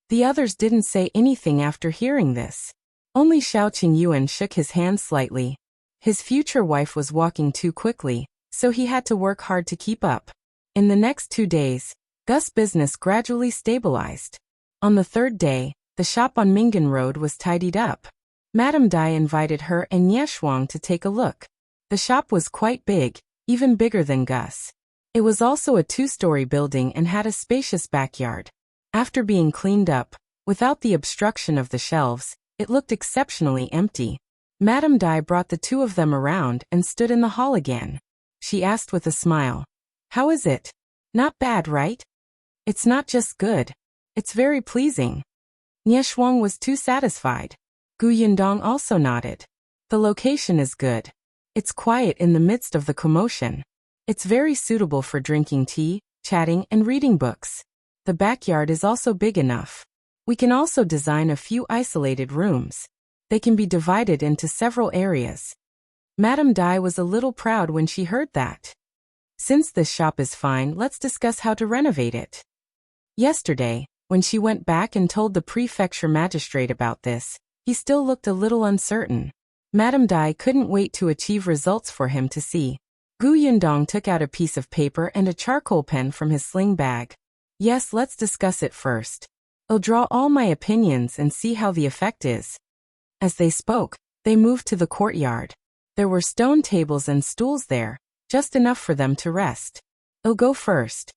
The others didn't say anything after hearing this. Only Qingyuan shook his hand slightly. His future wife was walking too quickly, so he had to work hard to keep up. In the next 2 days, Gus' business gradually stabilized. On the 3rd day, the shop on Mingan Road was tidied up. Madame Dai invited her and Shuang to take a look. The shop was quite big, even bigger than Gus. It was also a 2-story building and had a spacious backyard. After being cleaned up, without the obstruction of the shelves, it looked exceptionally empty. Madame Dai brought the 2 of them around and stood in the hall again. She asked with a smile. How is it? Not bad, right? It's not just good. It's very pleasing. Shuang was too satisfied. Yundong also nodded. The location is good. It's quiet in the midst of the commotion. It's very suitable for drinking tea, chatting, and reading books. The backyard is also big enough. We can also design a few isolated rooms. They can be divided into several areas. Madame Dai was a little proud when she heard that. Since this shop is fine, let's discuss how to renovate it. Yesterday, when she went back and told the prefecture magistrate about this, he still looked a little uncertain. Madame Dai couldn't wait to achieve results for him to see. Yundong took out a piece of paper and a charcoal pen from his sling bag. Yes, let's discuss it first. I'll draw all my opinions and see how the effect is. As they spoke, they moved to the courtyard. There were stone tables and stools there, just enough for them to rest. I'll go first.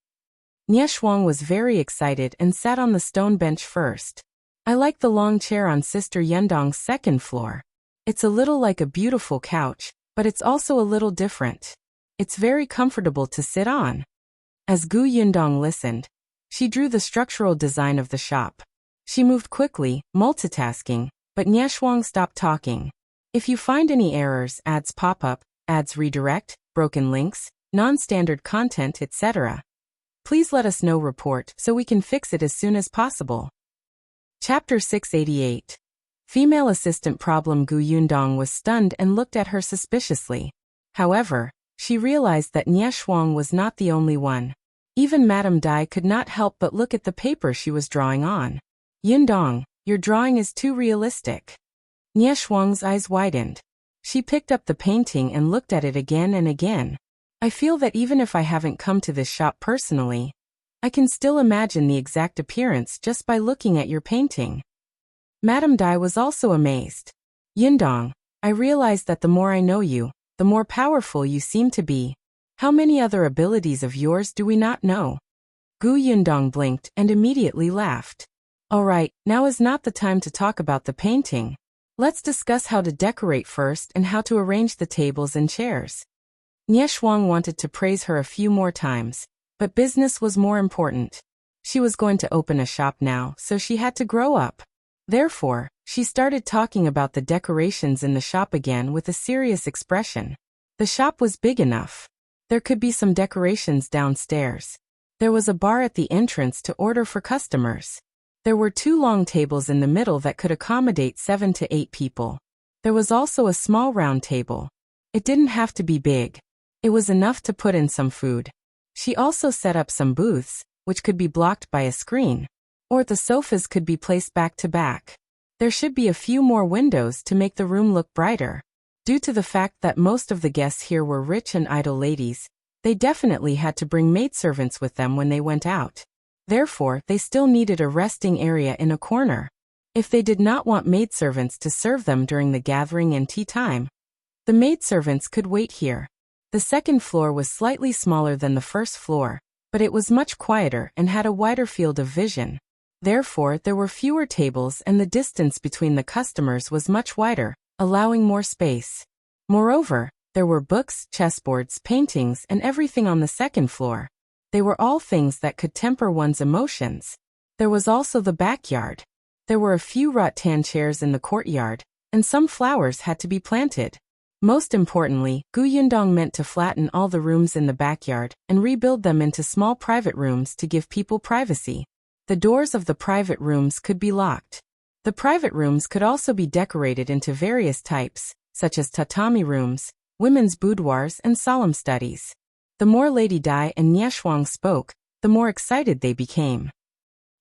Shuang was very excited and sat on the stone bench first. I like the long chair on Sister Yundong's 2nd floor. It's a little like a beautiful couch, but it's also a little different. It's very comfortable to sit on. As Yundong listened, she drew the structural design of the shop. She moved quickly, multitasking, but Shuang stopped talking. If you find any errors, ads pop up, ads redirect, broken links, non-standard content, etc., please let us know. Report so we can fix it as soon as possible. Chapter 688. Female assistant problem. Yundong was stunned and looked at her suspiciously. However, she realized that Shuang was not the only one. Even Madame Dai could not help but look at the paper she was drawing on. Yundong, your drawing is too realistic. Shuang's eyes widened. She picked up the painting and looked at it again and again. I feel that even if I haven't come to this shop personally, I can still imagine the exact appearance just by looking at your painting. Madame Dai was also amazed. Yundong, I realize that the more I know you, the more powerful you seem to be. How many other abilities of yours do we not know? Yundong blinked and immediately laughed. Alright, now is not the time to talk about the painting. Let's discuss how to decorate first and how to arrange the tables and chairs. Shuang wanted to praise her a few more times, but business was more important. She was going to open a shop now, so she had to grow up. Therefore, she started talking about the decorations in the shop again with a serious expression. The shop was big enough. There could be some decorations downstairs. There was a bar at the entrance to order for customers. There were 2 long tables in the middle that could accommodate 7 to 8 people. There was also a small round table. It didn't have to be big. It was enough to put in some food. She also set up some booths, which could be blocked by a screen. Or the sofas could be placed back to back. There should be a few more windows to make the room look brighter. Due to the fact that most of the guests here were rich and idle ladies, they definitely had to bring maidservants with them when they went out. Therefore, they still needed a resting area in a corner. If they did not want maidservants to serve them during the gathering and tea time, the maidservants could wait here. The 2nd floor was slightly smaller than the 1st floor, but it was much quieter and had a wider field of vision. Therefore, there were fewer tables and the distance between the customers was much wider, allowing more space. Moreover, there were books, chessboards, paintings, and everything on the second floor. They were all things that could temper one's emotions. There was also the backyard. There were a few rattan chairs in the courtyard, and some flowers had to be planted. Most importantly, Yundong meant to flatten all the rooms in the backyard and rebuild them into small private rooms to give people privacy. The doors of the private rooms could be locked. The private rooms could also be decorated into various types, such as tatami rooms, women's boudoirs, and solemn studies. The more Lady Dai and Shuang spoke, the more excited they became.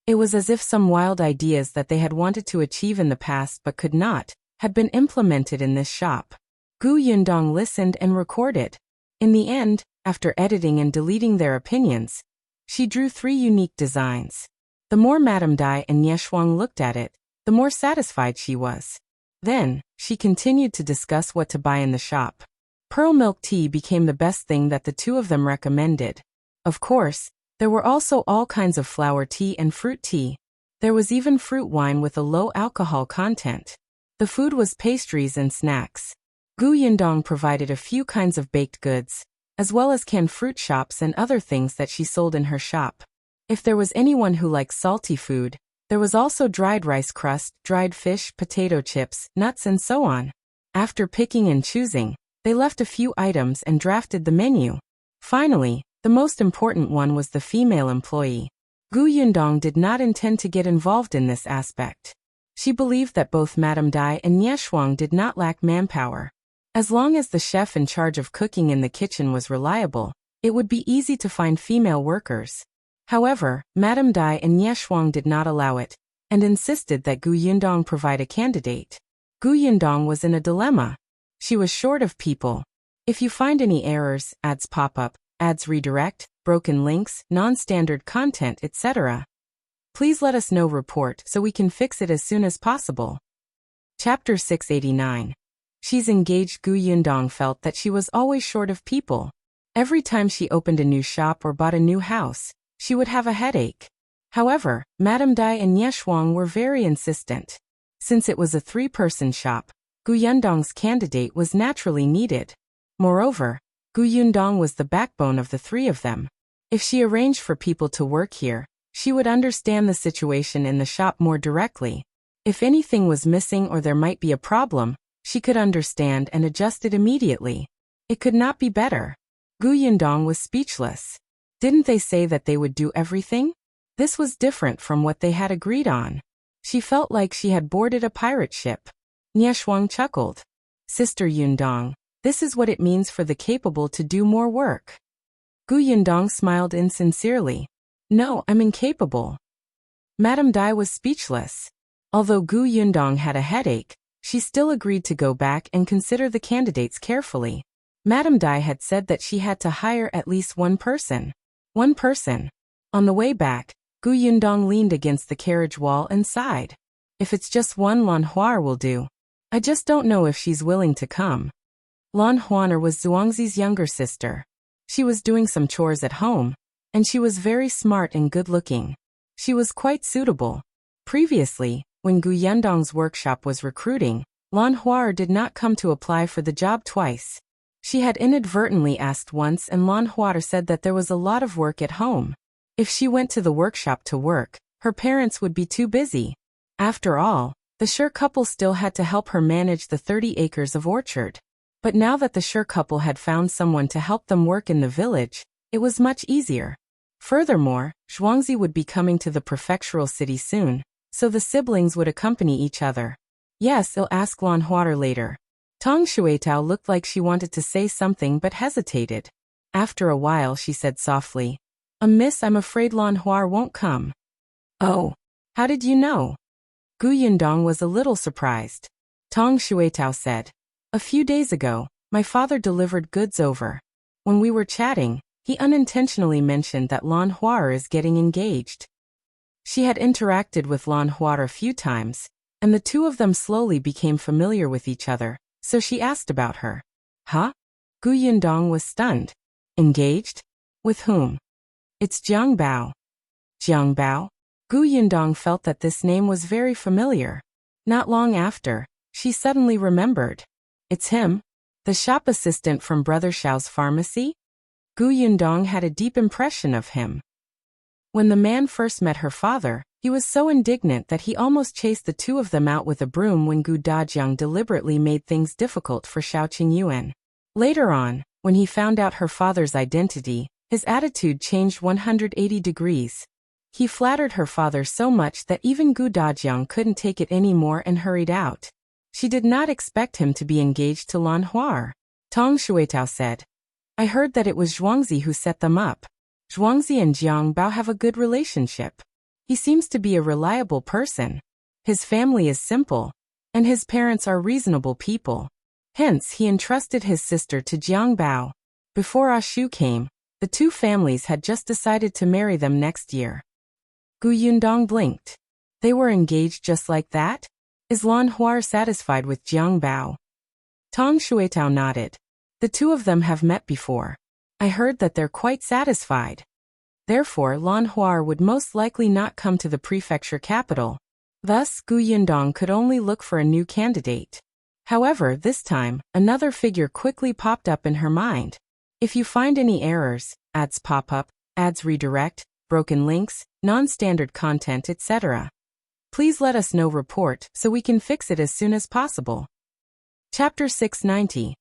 It was as if some wild ideas that they had wanted to achieve in the past but could not, had been implemented in this shop. Yundong listened and recorded. In the end, after editing and deleting their opinions, she drew 3 unique designs. The more Madame Dai and Shuang looked at it, the more satisfied she was. Then, she continued to discuss what to buy in the shop. Pearl milk tea became the best thing that the two of them recommended. Of course, there were also all kinds of flower tea and fruit tea. There was even fruit wine with a low alcohol content. The food was pastries and snacks. Yundong provided a few kinds of baked goods, as well as canned fruit shops and other things that she sold in her shop. If there was anyone who liked salty food, there was also dried rice crust, dried fish, potato chips, nuts, and so on. After picking and choosing, they left a few items and drafted the menu. Finally, the most important one was the female employee. Yundong did not intend to get involved in this aspect. She believed that both Madame Dai and Shuang did not lack manpower. As long as the chef in charge of cooking in the kitchen was reliable, it would be easy to find female workers. However, Madame Dai and Shuang did not allow it, and insisted that Yundong provide a candidate. Yundong was in a dilemma. She was short of people. If you find any errors, ads pop up, ads redirect, broken links, non-standard content, etc., please let us know report so we can fix it as soon as possible. Chapter 689. She's engaged. Yundong felt that she was always short of people. Every time she opened a new shop or bought a new house, she would have a headache. However, Madame Dai and Shuang were very insistent. Since it was a 3-person shop, Yundong's candidate was naturally needed. Moreover, Yundong was the backbone of the 3 of them. If she arranged for people to work here, she would understand the situation in the shop more directly. If anything was missing or there might be a problem, she could understand and adjust it immediately. It could not be better. Yundong was speechless. Didn't they say that they would do everything? This was different from what they had agreed on. She felt like she had boarded a pirate ship. Shuang chuckled. Sister Yundong, this is what it means for the capable to do more work. Yundong smiled insincerely. No, I'm incapable. Madame Dai was speechless. Although Yundong had a headache, she still agreed to go back and consider the candidates carefully. Madame Dai had said that she had to hire at least 1 person. 1 person. On the way back, Yundong leaned against the carriage wall and sighed. If it's just one, Lan Huar will do. I just don't know if she's willing to come. Lan Huaner was Zhuangzi's younger sister. She was doing some chores at home, and she was very smart and good-looking. She was quite suitable. Previously, when Yundong's workshop was recruiting, Lan Huar did not come to apply for the job twice. She had inadvertently asked once and Lan Huar said that there was a lot of work at home. If she went to the workshop to work, her parents would be too busy. After all, the Sure couple still had to help her manage the 30 acres of orchard. But now that the Sure couple had found someone to help them work in the village, it was much easier. Furthermore, Zhuangzi would be coming to the prefectural city soon, so the siblings would accompany each other. Yes, I'll ask Lan Huar later. Tong Shuetao looked like she wanted to say something but hesitated. After a while she said softly, Miss, I'm afraid Lan Huar won't come. Oh, how did you know? Yundong was a little surprised. Tong Shuetao said, a few days ago, my father delivered goods over. When we were chatting, he unintentionally mentioned that Lan Huar is getting engaged. She had interacted with Lan Huar a few times, and the two of them slowly became familiar with each other, so she asked about her. Huh? Yundong was stunned. Engaged? With whom? It's Jiang Bao. Jiang Bao? Gu Yundong felt that this name was very familiar. Not long after, she suddenly remembered. It's him, the shop assistant from Brother Shao's pharmacy? Gu Yundong had a deep impression of him. When the man first met her father, he was so indignant that he almost chased the two of them out with a broom when Gu Dajiang deliberately made things difficult for Shao Qingyuan. Later on, when he found out her father's identity, his attitude changed 180 degrees. He flattered her father so much that even Gu Dajiang couldn't take it anymore and hurried out. She did not expect him to be engaged to Lan Huar. Tong Shuitao said. I heard that it was Zhuangzi who set them up. Zhuangzi and Jiang Bao have a good relationship. He seems to be a reliable person. His family is simple, and his parents are reasonable people. Hence, he entrusted his sister to Jiang Bao. Before Ashu came, the two families had just decided to marry them next year. Gu Yundong blinked. They were engaged just like that? Is Lan Huar satisfied with Jiang Bao? Tong Shuitao nodded. The two of them have met before. I heard that they're quite satisfied. Therefore, Lan Huar would most likely not come to the prefecture capital. Thus, Gu Yundong could only look for a new candidate. However, this time, another figure quickly popped up in her mind. If you find any errors, ads pop up, ads redirect, broken links, non-standard content, etc., please let us know. Report so we can fix it as soon as possible. Chapter 690.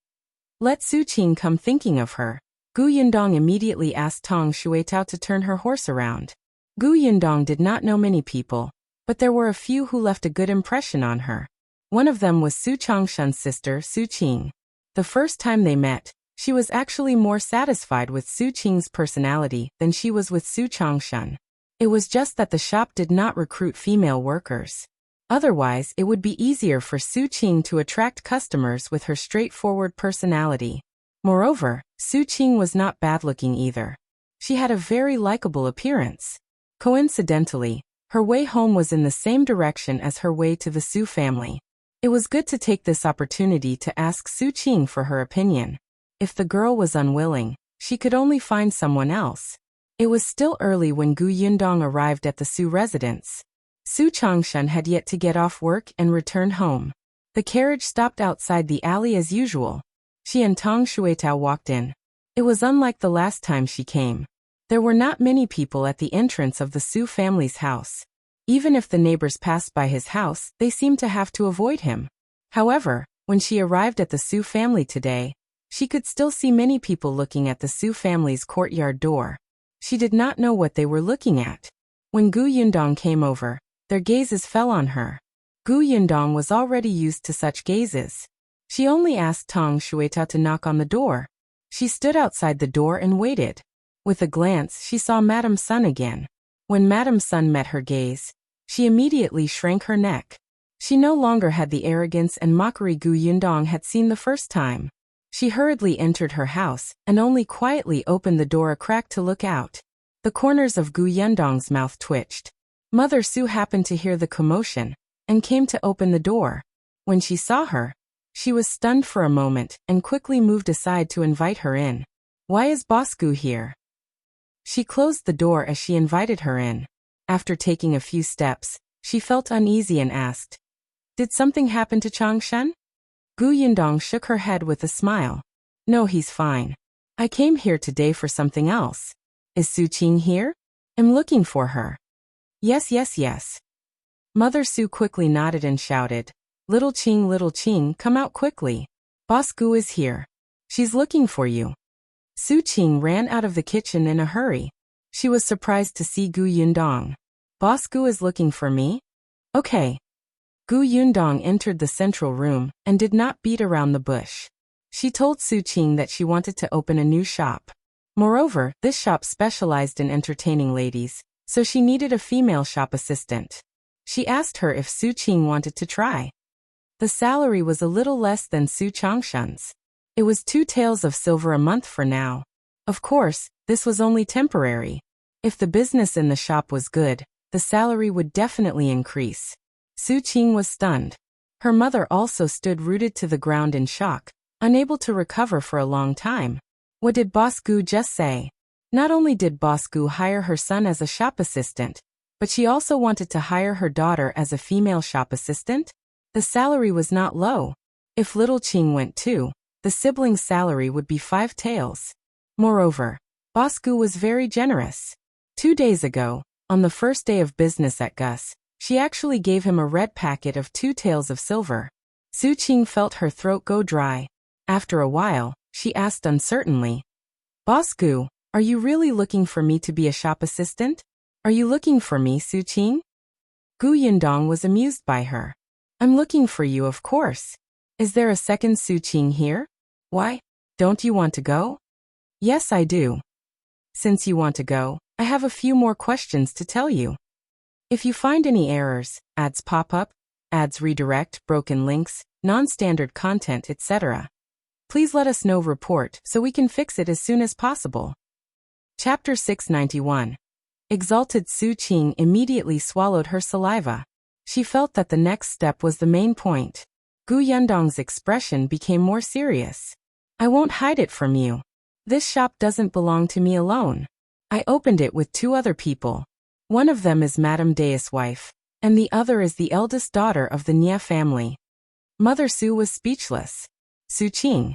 Let Su Qing come. Thinking of her, Gu Yundong immediately asked Tong Shuitao to turn her horse around. Gu Yundong did not know many people, but there were a few who left a good impression on her. One of them was Su Changshan's sister, Su Qing. The first time they met, she was actually more satisfied with Su Qing's personality than she was with Su Changshan. It was just that the shop did not recruit female workers. Otherwise, it would be easier for Su Qing to attract customers with her straightforward personality. Moreover, Su Qing was not bad-looking either. She had a very likable appearance. Coincidentally, her way home was in the same direction as her way to the Su family. It was good to take this opportunity to ask Su Qing for her opinion. If the girl was unwilling, she could only find someone else. It was still early when Gu Yundong arrived at the Su residence. Su Changshan had yet to get off work and return home. The carriage stopped outside the alley as usual. She and Tong Shuitao walked in. It was unlike the last time she came. There were not many people at the entrance of the Su family's house. Even if the neighbors passed by his house, they seemed to have to avoid him. However, when she arrived at the Su family today, she could still see many people looking at the Su family's courtyard door. She did not know what they were looking at. When Gu Yundong came over, their gazes fell on her. Gu Yundong was already used to such gazes. She only asked Tong Shuitao to knock on the door. She stood outside the door and waited. With a glance, she saw Madame Sun again. When Madame Sun met her gaze, she immediately shrank her neck. She no longer had the arrogance and mockery Gu Yundong had seen the first time. She hurriedly entered her house and only quietly opened the door a crack to look out. The corners of Gu Yundong's mouth twitched. Mother Su happened to hear the commotion and came to open the door. When she saw her, she was stunned for a moment and quickly moved aside to invite her in. Why is Boss Gu here? She closed the door as she invited her in. After taking a few steps, she felt uneasy and asked, Did something happen to Changshan? Gu Yundong shook her head with a smile. No, he's fine. I came here today for something else. Is Su Qing here? I'm looking for her. Yes. Mother Su quickly nodded and shouted, Little Qing, come out quickly. Boss Gu is here. She's looking for you. Su Qing ran out of the kitchen in a hurry. She was surprised to see Gu Yundong. Boss Gu is looking for me? Okay. Gu Yundong entered the central room and did not beat around the bush. She told Su Qing that she wanted to open a new shop. Moreover, this shop specialized in entertaining ladies, so she needed a female shop assistant. She asked her if Su Qing wanted to try. The salary was a little less than Su Changshan's. It was 2 taels of silver a month for now. Of course, this was only temporary. If the business in the shop was good, the salary would definitely increase. Su Qing was stunned. Her mother also stood rooted to the ground in shock, unable to recover for a long time. What did Boss Gu just say? Not only did Boss Gu hire her son as a shop assistant, But she also wanted to hire her daughter as a female shop assistant? The salary was not low. If little Qing went too, the sibling's salary would be 5 taels. Moreover, Boss Gu was very generous. 2 days ago, on the first day of business at Gus, she actually gave him a red packet of 2 taels of silver. Su Qing felt her throat go dry. After a while, she asked uncertainly, Boss Gu, are you really looking for me to be a shop assistant? Are you looking for me, Su Qing? Gu Yundong was amused by her. I'm looking for you, of course. Is there a second Su Qing here? Why? Don't you want to go? Yes, I do. Since you want to go, I have a few more questions to tell you. If you find any errors, ads pop up, ads redirect, broken links, non-standard content, etc., please let us know report so we can fix it as soon as possible. Chapter 691. Exalted. Su Qing immediately swallowed her saliva. She felt that the next step was the main point. Gu Yundong's expression became more serious. I won't hide it from you. This shop doesn't belong to me alone. I opened it with 2 other people. One of them is Madame Dai's wife, and the other is the eldest daughter of the Nia family. Mother Su was speechless. Su Qing.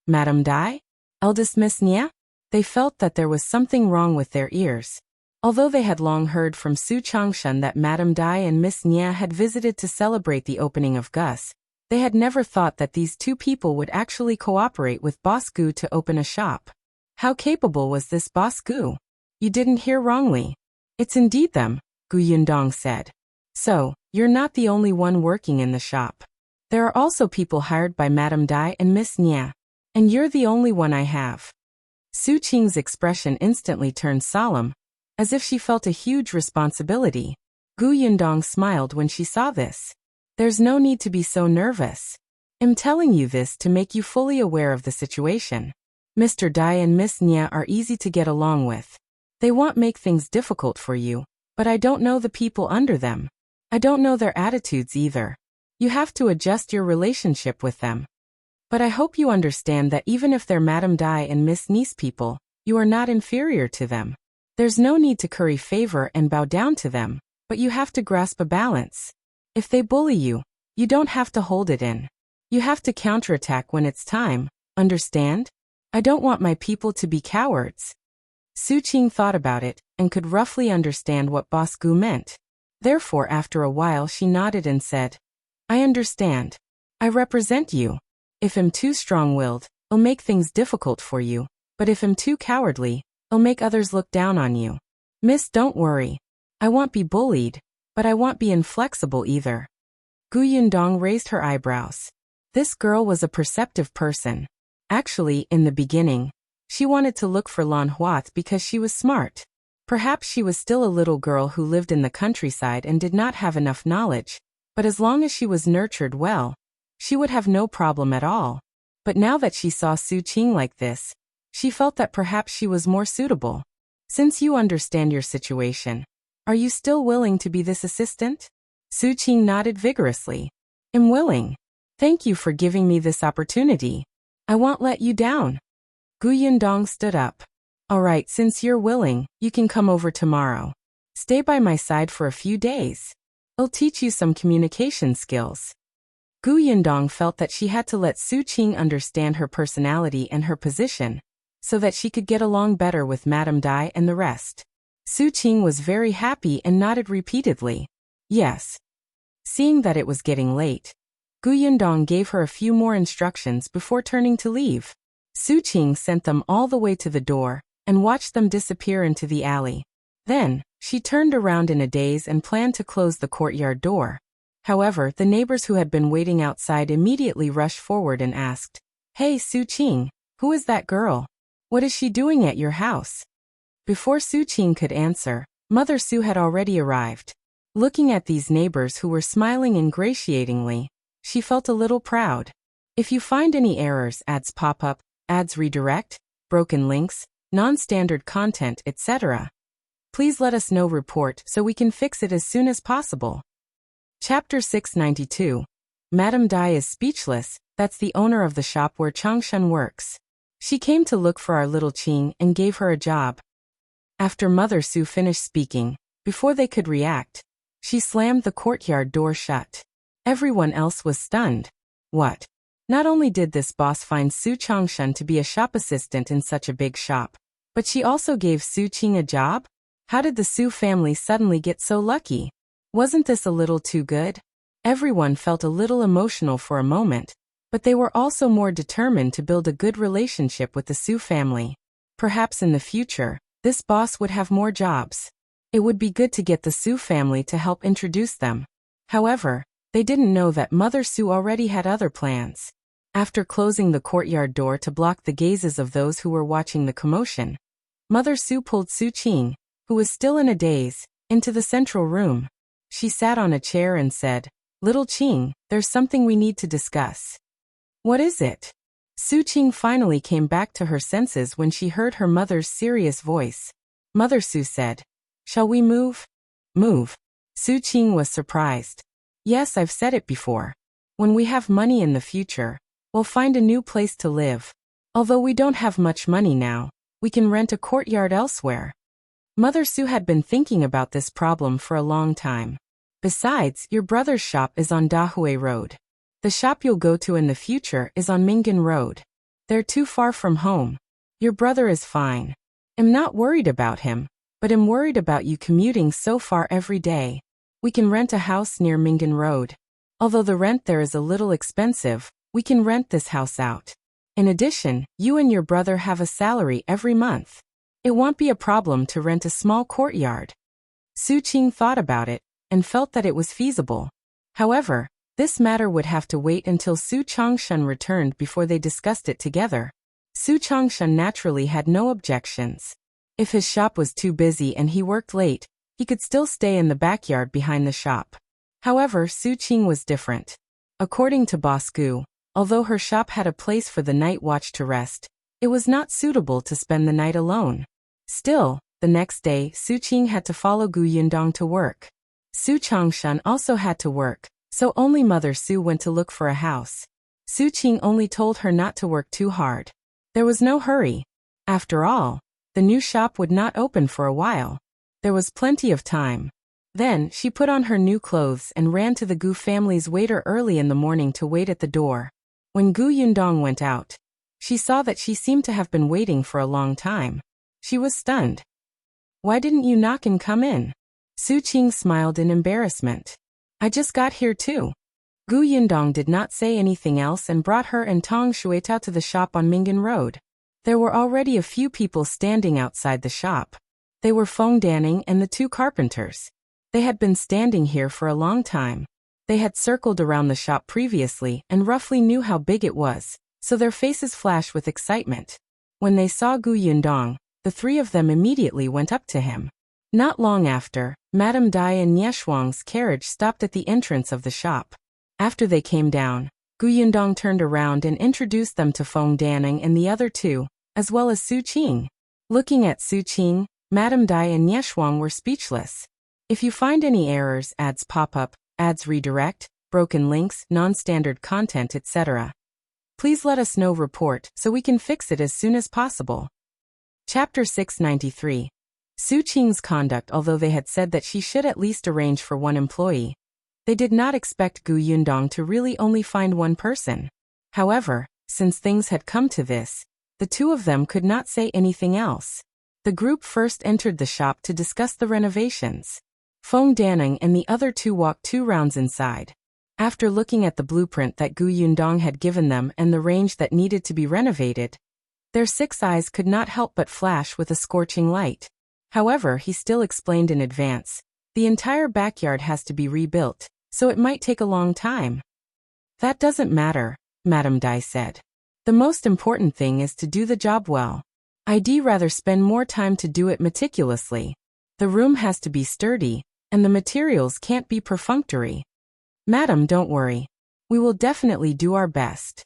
Madame Dai? Eldest Miss Nia? They felt that there was something wrong with their ears. Although they had long heard from Su Changshan that Madame Dai and Miss Nia had visited to celebrate the opening of Gus, they had never thought that these 2 people would actually cooperate with Boss Gu to open a shop. How capable was this Boss Gu? You didn't hear wrongly. It's indeed them, Gu Yundong said. So, you're not the only one working in the shop. There are also people hired by Madame Dai and Miss Nia. And you're the only one I have. Su Qing's expression instantly turned solemn, as if she felt a huge responsibility. Gu Yundong smiled when she saw this. There's no need to be so nervous. I'm telling you this to make you fully aware of the situation. Mr. Dai and Miss Nia are easy to get along with. They won't make things difficult for you, but I don't know the people under them. I don't know their attitudes either. You have to adjust your relationship with them. But I hope you understand that even if they're Madame Dai and Miss Niece people, you are not inferior to them. There's no need to curry favor and bow down to them, but you have to grasp a balance. If they bully you, you don't have to hold it in. You have to counterattack when it's time, understand? I don't want my people to be cowards. Su Qing thought about it, and could roughly understand what Boss Gu meant. Therefore after a while she nodded and said, I understand. I represent you. If I'm too strong-willed, it'll make things difficult for you, but if I'm too cowardly, it'll make others look down on you. Miss, don't worry. I won't be bullied, but I won't be inflexible either. Gu Yundong raised her eyebrows. This girl was a perceptive person. Actually, in the beginning, she wanted to look for Lan Huat because she was smart. Perhaps she was still a little girl who lived in the countryside and did not have enough knowledge, but as long as she was nurtured well, she would have no problem at all. But now that she saw Su Qing like this, she felt that perhaps she was more suitable. Since you understand your situation, are you still willing to be this assistant? Su Qing nodded vigorously. I'm willing. Thank you for giving me this opportunity. I won't let you down. Gu Yundong stood up. All right, since you're willing, you can come over tomorrow. Stay by my side for a few days. I'll teach you some communication skills. Gu Yundong felt that she had to let Su Qing understand her personality and her position, so that she could get along better with Madame Dai and the rest. Su Qing was very happy and nodded repeatedly. Yes. Seeing that it was getting late, Gu Yundong gave her a few more instructions before turning to leave. Su Qing sent them all the way to the door, and watched them disappear into the alley. Then, she turned around in a daze and planned to close the courtyard door. However, the neighbors who had been waiting outside immediately rushed forward and asked, Hey Su Qing, who is that girl? What is she doing at your house? Before Su Qing could answer, Mother Su had already arrived. Looking at these neighbors who were smiling ingratiatingly, she felt a little proud. If you find any errors, ads pop up, ads redirect, broken links, non-standard content, etc., please let us know report so we can fix it as soon as possible. Chapter 692. Madame Dai is speechless. That's the owner of the shop where Changshan works. She came to look for our little Qing and gave her a job. After Mother Su finished speaking, Before they could react, she slammed the courtyard door shut. Everyone else was stunned. What? Not only did this boss find Su Changshan to be a shop assistant in such a big shop, but she also gave Su Qing a job? How did the Su family suddenly get so lucky? Wasn't this a little too good? Everyone felt a little emotional for a moment, but they were also more determined to build a good relationship with the Su family. Perhaps in the future, this boss would have more jobs. It would be good to get the Su family to help introduce them. However, they didn't know that Mother Su already had other plans. After closing the courtyard door to block the gazes of those who were watching the commotion, Mother Su pulled Su Qing, who was still in a daze, into the central room. She sat on a chair and said, "Little Qing, there's something we need to discuss." "What is it?" Su Qing finally came back to her senses when she heard her mother's serious voice. Mother Su said, "Shall we move?" "Move?" Su Qing was surprised. "Yes, I've said it before. When we have money in the future, we'll find a new place to live. Although we don't have much money now, we can rent a courtyard elsewhere." Mother Su had been thinking about this problem for a long time. Besides, your brother's shop is on Dahui Road. The shop you'll go to in the future is on Mingan Road. They're too far from home. Your brother is fine. I'm not worried about him, but I'm worried about you commuting so far every day. We can rent a house near Mingan Road. Although the rent there is a little expensive, we can rent this house out. In addition, you and your brother have a salary every month. It won't be a problem to rent a small courtyard. Su Qing thought about it and felt that it was feasible. However, this matter would have to wait until Su Changshan returned before they discussed it together. Su Changshan naturally had no objections. If his shop was too busy and he worked late, he could still stay in the backyard behind the shop. However, Su Qing was different. According to Boss Gu, although her shop had a place for the night watch to rest, it was not suitable to spend the night alone. Still, the next day, Su Qing had to follow Gu Yundong to work. Su Changshan also had to work, so only Mother Su went to look for a house. Su Qing only told her not to work too hard. There was no hurry. After all, the new shop would not open for a while. There was plenty of time. Then, she put on her new clothes and ran to the Gu family's waiter early in the morning to wait at the door. When Gu Yundong went out, she saw that she seemed to have been waiting for a long time. She was stunned. "Why didn't you knock and come in?" Su Qing smiled in embarrassment. "I just got here too." Gu Yundong did not say anything else and brought her and Tong Shuetao to the shop on Mingan Road. There were already a few people standing outside the shop. They were Feng Danning and the two carpenters. They had been standing here for a long time. They had circled around the shop previously and roughly knew how big it was, so their faces flashed with excitement. When they saw Gu Yundong, the three of them immediately went up to him. Not long after, Madame Dai and Shuang's carriage stopped at the entrance of the shop. After they came down, Gu Yundong turned around and introduced them to Feng Danning and the other two, as well as Su Qing. Looking at Su Qing, Madame Dai and Shuang were speechless. If you find any errors, ads pop up, ads redirect, broken links, non-standard content, etc., please let us know report so we can fix it as soon as possible. Chapter 693. Su Qing's conduct. Although they had said that she should at least arrange for one employee, they did not expect Gu Yundong to really only find one person. However, since things had come to this, the two of them could not say anything else. The group first entered the shop to discuss the renovations. Feng Danning and the other two walked 2 rounds inside. After looking at the blueprint that Gu Yundong had given them and the range that needed to be renovated, their 6 eyes could not help but flash with a scorching light. However, he still explained in advance, the entire backyard has to be rebuilt, so it might take a long time. "That doesn't matter," Madame Dai said. "The most important thing is to do the job well. I'd rather spend more time to do it meticulously. The room has to be sturdy, and the materials can't be perfunctory." "Madam, don't worry. We will definitely do our best."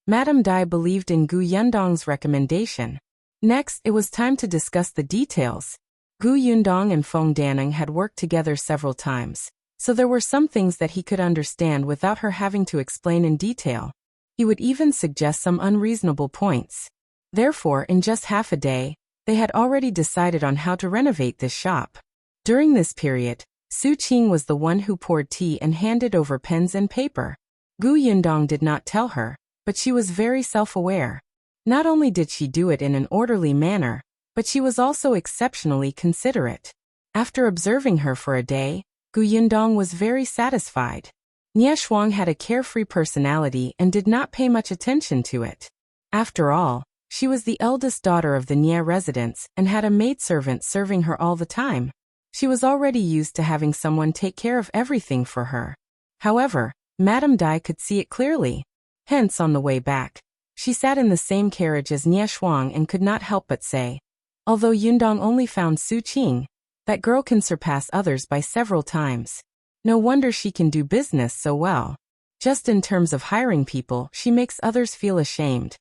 Madame Dai believed in Gu Yundong's recommendation. Next, it was time to discuss the details. Gu Yundong and Feng Danning had worked together several times, so there were some things that he could understand without her having to explain in detail. He would even suggest some unreasonable points. Therefore, in just half a day, they had already decided on how to renovate this shop. During this period, Su Qing was the one who poured tea and handed over pens and paper. Gu Yundong did not tell her, but she was very self-aware. Not only did she do it in an orderly manner, but she was also exceptionally considerate. After observing her for a day, Gu Yundong was very satisfied. Shuang had a carefree personality and did not pay much attention to it. After all, she was the eldest daughter of the Nie residence and had a maidservant serving her all the time. She was already used to having someone take care of everything for her. However, Madame Dai could see it clearly. Hence, on the way back, she sat in the same carriage as Nie Shuang and could not help but say, although Yundong only found Su Qing, that girl can surpass others by several times. No wonder she can do business so well. Just in terms of hiring people, she makes others feel ashamed.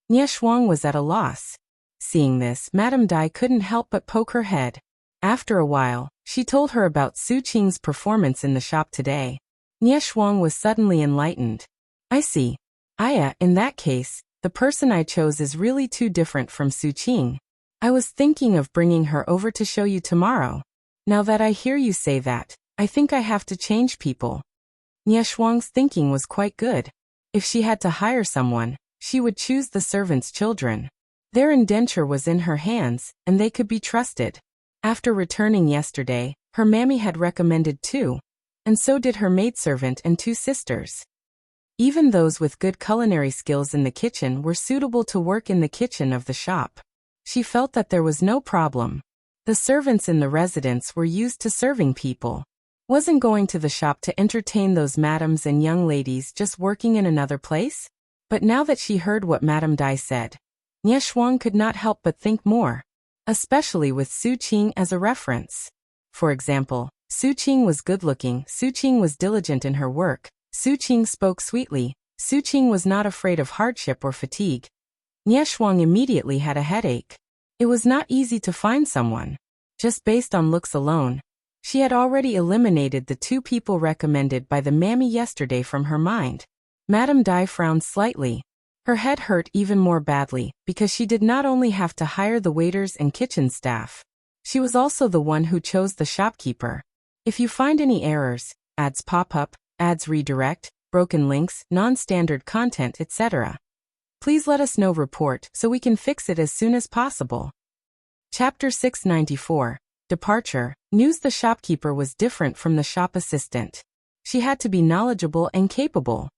Nie Shuang was at a loss. Seeing this, Madame Dai couldn't help but poke her head. After a while, she told her about Su Qing's performance in the shop today. Nie Shuang was suddenly enlightened. I see. In that case, the person I chose is really too different from Su Qing. I was thinking of bringing her over to show you tomorrow. Now that I hear you say that, I think I have to change people. Nie Shuang's thinking was quite good. If she had to hire someone, she would choose the servants' children. Their indenture was in her hands, and they could be trusted. After returning yesterday, her mammy had recommended 2, and so did her maidservant and 2 sisters. Even those with good culinary skills in the kitchen were suitable to work in the kitchen of the shop. She felt that there was no problem. The servants in the residence were used to serving people. Wasn't going to the shop to entertain those madams and young ladies just working in another place? But now that she heard what Madame Dai said, Nie Shuang could not help but think more. Especially with Su Qing as a reference. For example, Su Qing was good-looking, Su Qing was diligent in her work, Su Qing spoke sweetly, Su Qing was not afraid of hardship or fatigue. Nie Shuang immediately had a headache. It was not easy to find someone. Just based on looks alone, she had already eliminated the 2 people recommended by the mammy yesterday from her mind. Madame Dai frowned slightly. Her head hurt even more badly, because she did not only have to hire the waiters and kitchen staff. She was also the one who chose the shopkeeper. If you find any errors, ads pop up, ads redirect, broken links, non-standard content, etc., please let us know report so we can fix it as soon as possible. Chapter 694. Departure. News. The shopkeeper was different from the shop assistant. She had to be knowledgeable and capable.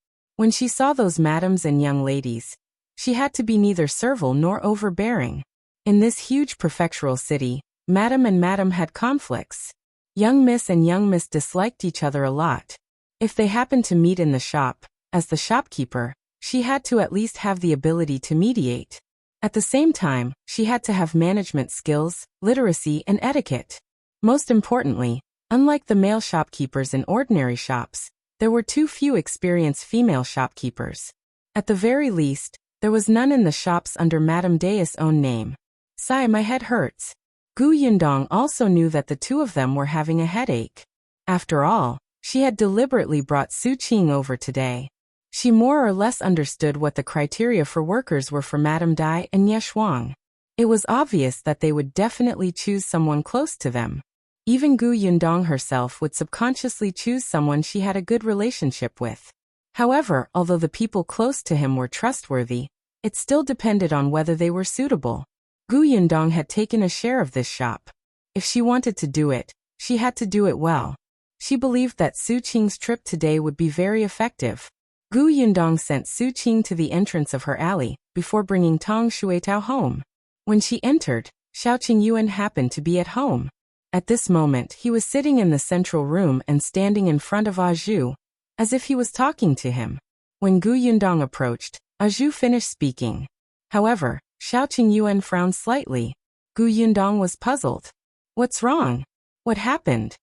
When she saw those madams and young ladies, she had to be neither servile nor overbearing. In this huge prefectural city, madam and madam had conflicts. Young miss and young miss disliked each other a lot. If they happened to meet in the shop, as the shopkeeper, she had to at least have the ability to mediate. At the same time, she had to have management skills, literacy, and etiquette. Most importantly, unlike the male shopkeepers in ordinary shops, there were too few experienced female shopkeepers. At the very least, there was none in the shops under Madame Dai's own name. Sigh, my head hurts. Gu Yundong also knew that the 2 of them were having a headache. After all, she had deliberately brought Su Qing over today. She more or less understood what the criteria for workers were for Madame Dai and Nie Shuang. It was obvious that they would definitely choose someone close to them. Even Gu Yundong herself would subconsciously choose someone she had a good relationship with. However, although the people close to him were trustworthy, it still depended on whether they were suitable. Gu Yundong had taken a share of this shop. If she wanted to do it, she had to do it well. She believed that Su Qing's trip today would be very effective. Gu Yundong sent Su Qing to the entrance of her alley, before bringing Tong Shuetao home. When she entered, Shao Qingyuan happened to be at home. At this moment he was sitting in the central room and standing in front of Zhou, as if he was talking to him. When Gu Yundong approached, Zhou finished speaking. However, Shao Qingyuan frowned slightly. Gu Yundong was puzzled. What's wrong? What happened?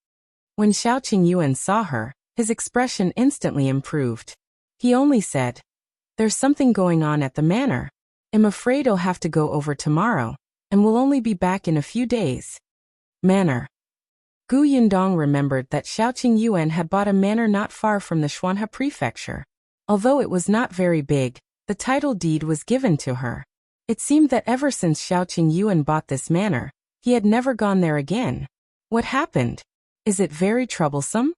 When Shao Qingyuan saw her, his expression instantly improved. He only said, "There's something going on at the manor. I'm afraid I'll have to go over tomorrow, and will only be back in a few days." Manor. Gu Yundong remembered that Shao Qingyuan had bought a manor not far from the Xuanhe prefecture. Although it was not very big, the title deed was given to her. It seemed that ever since Shao Qingyuan bought this manor, he had never gone there again. What happened? Is it very troublesome?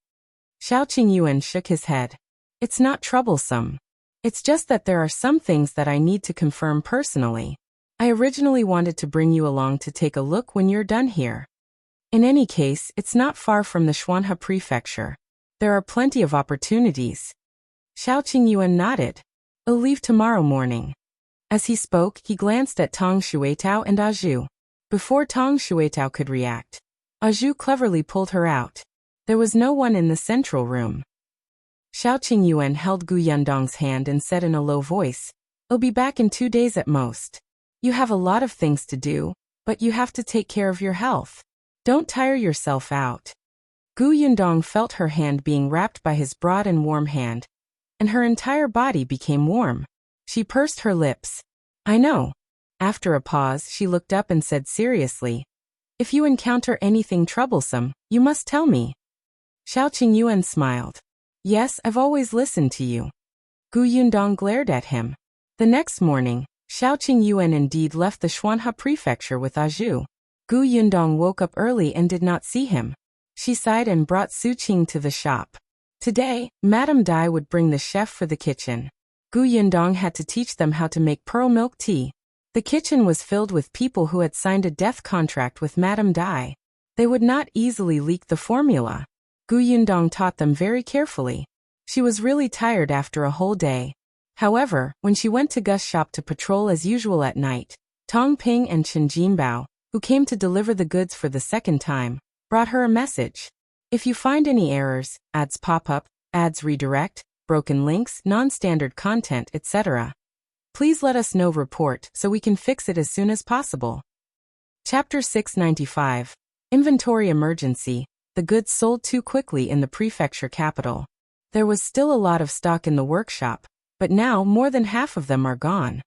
Shao Qingyuan shook his head. It's not troublesome. It's just that there are some things that I need to confirm personally. I originally wanted to bring you along to take a look when you're done here. In any case, it's not far from the Shuang prefecture. There are plenty of opportunities. Shao Qingyuan nodded. I'll leave tomorrow morning. As he spoke, he glanced at Tong Shuitao and Zhou. Before Tong Shuitao could react, Zhou cleverly pulled her out. There was no one in the central room. Shao Qingyuan held Gu Yundong's hand and said in a low voice, I'll be back in 2 days at most. You have a lot of things to do, but you have to take care of your health. Don't tire yourself out. Gu Yundong felt her hand being wrapped by his broad and warm hand, and her entire body became warm. She pursed her lips. I know. After a pause, she looked up and said seriously, if you encounter anything troublesome, you must tell me. Shao Qingyuan smiled. Yes, I've always listened to you. Gu Yundong glared at him. The next morning, Shao Qingyuan indeed left the Shuang prefecture with Zhou. Gu Yundong woke up early and did not see him. She sighed and brought Su Qing to the shop. Today, Madame Dai would bring the chef for the kitchen. Gu Yundong had to teach them how to make pearl milk tea. The kitchen was filled with people who had signed a death contract with Madame Dai. They would not easily leak the formula. Gu Yundong taught them very carefully. She was really tired after a whole day. However, when she went to Gus' shop to patrol as usual at night, Tong Ping and Chen Jinbao, who came to deliver the goods for the second time, brought her a message. If you find any errors, ads pop up, ads redirect, broken links, non-standard content, etc., please let us know report so we can fix it as soon as possible. Chapter 695. Inventory Emergency. The goods sold too quickly in the prefecture capital. There was still a lot of stock in the workshop, but now more than half of them are gone.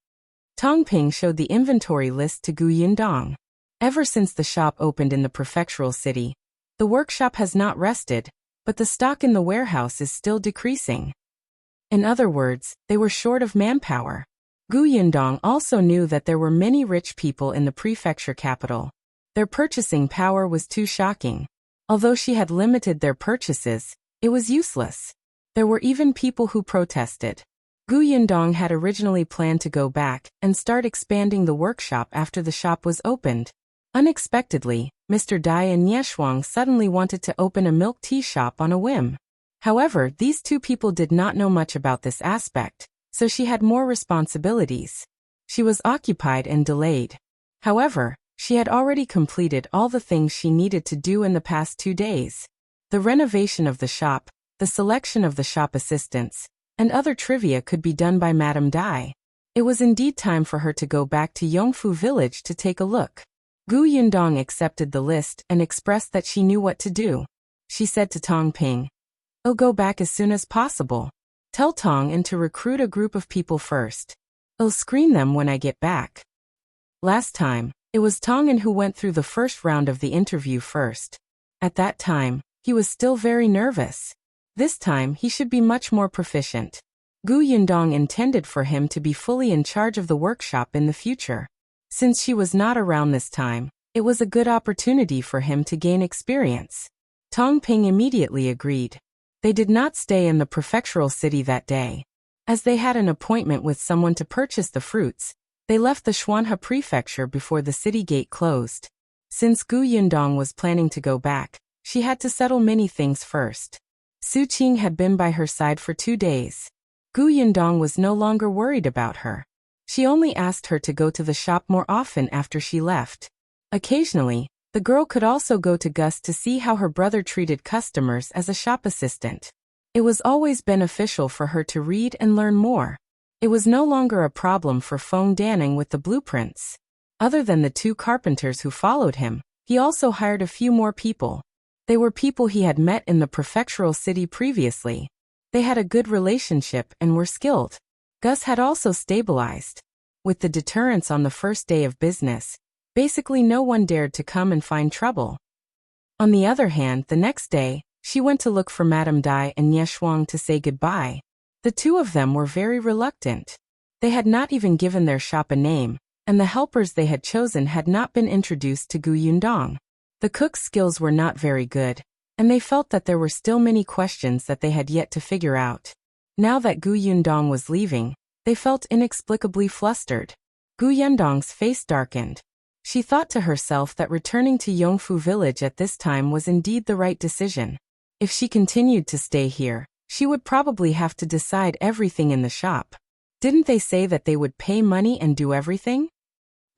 Tong Ping showed the inventory list to Gu Yundong. Ever since the shop opened in the prefectural city, the workshop has not rested, but the stock in the warehouse is still decreasing. In other words, they were short of manpower. Gu Yundong also knew that there were many rich people in the prefecture capital. Their purchasing power was too shocking. Although she had limited their purchases, it was useless. There were even people who protested. Gu Yundong had originally planned to go back and start expanding the workshop after the shop was opened. Unexpectedly, Mr. Dai and Shuang suddenly wanted to open a milk tea shop on a whim. However, these two people did not know much about this aspect, so she had more responsibilities. She was occupied and delayed. However, she had already completed all the things she needed to do in the past 2 days. The renovation of the shop, the selection of the shop assistants, and other trivia could be done by Madame Dai. It was indeed time for her to go back to Yongfu village to take a look. Gu Yundong accepted the list and expressed that she knew what to do. She said to Tong Ping, I'll go back as soon as possible. Tell Tong and to recruit a group of people first. I'll screen them when I get back. Last time, it was Tong who went through the first round of the interview first. At that time, he was still very nervous. This time he should be much more proficient. Gu Yundong intended for him to be fully in charge of the workshop in the future. Since she was not around this time, it was a good opportunity for him to gain experience. Tong Ping immediately agreed. They did not stay in the prefectural city that day. As they had an appointment with someone to purchase the fruits, they left the Shuang prefecture before the city gate closed. Since Gu Yundong was planning to go back, she had to settle many things first. Su Qing had been by her side for 2 days. Gu Yundong was no longer worried about her. She only asked her to go to the shop more often after she left. Occasionally, the girl could also go to Gus to see how her brother treated customers as a shop assistant. It was always beneficial for her to read and learn more. It was no longer a problem for Feng Danning with the blueprints. Other than the 2 carpenters who followed him, he also hired a few more people. They were people he had met in the prefectural city previously. They had a good relationship and were skilled. Gus had also stabilized. With the deterrence on the first day of business, basically no one dared to come and find trouble. On the other hand, the next day, she went to look for Madame Dai and Shuang to say goodbye. The 2 of them were very reluctant. They had not even given their shop a name, and the helpers they had chosen had not been introduced to Gu Yundong. The cook's skills were not very good, and they felt that there were still many questions that they had yet to figure out. Now that Gu Yundong was leaving, they felt inexplicably flustered. Gu Yundong's face darkened. She thought to herself that returning to Yongfu village at this time was indeed the right decision. If she continued to stay here, she would probably have to decide everything in the shop. Didn't they say that they would pay money and do everything?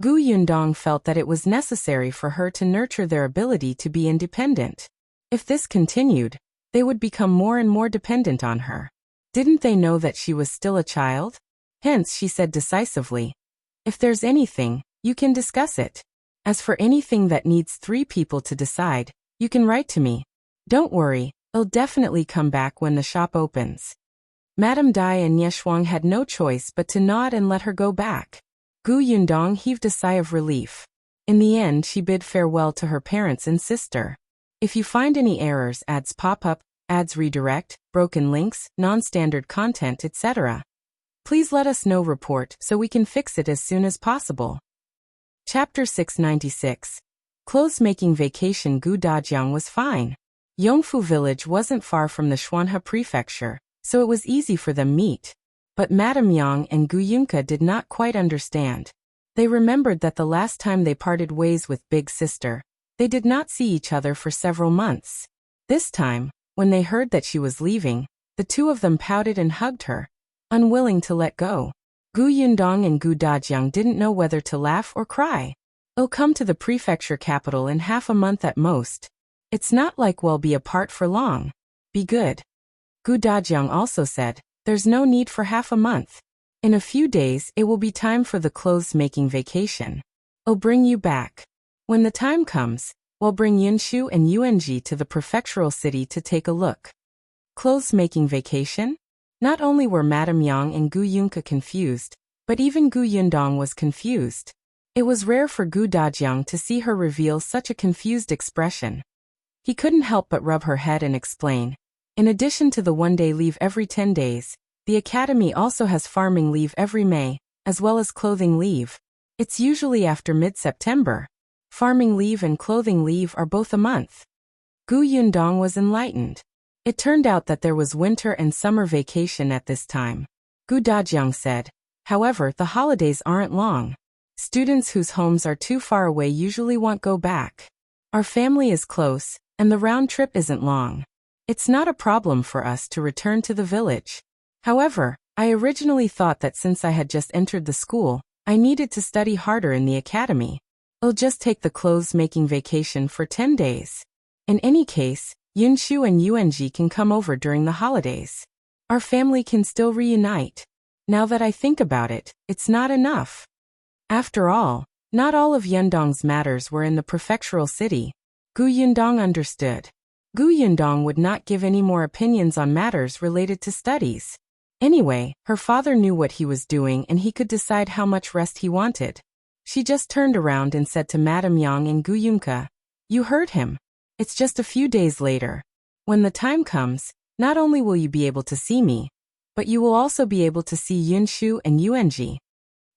Gu Yundong felt that it was necessary for her to nurture their ability to be independent. If this continued, they would become more and more dependent on her. Didn't they know that she was still a child? Hence, she said decisively, "If there's anything, you can discuss it. As for anything that needs 3 people to decide, you can write to me. Don't worry, I'll definitely come back when the shop opens." Madame Dai and Shuang had no choice but to nod and let her go back. Gu Yundong heaved a sigh of relief. In the end, she bid farewell to her parents and sister. If you find any errors, ads pop up, ads redirect, broken links, non-standard content, etc., please let us know. Report so we can fix it as soon as possible. Chapter 696. Clothes-making vacation. Gu Dajiang was fine. Yongfu village wasn't far from the Xuanhe prefecture, so it was easy for them meet. But Madame Yang and Gu Yunke did not quite understand. They remembered that the last time they parted ways with Big Sister, they did not see each other for several months. This time, when they heard that she was leaving, the two of them pouted and hugged her, unwilling to let go. Gu Yundong and Gu Dajiang didn't know whether to laugh or cry. "I'll come to the prefecture capital in half a month at most. It's not like we'll be apart for long. Be good." Gu Dajiang also said, "There's no need for half a month. In a few days it will be time for the clothes-making vacation. I'll bring you back. When the time comes, we'll bring Yunshu and Yuanji to the prefectural city to take a look." Clothes-making vacation? Not only were Madame Yang and Gu Yunke confused, but even Gu Yundong was confused. It was rare for Gu Dajiang to see her reveal such a confused expression. He couldn't help but rub her head and explain. In addition to the one-day leave every 10 days, the academy also has farming leave every May, as well as clothing leave. It's usually after mid-September. Farming leave and clothing leave are both a month. Gu Yundong was enlightened. It turned out that there was winter and summer vacation at this time. Gu Dajiang said, "However, the holidays aren't long. Students whose homes are too far away usually won't go back. Our family is close, and the round trip isn't long. It's not a problem for us to return to the village. However, I originally thought that since I had just entered the school, I needed to study harder in the academy. I'll just take the clothes-making vacation for 10 days. In any case, Yunshu and Yuanji can come over during the holidays. Our family can still reunite. Now that I think about it, it's not enough." After all, not all of Yundong's matters were in the prefectural city. Gu Yundong understood. Gu Yundong would not give any more opinions on matters related to studies. Anyway, her father knew what he was doing and he could decide how much rest he wanted. She just turned around and said to Madame Yang and Gu Yunke, "You heard him. It's just a few days later. When the time comes, not only will you be able to see me, but you will also be able to see Yunshu and Yuanji."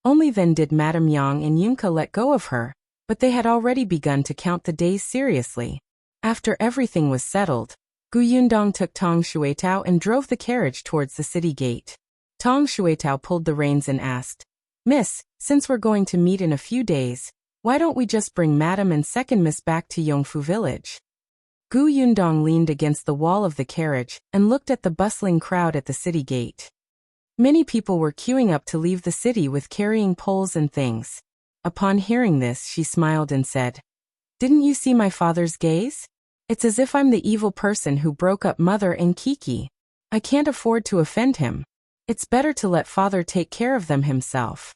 Only then did Madame Yang and Yunke let go of her, but they had already begun to count the days seriously. After everything was settled, Gu Yundong took Tong Shuetao and drove the carriage towards the city gate. Tong Shuetao pulled the reins and asked, "Miss, since we're going to meet in a few days, why don't we just bring Madam and second Miss back to Yongfu village?" Gu Yundong leaned against the wall of the carriage and looked at the bustling crowd at the city gate. Many people were queuing up to leave the city with carrying poles and things. Upon hearing this, she smiled and said, "Didn't you see my father's gaze? It's as if I'm the evil person who broke up Mother and Kiki. I can't afford to offend him. It's better to let father take care of them himself."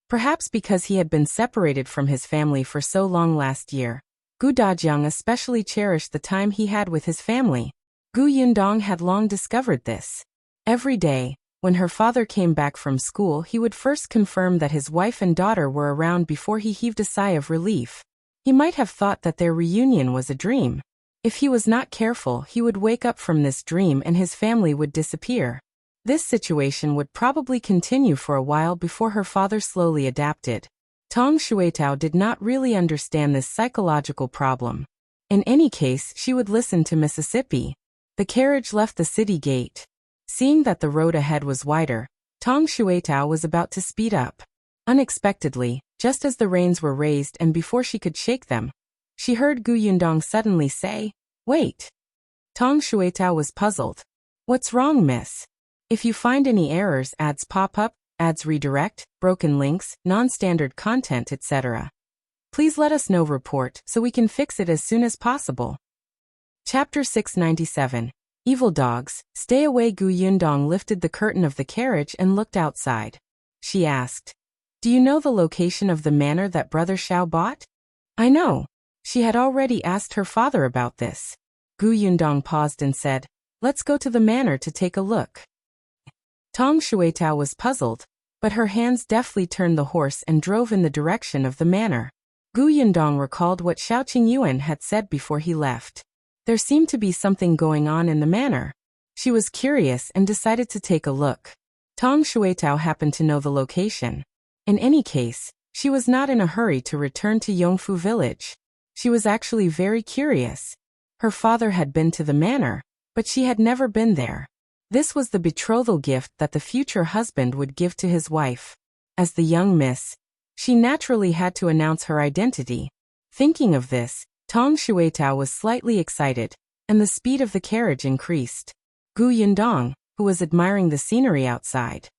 Perhaps because he had been separated from his family for so long last year, Gu Dajiang especially cherished the time he had with his family. Gu Yundong had long discovered this. Every day, when her father came back from school, he would first confirm that his wife and daughter were around before he heaved a sigh of relief. He might have thought that their reunion was a dream. If he was not careful, he would wake up from this dream and his family would disappear. This situation would probably continue for a while before her father slowly adapted. Tong Shuetao did not really understand this psychological problem. In any case, she would listen to Mississippi. The carriage left the city gate. Seeing that the road ahead was wider, Tong Shueitao was about to speed up. Unexpectedly, just as the reins were raised and before she could shake them, she heard Gu Yundong suddenly say, "Wait." Tong Shueitao was puzzled. "What's wrong, miss? If you find any errors, ads pop up, ads redirect, broken links, non-standard content, etc. Please let us know report so we can fix it as soon as possible." Chapter 697. Evil Dogs, Stay Away. Gu Yundong lifted the curtain of the carriage and looked outside. She asked, "Do you know the location of the manor that Brother Shao bought?" "I know." She had already asked her father about this. Gu Yundong paused and said, "Let's go to the manor to take a look." Tong Shueitao was puzzled, but her hands deftly turned the horse and drove in the direction of the manor. Gu Yundong recalled what Shao Qingyuan had said before he left. There seemed to be something going on in the manor. She was curious and decided to take a look. Tong Shueitao happened to know the location. In any case, she was not in a hurry to return to Yongfu village. She was actually very curious. Her father had been to the manor, but she had never been there. This was the betrothal gift that the future husband would give to his wife. As the young miss, she naturally had to announce her identity. Thinking of this, Tong Shueitao was slightly excited, and the speed of the carriage increased. Gu Yundong, who was admiring the scenery outside.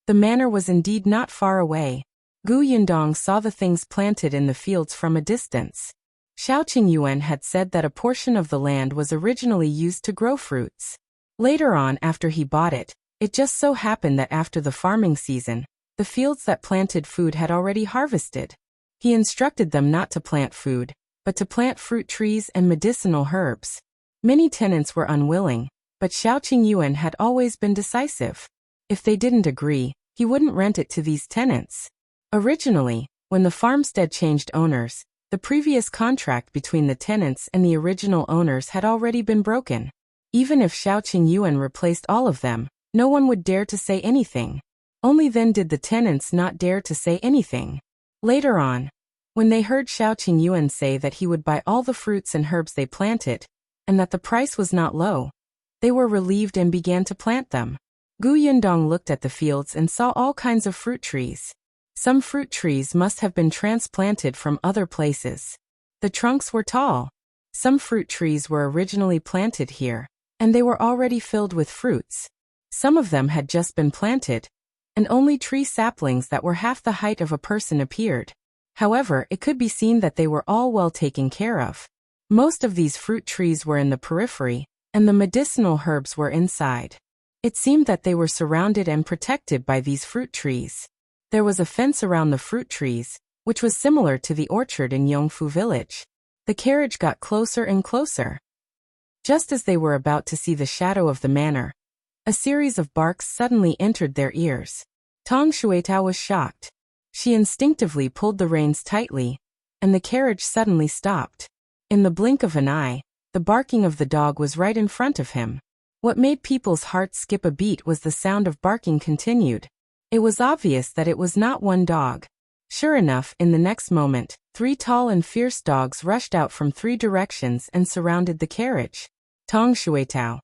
The manor was indeed not far away. Gu Yundong saw the things planted in the fields from a distance. Shao Qingyuan had said that a portion of the land was originally used to grow fruits. Later on, after he bought it, it just so happened that after the farming season, the fields that planted food had already harvested. He instructed them not to plant food, but to plant fruit trees and medicinal herbs. Many tenants were unwilling, but Shao Qingyuan had always been decisive. If they didn't agree, he wouldn't rent it to these tenants. Originally, when the farmstead changed owners, the previous contract between the tenants and the original owners had already been broken. Even if Shao Qingyuan replaced all of them, no one would dare to say anything. Only then did the tenants not dare to say anything. Later on, when they heard Shao Qingyuan say that he would buy all the fruits and herbs they planted, and that the price was not low, they were relieved and began to plant them. Gu Yundong looked at the fields and saw all kinds of fruit trees. Some fruit trees must have been transplanted from other places. The trunks were tall. Some fruit trees were originally planted here, and they were already filled with fruits. Some of them had just been planted, and only tree saplings that were half the height of a person appeared. However, it could be seen that they were all well taken care of. Most of these fruit trees were in the periphery, and the medicinal herbs were inside. It seemed that they were surrounded and protected by these fruit trees. There was a fence around the fruit trees, which was similar to the orchard in Yongfu village. The carriage got closer and closer. Just as they were about to see the shadow of the manor, a series of barks suddenly entered their ears. Tong Shueitao was shocked. She instinctively pulled the reins tightly, and the carriage suddenly stopped. In the blink of an eye, the barking of the dog was right in front of him. What made people's hearts skip a beat was the sound of barking continued. It was obvious that it was not one dog. Sure enough, in the next moment, 3 tall and fierce dogs rushed out from 3 directions and surrounded the carriage. Tong Shueitao.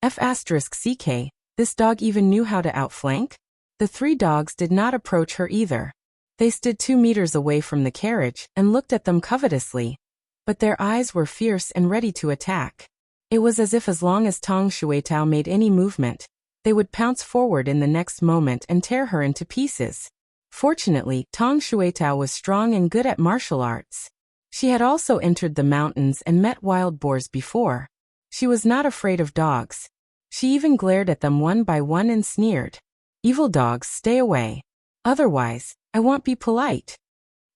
F***ck, this dog even knew how to outflank? The 3 dogs did not approach her either. They stood 2 meters away from the carriage and looked at them covetously, but their eyes were fierce and ready to attack. It was as if as long as Tong Shueitao made any movement, they would pounce forward in the next moment and tear her into pieces. Fortunately, Tong Shueitao was strong and good at martial arts. She had also entered the mountains and met wild boars before. She was not afraid of dogs. She even glared at them one by one and sneered. "Evil dogs, stay away. Otherwise, I won't be polite.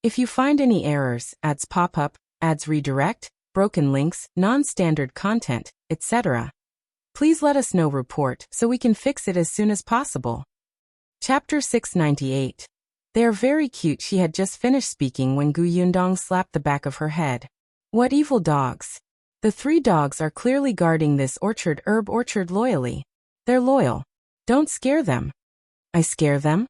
If you find any errors, ads pop up, ads redirect, broken links, non-standard content, etc. Please let us know report so we can fix it as soon as possible." Chapter 698. They are very cute. She had just finished speaking when Gu Yundong slapped the back of her head. "What evil dogs? The 3 dogs are clearly guarding this herb orchard loyally. They're loyal. Don't scare them." "I scare them?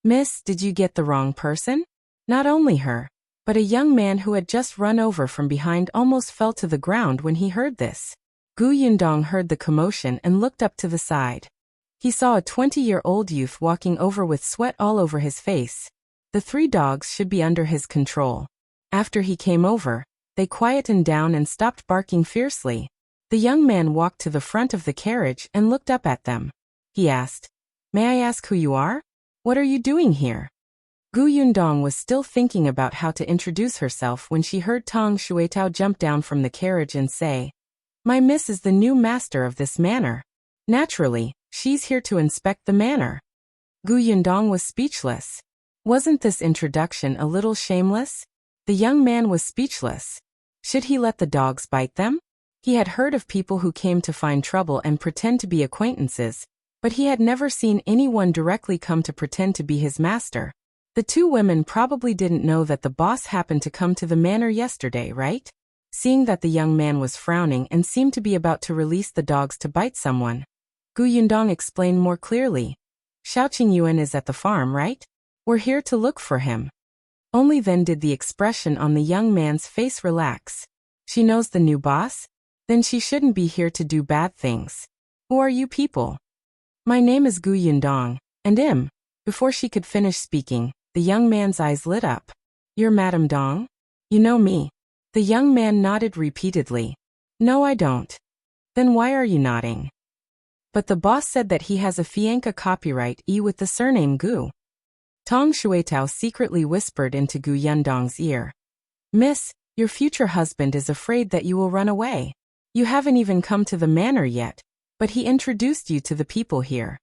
Miss, did you get the wrong person? Not only her, But a young man who had just run over from behind almost fell to the ground when he heard this. Gu Yundong heard the commotion and looked up to the side. He saw a 20-year-old youth walking over with sweat all over his face. The 3 dogs should be under his control. After he came over, they quietened down and stopped barking fiercely. The young man walked to the front of the carriage and looked up at them. He asked, "May I ask who you are? What are you doing here?" Gu Yundong was still thinking about how to introduce herself when she heard Tong Shuitao jump down from the carriage and say, "My miss is the new master of this manor. Naturally, she's here to inspect the manor." Gu Yundong was speechless. Wasn't this introduction a little shameless? The young man was speechless. Should he let the dogs bite them? He had heard of people who came to find trouble and pretend to be acquaintances, but he had never seen anyone directly come to pretend to be his master. The 2 women probably didn't know that the boss happened to come to the manor yesterday, right? Seeing that the young man was frowning and seemed to be about to release the dogs to bite someone, Gu Yundong explained more clearly. "Shao Qingyuan is at the farm, right? We're here to look for him." Only then did the expression on the young man's face relax. She knows the new boss? Then she shouldn't be here to do bad things. "Who are you people?" "My name is Gu Yundong, and Before she could finish speaking, the young man's eyes lit up. "You're Madame Dong? You know me?" The young man nodded repeatedly. "No, I don't." "Then why are you nodding?" "But the boss said that he has a fianca copyright with the surname Gu." Tong Shuitao secretly whispered into Gu Yundong's ear. "Miss, your future husband is afraid that you will run away. You haven't even come to the manor yet, but he introduced you to the people here."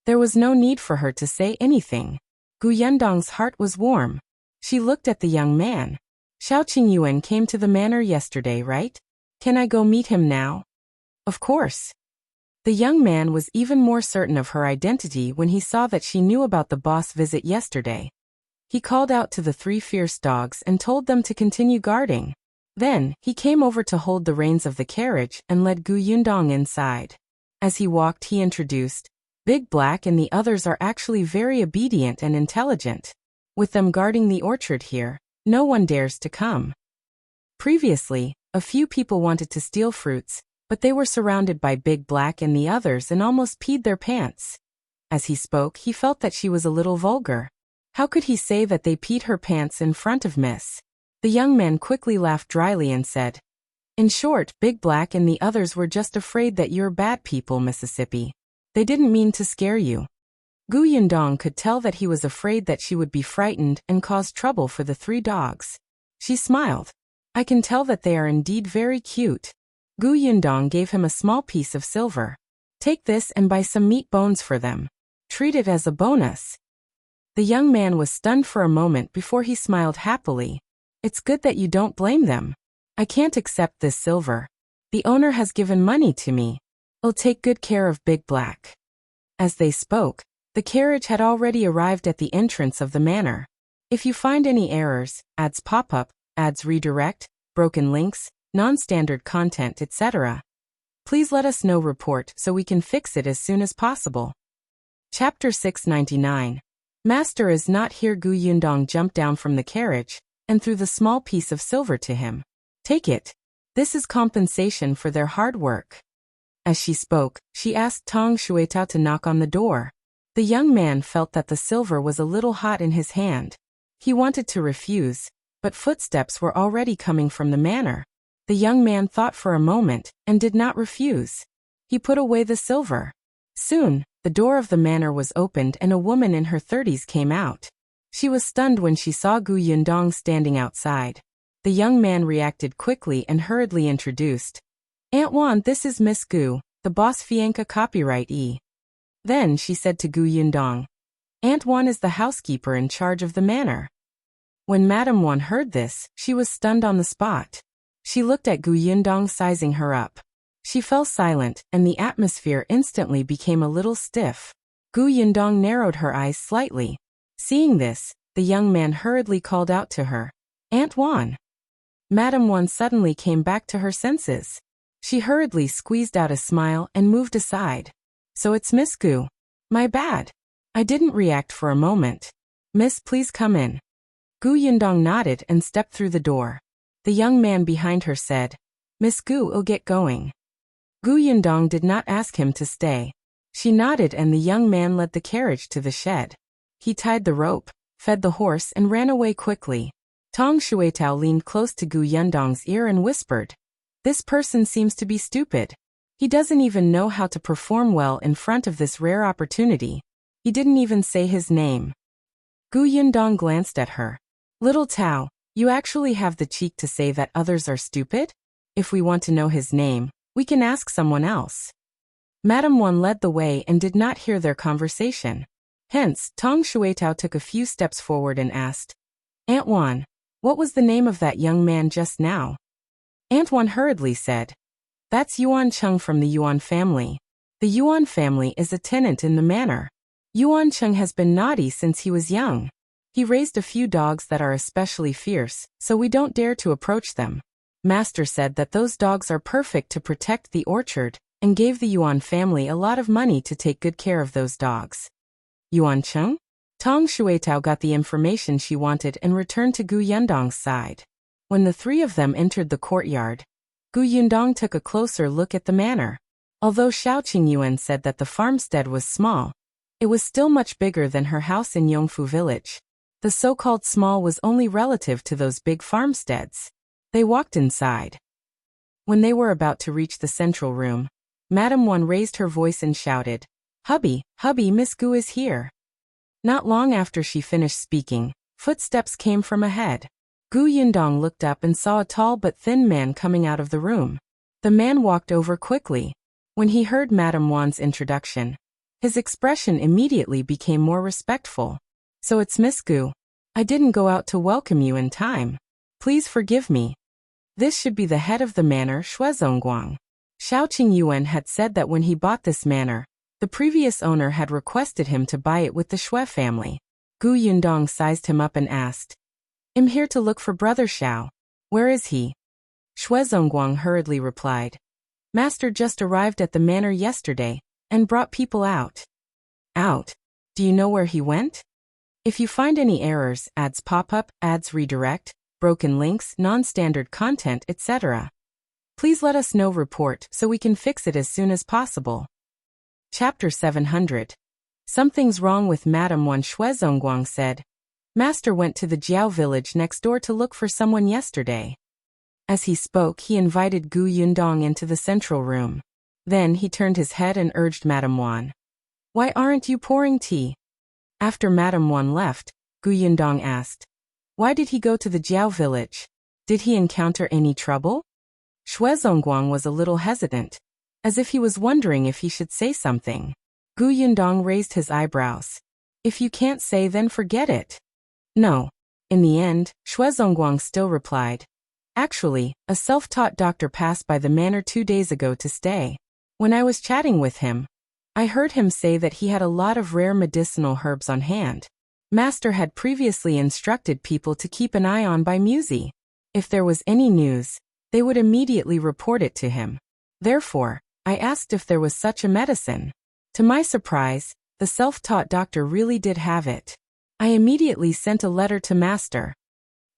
There was no need for her to say anything. Gu Yundong's heart was warm. She looked at the young man. "Shao Qingyuan came to the manor yesterday, right? Can I go meet him now?" "Of course." The young man was even more certain of her identity when he saw that she knew about the boss visit yesterday. He called out to the 3 fierce dogs and told them to continue guarding. Then, he came over to hold the reins of the carriage and led Gu Yundong inside. As he walked, he introduced, "Big Black and the others are actually very obedient and intelligent. With them guarding the orchard here, no one dares to come." Previously, a few people wanted to steal fruits, but they were surrounded by Big Black and the others and almost peed their pants. As he spoke, he felt that she was a little vulgar. How could he say that they peed her pants in front of Miss? The young man quickly laughed dryly and said, "In short, Big Black and the others were just afraid that you're bad people, Mississippi. They didn't mean to scare you." Gu Yundong could tell that he was afraid that she would be frightened and cause trouble for the 3 dogs. She smiled. "I can tell that they are indeed very cute." Gu Yundong gave him a small piece of silver. "Take this and buy some meat bones for them. Treat it as a bonus." The young man was stunned for a moment before he smiled happily. "It's good that you don't blame them. I can't accept this silver. The owner has given money to me. I'll take good care of Big Black." As they spoke, the carriage had already arrived at the entrance of the manor. If you find any errors, ads pop up, ads redirect, broken links, non-standard content, etc., please let us know report so we can fix it as soon as possible. Chapter 699. Master is not here. Gu Yundong jumped down from the carriage and threw the small piece of silver to him. "Take it. This is compensation for their hard work." As she spoke, she asked Tong Shuitao to knock on the door. The young man felt that the silver was a little hot in his hand. He wanted to refuse, but footsteps were already coming from the manor. The young man thought for a moment and did not refuse. He put away the silver. Soon, the door of the manor was opened and a woman in her 30s came out. She was stunned when she saw Gu Yundong standing outside. The young man reacted quickly and hurriedly introduced, "Aunt Wan, this is Miss Gu, the boss fianca copyright. Then she said to Gu Yundong, "Aunt Wan is the housekeeper in charge of the manor." When Madame Wan heard this, she was stunned on the spot. She looked at Gu Yundong sizing her up. She fell silent, and the atmosphere instantly became a little stiff. Gu Yundong narrowed her eyes slightly. Seeing this, the young man hurriedly called out to her, "Aunt Wan." Madame Wan suddenly came back to her senses. She hurriedly squeezed out a smile and moved aside. "So it's Miss Gu. My bad. I didn't react for a moment. Miss, please come in." Gu Yundong nodded and stepped through the door. The young man behind her said, "Miss Gu, will get going." Gu Yundong did not ask him to stay. She nodded and the young man led the carriage to the shed. He tied the rope, fed the horse and ran away quickly. Tong Shuitao leaned close to Gu Yundong's ear and whispered, "This person seems to be stupid. He doesn't even know how to perform well in front of this rare opportunity. He didn't even say his name." Gu Yundong glanced at her. "Little Tao, you actually have the cheek to say that others are stupid? If we want to know his name, we can ask someone else." Madame Wan led the way and did not hear their conversation. Hence, Tong Shuitao took a few steps forward and asked, "Aunt Wan, what was the name of that young man just now?" Aunt Wan hurriedly said, "That's Yuan Cheng from the Yuan family. The Yuan family is a tenant in the manor. Yuan Cheng has been naughty since he was young. He raised a few dogs that are especially fierce, so we don't dare to approach them. Master said that those dogs are perfect to protect the orchard, and gave the Yuan family a lot of money to take good care of those dogs." Yuan Cheng? Tong Shuitao got the information she wanted and returned to Gu Yundong's side. When the three of them entered the courtyard, Gu Yundong took a closer look at the manor. Although Shao Qingyuan said that the farmstead was small, it was still much bigger than her house in Yongfu village. The so-called small was only relative to those big farmsteads. They walked inside. When they were about to reach the central room, Madame Wan raised her voice and shouted, "Hubby, hubby, Miss Gu is here." Not long after she finished speaking, footsteps came from ahead. Gu Yundong looked up and saw a tall but thin man coming out of the room. The man walked over quickly. When he heard Madame Wan's introduction, his expression immediately became more respectful. "So it's Miss Gu. I didn't go out to welcome you in time. Please forgive me. This should be the head of the manor, Shuang. Shao Qingyuan had said that when he bought this manor, the previous owner had requested him to buy it with the Shui family." Gu Yundong sized him up and asked, "I'm here to look for Brother Shao. Where is he?" Shuang hurriedly replied, "Master just arrived at the manor yesterday, and brought people out." "Out? Do you know where he went? If you find any errors, ads pop up, ads redirect, broken links, non-standard content, etc., please let us know report so we can fix it as soon as possible." Chapter 700. Something's wrong with Madame Wan. Shuang said, "Master went to the Jiao village next door to look for someone yesterday." As he spoke, he invited Gu Yundong into the central room. Then he turned his head and urged Madame Wan, "Why aren't you pouring tea?" After Madame Wan left, Gu Yundong asked, "Why did he go to the Jiao village? Did he encounter any trouble?" Shuang was a little hesitant, as if he was wondering if he should say something. Gu Yundong raised his eyebrows. "If you can't say, then forget it." "No." In the end, Shuang still replied, "Actually, a self-taught doctor passed by the manor 2 days ago to stay. When I was chatting with him, I heard him say that he had a lot of rare medicinal herbs on hand. Master had previously instructed people to keep an eye on Bai Musi. If there was any news, they would immediately report it to him. Therefore, I asked if there was such a medicine. To my surprise, the self-taught doctor really did have it. I immediately sent a letter to Master.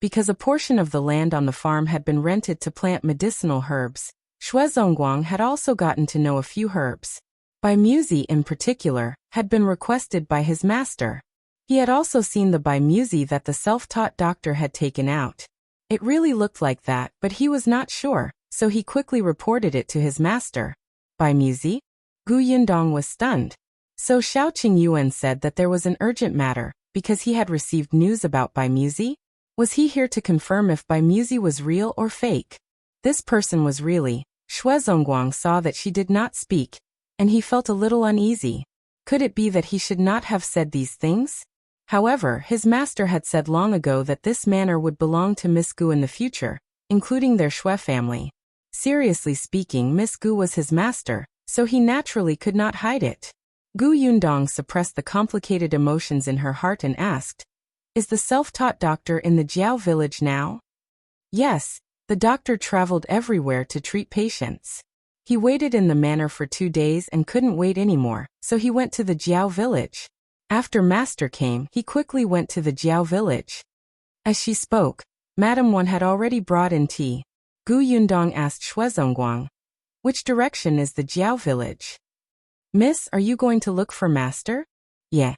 Because a portion of the land on the farm had been rented to plant medicinal herbs, Shuang had also gotten to know a few herbs. Bai Musi in particular had been requested by his master. He had also seen the Bai Musi that the self-taught doctor had taken out. It really looked like that, but he was not sure, so he quickly reported it to his master. Bai Musi? Gu Yundong was stunned. So Shao Qingyuan said that there was an urgent matter, because he had received news about Bai Musi? Was he here to confirm if Bai Musi was real or fake? This person was really. Shuang saw that she did not speak, and he felt a little uneasy. Could it be that he should not have said these things? However, his master had said long ago that this manor would belong to Miss Gu in the future, including their Shui family. Seriously speaking, Miss Gu was his master, so he naturally could not hide it. Gu Yundong suppressed the complicated emotions in her heart and asked, "Is the self-taught doctor in the Jiao village now?" Yes, the doctor traveled everywhere to treat patients. He waited in the manor for 2 days and couldn't wait anymore, so he went to the Jiao village. After Master came, he quickly went to the Jiao village. As she spoke, Madame Wan had already brought in tea. Gu Yundong asked Shuang, "Which direction is the Jiao village?" "Miss, are you going to look for master?" "Yeah."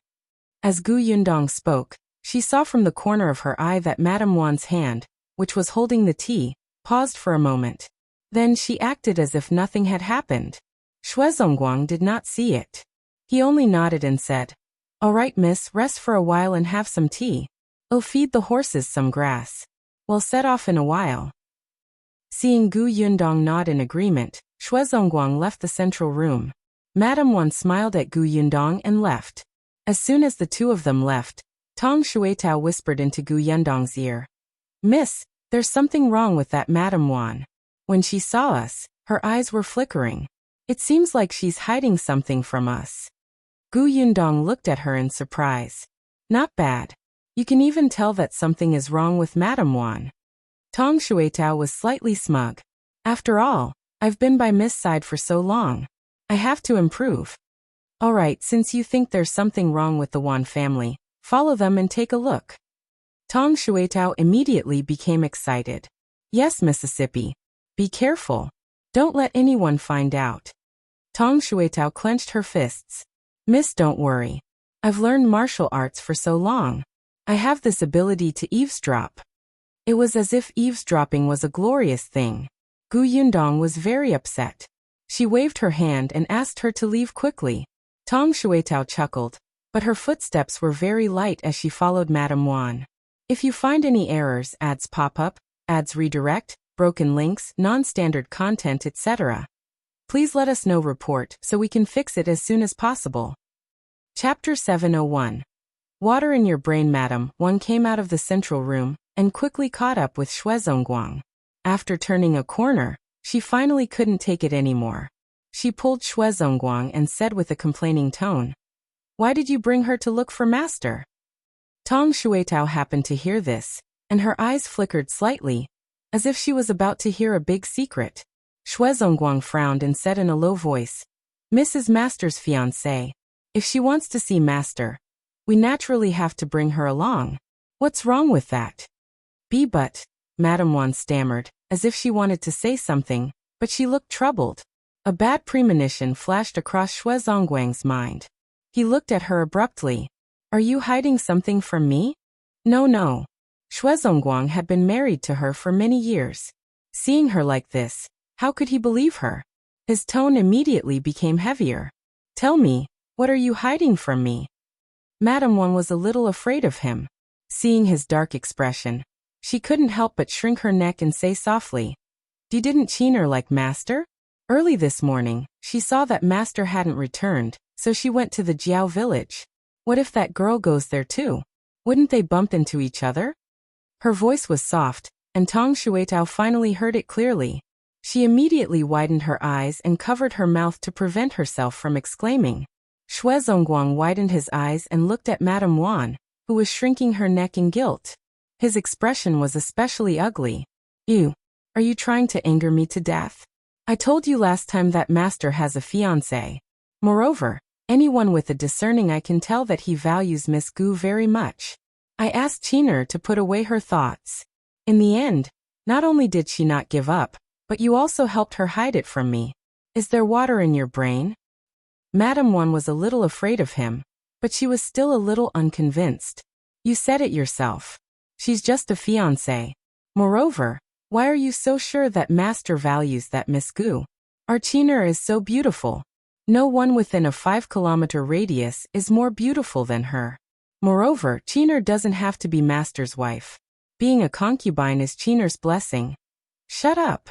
As Gu Yundong spoke, she saw from the corner of her eye that Madame Wan's hand, which was holding the tea, paused for a moment. Then she acted as if nothing had happened. Shuang did not see it. He only nodded and said, "All right, miss, rest for a while and have some tea. I'll feed the horses some grass. We'll set off in a while." Seeing Gu Yundong nod in agreement, Shuang left the central room. Madame Wan smiled at Gu Yundong and left. As soon as the two of them left, Tong Shuitao whispered into Gu Yundong's ear, "Miss, there's something wrong with that Madame Wan. When she saw us, her eyes were flickering. It seems like she's hiding something from us." Gu Yundong looked at her in surprise. "Not bad. You can even tell that something is wrong with Madame Wan." Tong Shuitao was slightly smug. "After all, I've been by Miss' side for so long. I have to improve." "All right, since you think there's something wrong with the Wan family, follow them and take a look." Tong Shuitao immediately became excited. "Yes, Mississippi. Be careful. Don't let anyone find out." Tong Shuitao clenched her fists. "Miss, don't worry. I've learned martial arts for so long. I have this ability to eavesdrop." It was as if eavesdropping was a glorious thing. Gu Yundong was very upset. She waved her hand and asked her to leave quickly. Tong Shuitao chuckled, but her footsteps were very light as she followed Madame Wan. If you find any errors, ads pop up, ads redirect, broken links, non-standard content, etc., please let us know report so we can fix it as soon as possible. Chapter 701. Water in your brain. Madame Wan came out of the central room and quickly caught up with Shuang. After turning a corner, she finally couldn't take it anymore. She pulled Shuang and said with a complaining tone, "Why did you bring her to look for master?" Tong Shuitao happened to hear this, and her eyes flickered slightly, as if she was about to hear a big secret. Shuang frowned and said in a low voice, "Mrs. Master's fiancée. If she wants to see master, we naturally have to bring her along. What's wrong with that?" But, Madame Wan stammered, as if she wanted to say something, but she looked troubled. A bad premonition flashed across Shuang's mind. He looked at her abruptly. "Are you hiding something from me?" No. Shuang had been married to her for many years. Seeing her like this, how could he believe her? His tone immediately became heavier. "Tell me, what are you hiding from me?" Madame Wan was a little afraid of him. Seeing his dark expression, she couldn't help but shrink her neck and say softly, "You didn't Qing like master?" Early this morning, she saw that master hadn't returned, so she went to the Jiao village. What if that girl goes there too? Wouldn't they bump into each other? Her voice was soft, and Tong Shuitao finally heard it clearly. She immediately widened her eyes and covered her mouth to prevent herself from exclaiming. Shuang widened his eyes and looked at Madame Wan, who was shrinking her neck in guilt. His expression was especially ugly. "You, are you trying to anger me to death? I told you last time that master has a fiancée. Moreover, anyone with a discerning eye can tell that he values Miss Gu very much. I asked Qing to put away her thoughts. In the end, not only did she not give up, but you also helped her hide it from me. Is there water in your brain?" Madame Wan was a little afraid of him, but she was still a little unconvinced. "You said it yourself. She's just a fiancée. Moreover, why are you so sure that master values that Miss Gu? Our Qing is so beautiful. No one within a 5-kilometer radius is more beautiful than her. Moreover, Qing doesn't have to be master's wife. Being a concubine is Qing's blessing." "Shut up."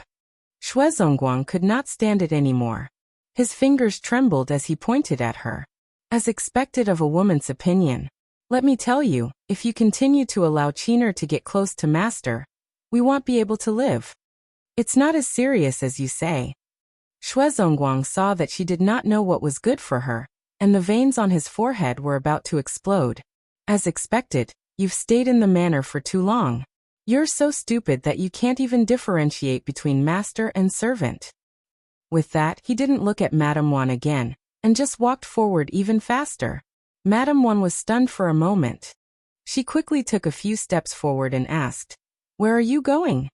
Shuang could not stand it anymore. His fingers trembled as he pointed at her. "As expected of a woman's opinion. Let me tell you, if you continue to allow Qing to get close to master, we won't be able to live. It's not as serious as you say." Shuang saw that she did not know what was good for her, and the veins on his forehead were about to explode. "As expected, you've stayed in the manor for too long. You're so stupid that you can't even differentiate between master and servant." With that, he didn't look at Madame Wan again, and just walked forward even faster. Madame Wan was stunned for a moment. She quickly took a few steps forward and asked, "Where are you going?"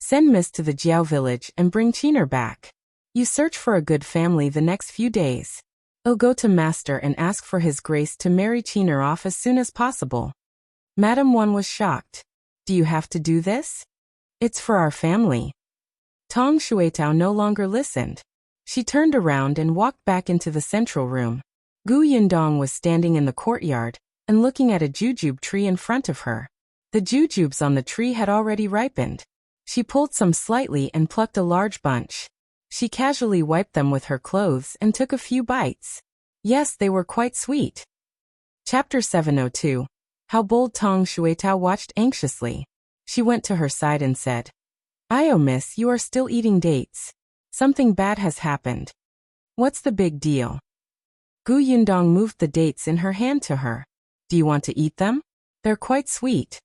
"Send Miss to the Jiao village and bring Qiner back. You search for a good family the next few days. I'll go to Master and ask for his grace to marry Qiner off as soon as possible." Madam Wan was shocked. "Do you have to do this?" "It's for our family." Tong Shuetao no longer listened. She turned around and walked back into the central room. Gu Yundong was standing in the courtyard and looking at a jujube tree in front of her. The jujubes on the tree had already ripened. She pulled some slightly and plucked a large bunch. She casually wiped them with her clothes and took a few bites. Yes, they were quite sweet. Chapter 702. How bold Tong Shuetao watched anxiously. She went to her side and said, "Oh miss, you are still eating dates. Something bad has happened." "What's the big deal?" Gu Yundong moved the dates in her hand to her. "Do you want to eat them? They're quite sweet."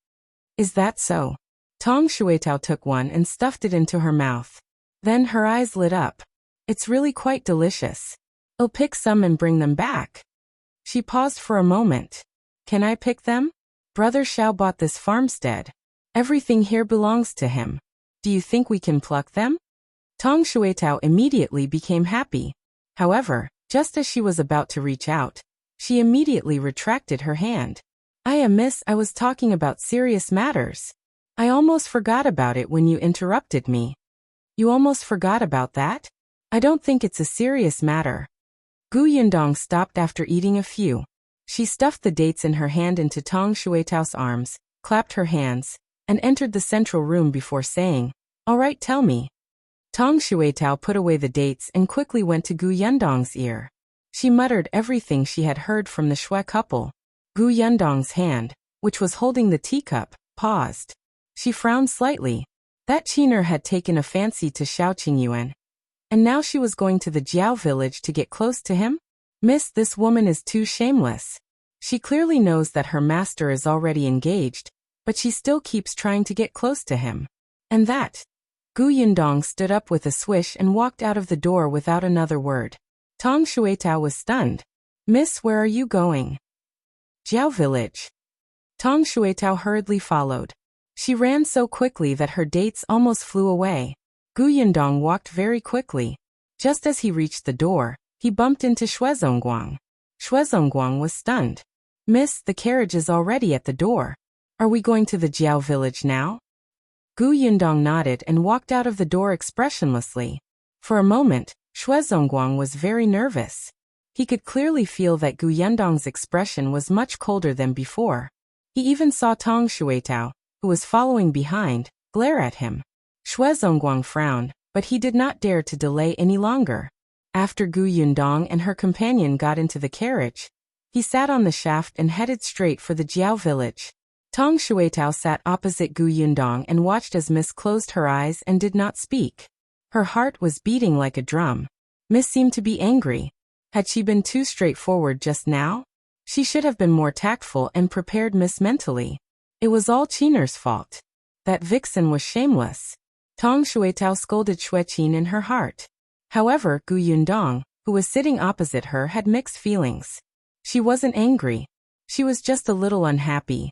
"Is that so?" Tong Shuetao took one and stuffed it into her mouth. Then her eyes lit up. "It's really quite delicious. I'll pick some and bring them back." She paused for a moment. "Can I pick them? Brother Shao bought this farmstead. Everything here belongs to him. Do you think we can pluck them?" Tong Shuetao immediately became happy. However, just as she was about to reach out, she immediately retracted her hand. Miss, I was talking about serious matters. I almost forgot about it when you interrupted me." "You almost forgot about that? I don't think it's a serious matter." Gu Yundong stopped after eating a few. She stuffed the dates in her hand into Tong Shuetao's arms, clapped her hands, and entered the central room before saying, "All right, tell me." Tong Shuetao put away the dates and quickly went to Gu Yundong's ear. She muttered everything she had heard from the Shui couple. Gu Yundong's hand, which was holding the teacup, paused. She frowned slightly. That Qiner had taken a fancy to Shao Qingyuan. And now she was going to the Jiao village to get close to him? "Miss, this woman is too shameless. She clearly knows that her master is already engaged, but she still keeps trying to get close to him. And that." Gu Yundong stood up with a swish and walked out of the door without another word. Tong Shuetao was stunned. "Miss, where are you going?" "Jiao village." Tong Shuetao hurriedly followed. She ran so quickly that her dates almost flew away. Gu Yundong walked very quickly. Just as he reached the door, he bumped into Shuezongguang. Shuezongguang was stunned. "Miss, the carriage is already at the door. Are we going to the Jiao village now?" Gu Yundong nodded and walked out of the door expressionlessly. For a moment, Shuezongguang was very nervous. He could clearly feel that Gu Yundong's expression was much colder than before. He even saw Tong Shuetao, who was following behind, glare at him. Shuezongguang frowned, but he did not dare to delay any longer. After Gu Yundong and her companion got into the carriage, he sat on the shaft and headed straight for the Jiao village. Tong Shuetao sat opposite Gu Yundong and watched as Miss closed her eyes and did not speak. Her heart was beating like a drum. Miss seemed to be angry. Had she been too straightforward just now? She should have been more tactful and prepared Miss mentally. It was all Qiner's fault. That vixen was shameless. Tong Shuetao scolded Shueqin in her heart. However, Gu Yundong, who was sitting opposite her, had mixed feelings. She wasn't angry. She was just a little unhappy.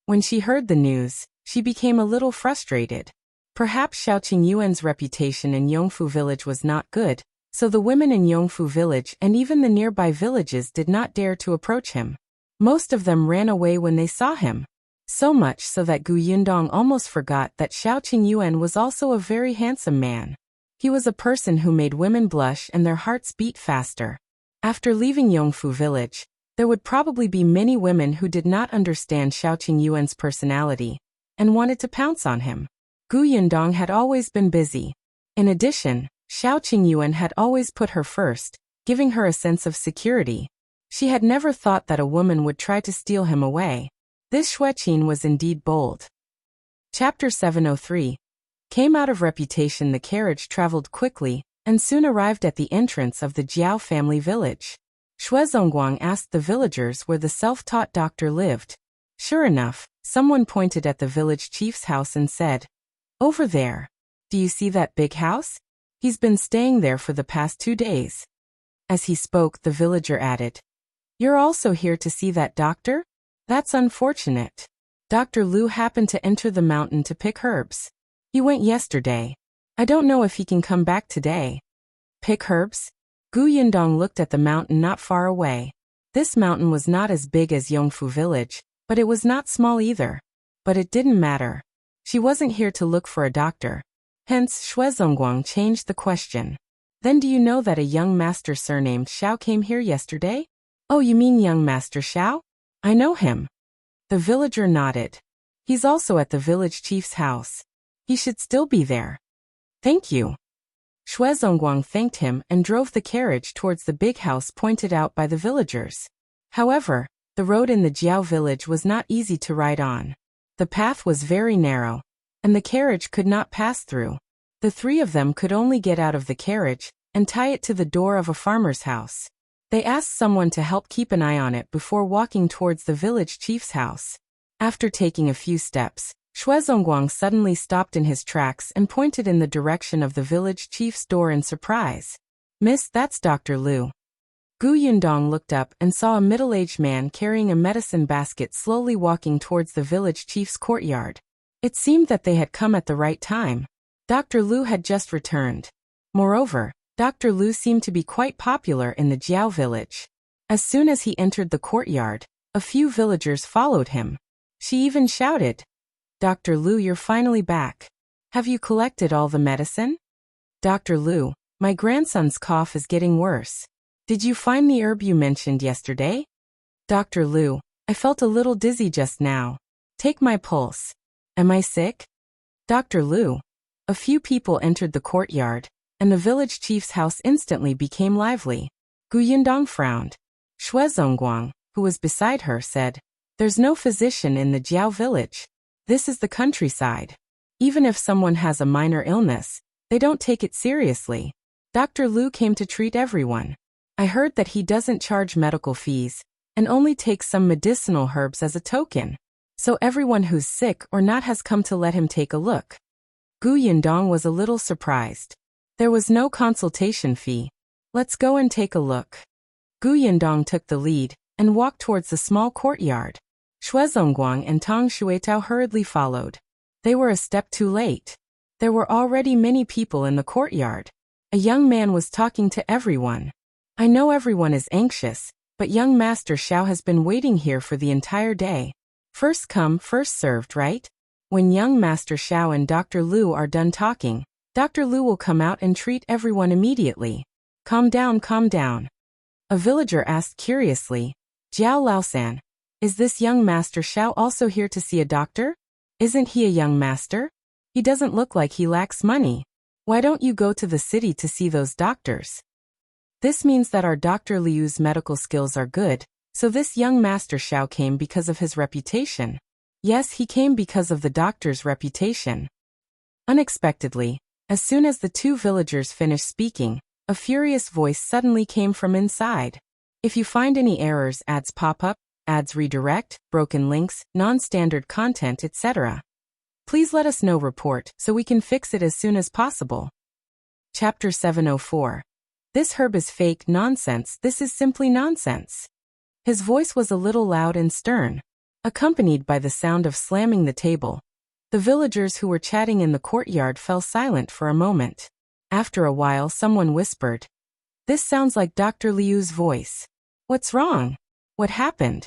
When she heard the news, she became a little frustrated. Perhaps Shao Qingyuan's reputation in Yongfu village was not good, so the women in Yongfu village and even the nearby villages did not dare to approach him. Most of them ran away when they saw him. So much so that Gu Yundong almost forgot that Shao Qingyuan was also a very handsome man. He was a person who made women blush and their hearts beat faster. After leaving Yongfu village, there would probably be many women who did not understand Shao Qingyuan's personality and wanted to pounce on him. Gu Yundong had always been busy. In addition, Shao Qingyuan had always put her first, giving her a sense of security. She had never thought that a woman would try to steal him away. This Shueqin was indeed bold. Chapter 703. Came out of reputation. The carriage traveled quickly and soon arrived at the entrance of the Jiao family village. Shuezongguang asked the villagers where the self-taught doctor lived. Sure enough, someone pointed at the village chief's house and said, "Over there. Do you see that big house? He's been staying there for the past 2 days." As he spoke, the villager added, "You're also here to see that doctor?" That's unfortunate. Dr. Liu happened to enter the mountain to pick herbs. He went yesterday. I don't know if he can come back today. Pick herbs? Gu Yundong looked at the mountain not far away. This mountain was not as big as Yongfu village, but it was not small either. But it didn't matter. She wasn't here to look for a doctor. Hence, Shuang changed the question. Then do you know that a young master surnamed Shao came here yesterday? Oh, you mean young master Shao? I know him. The villager nodded. He's also at the village chief's house. He should still be there. Thank you. Shuang thanked him and drove the carriage towards the big house pointed out by the villagers. However, the road in the Jiao village was not easy to ride on. The path was very narrow, and the carriage could not pass through. The three of them could only get out of the carriage and tie it to the door of a farmer's house. They asked someone to help keep an eye on it before walking towards the village chief's house. After taking a few steps, Shuang suddenly stopped in his tracks and pointed in the direction of the village chief's door in surprise. Miss, that's Dr. Liu. Gu Yundong looked up and saw a middle-aged man carrying a medicine basket slowly walking towards the village chief's courtyard. It seemed that they had come at the right time. Dr. Liu had just returned. Moreover, Dr. Liu seemed to be quite popular in the Jiao village. As soon as he entered the courtyard, a few villagers followed him. She even shouted, Dr. Liu, you're finally back. Have you collected all the medicine? Dr. Liu, my grandson's cough is getting worse. Did you find the herb you mentioned yesterday? Dr. Liu, I felt a little dizzy just now. Take my pulse. Am I sick? Dr. Liu. A few people entered the courtyard, and the village chief's house instantly became lively. Gu Yundong frowned. Shuang, who was beside her, said, There's no physician in the Jiao village. This is the countryside. Even if someone has a minor illness, they don't take it seriously. Dr. Liu came to treat everyone. I heard that he doesn't charge medical fees, and only takes some medicinal herbs as a token. So everyone who's sick or not has come to let him take a look. Gu Yundong was a little surprised. There was no consultation fee. Let's go and take a look. Gu Yundong took the lead and walked towards the small courtyard. Shuang and Tang Xuetao hurriedly followed. They were a step too late. There were already many people in the courtyard. A young man was talking to everyone. I know everyone is anxious, but young Master Shao has been waiting here for the entire day. First come, first served, right? When young Master Shao and Dr. Liu are done talking, Dr. Liu will come out and treat everyone immediately. Calm down, calm down. A villager asked curiously, Jiao Laosan, is this young Master Shao also here to see a doctor? Isn't he a young master? He doesn't look like he lacks money. Why don't you go to the city to see those doctors? This means that our Dr. Liu's medical skills are good, so this young Master Shao came because of his reputation. Yes, he came because of the doctor's reputation. Unexpectedly, as soon as the two villagers finished speaking, a furious voice suddenly came from inside. If you find any errors, ads pop up, ads redirect, broken links, non-standard content, etc., please let us know report so we can fix it as soon as possible. Chapter 704. This herb is fake nonsense. This is simply nonsense. His voice was a little loud and stern, accompanied by the sound of slamming the table. The villagers who were chatting in the courtyard fell silent for a moment. After a while, someone whispered, This sounds like Dr. Liu's voice. What's wrong? What happened?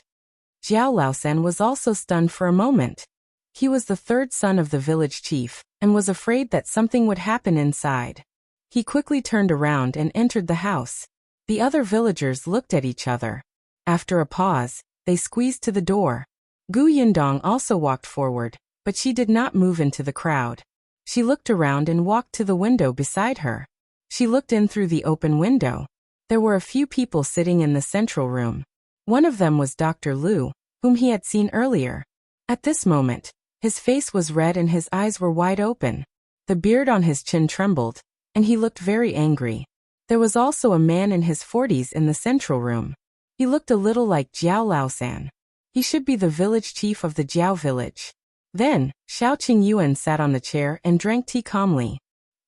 Jiao Laosan was also stunned for a moment. He was the third son of the village chief, and was afraid that something would happen inside. He quickly turned around and entered the house. The other villagers looked at each other. After a pause, they squeezed to the door. Gu Yundong also walked forward, but she did not move into the crowd. She looked around and walked to the window beside her. She looked in through the open window. There were a few people sitting in the central room. One of them was Dr. Liu, whom he had seen earlier. At this moment, his face was red and his eyes were wide open. The beard on his chin trembled, and he looked very angry. There was also a man in his 40s in the central room. He looked a little like Jiao Laosan. He should be the village chief of the Jiao village. Then, Shao Qingyuan sat on the chair and drank tea calmly.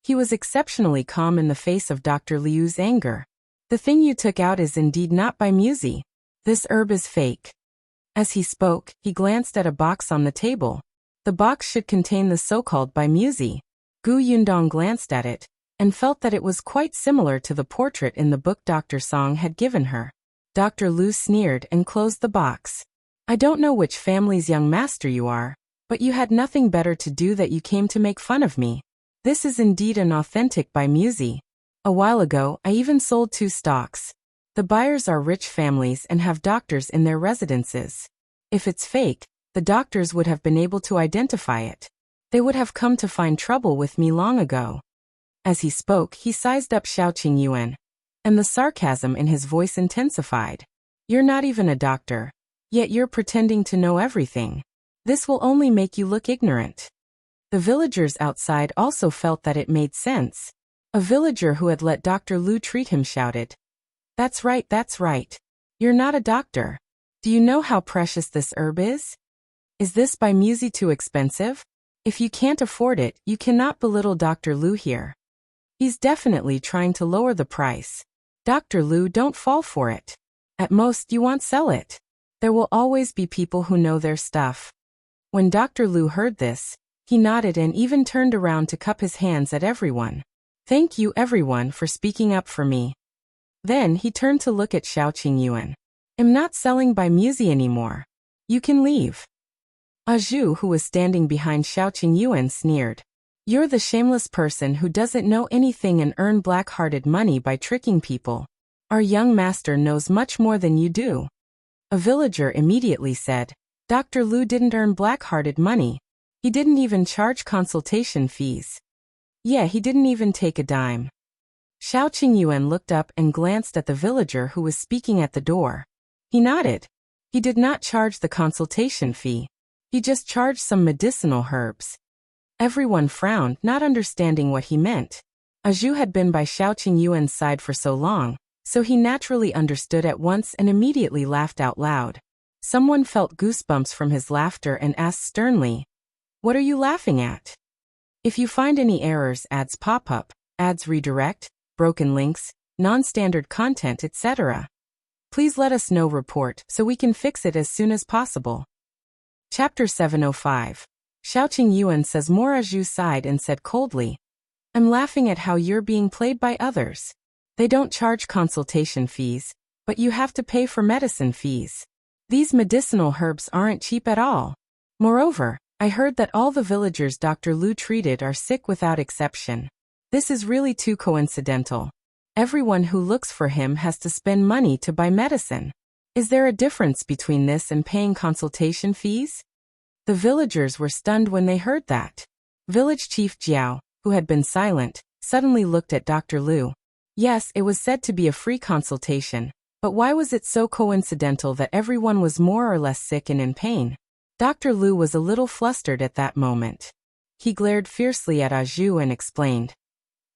He was exceptionally calm in the face of Dr. Liu's anger. The thing you took out is indeed not by Musi. This herb is fake. As he spoke, he glanced at a box on the table. The box should contain the so-called Bai Musi. Yundong glanced at it, and felt that it was quite similar to the portrait in the book Dr. Song had given her. Dr. Lu sneered and closed the box. I don't know which family's young master you are, but you had nothing better to do that you came to make fun of me. This is indeed an authentic Bai Musi. A while ago, I even sold 2 stocks. The buyers are rich families and have doctors in their residences. If it's fake, the doctors would have been able to identify it. They would have come to find trouble with me long ago. As he spoke, he sized up Shao Qingyuan, and the sarcasm in his voice intensified. You're not even a doctor, yet you're pretending to know everything. This will only make you look ignorant. The villagers outside also felt that it made sense. A villager who had let Dr. Lu treat him shouted, That's right, that's right. You're not a doctor. Do you know how precious this herb is? Is this Bai Musi too expensive? If you can't afford it, you cannot belittle Dr. Lu here. He's definitely trying to lower the price. Dr. Lu, don't fall for it. At most, you won't sell it. There will always be people who know their stuff. When Dr. Lu heard this, he nodded and even turned around to cup his hands at everyone. Thank you everyone for speaking up for me. Then he turned to look at Shao Qingyuan. I'm not selling Bai Musi anymore. You can leave. Zhou, who was standing behind Shao Qingyuan, sneered. You're the shameless person who doesn't know anything and earn black-hearted money by tricking people. Our young master knows much more than you do. A villager immediately said, Dr. Lu didn't earn black-hearted money. He didn't even charge consultation fees. Yeah, he didn't even take a dime. Shao Qingyuan looked up and glanced at the villager who was speaking at the door. He nodded. He did not charge the consultation fee. He just charged some medicinal herbs. Everyone frowned, not understanding what he meant. Zhou had been by Shao Qingyuan's side for so long, so he naturally understood at once and immediately laughed out loud. Someone felt goosebumps from his laughter and asked sternly, What are you laughing at? If you find any errors, ads pop up, ads redirect, broken links, non-standard content, etc., please let us know. Report so we can fix it as soon as possible. Chapter 705. Shao Qingyuan says more. Zhou sighed and said coldly, I'm laughing at how you're being played by others. They don't charge consultation fees, but you have to pay for medicine fees. These medicinal herbs aren't cheap at all. Moreover, I heard that all the villagers Dr. Lu treated are sick without exception. This is really too coincidental. Everyone who looks for him has to spend money to buy medicine. Is there a difference between this and paying consultation fees? The villagers were stunned when they heard that. Village Chief Jiao, who had been silent, suddenly looked at Dr. Lu. Yes, it was said to be a free consultation, but why was it so coincidental that everyone was more or less sick and in pain? Dr. Lu was a little flustered at that moment. He glared fiercely at Zhou and explained.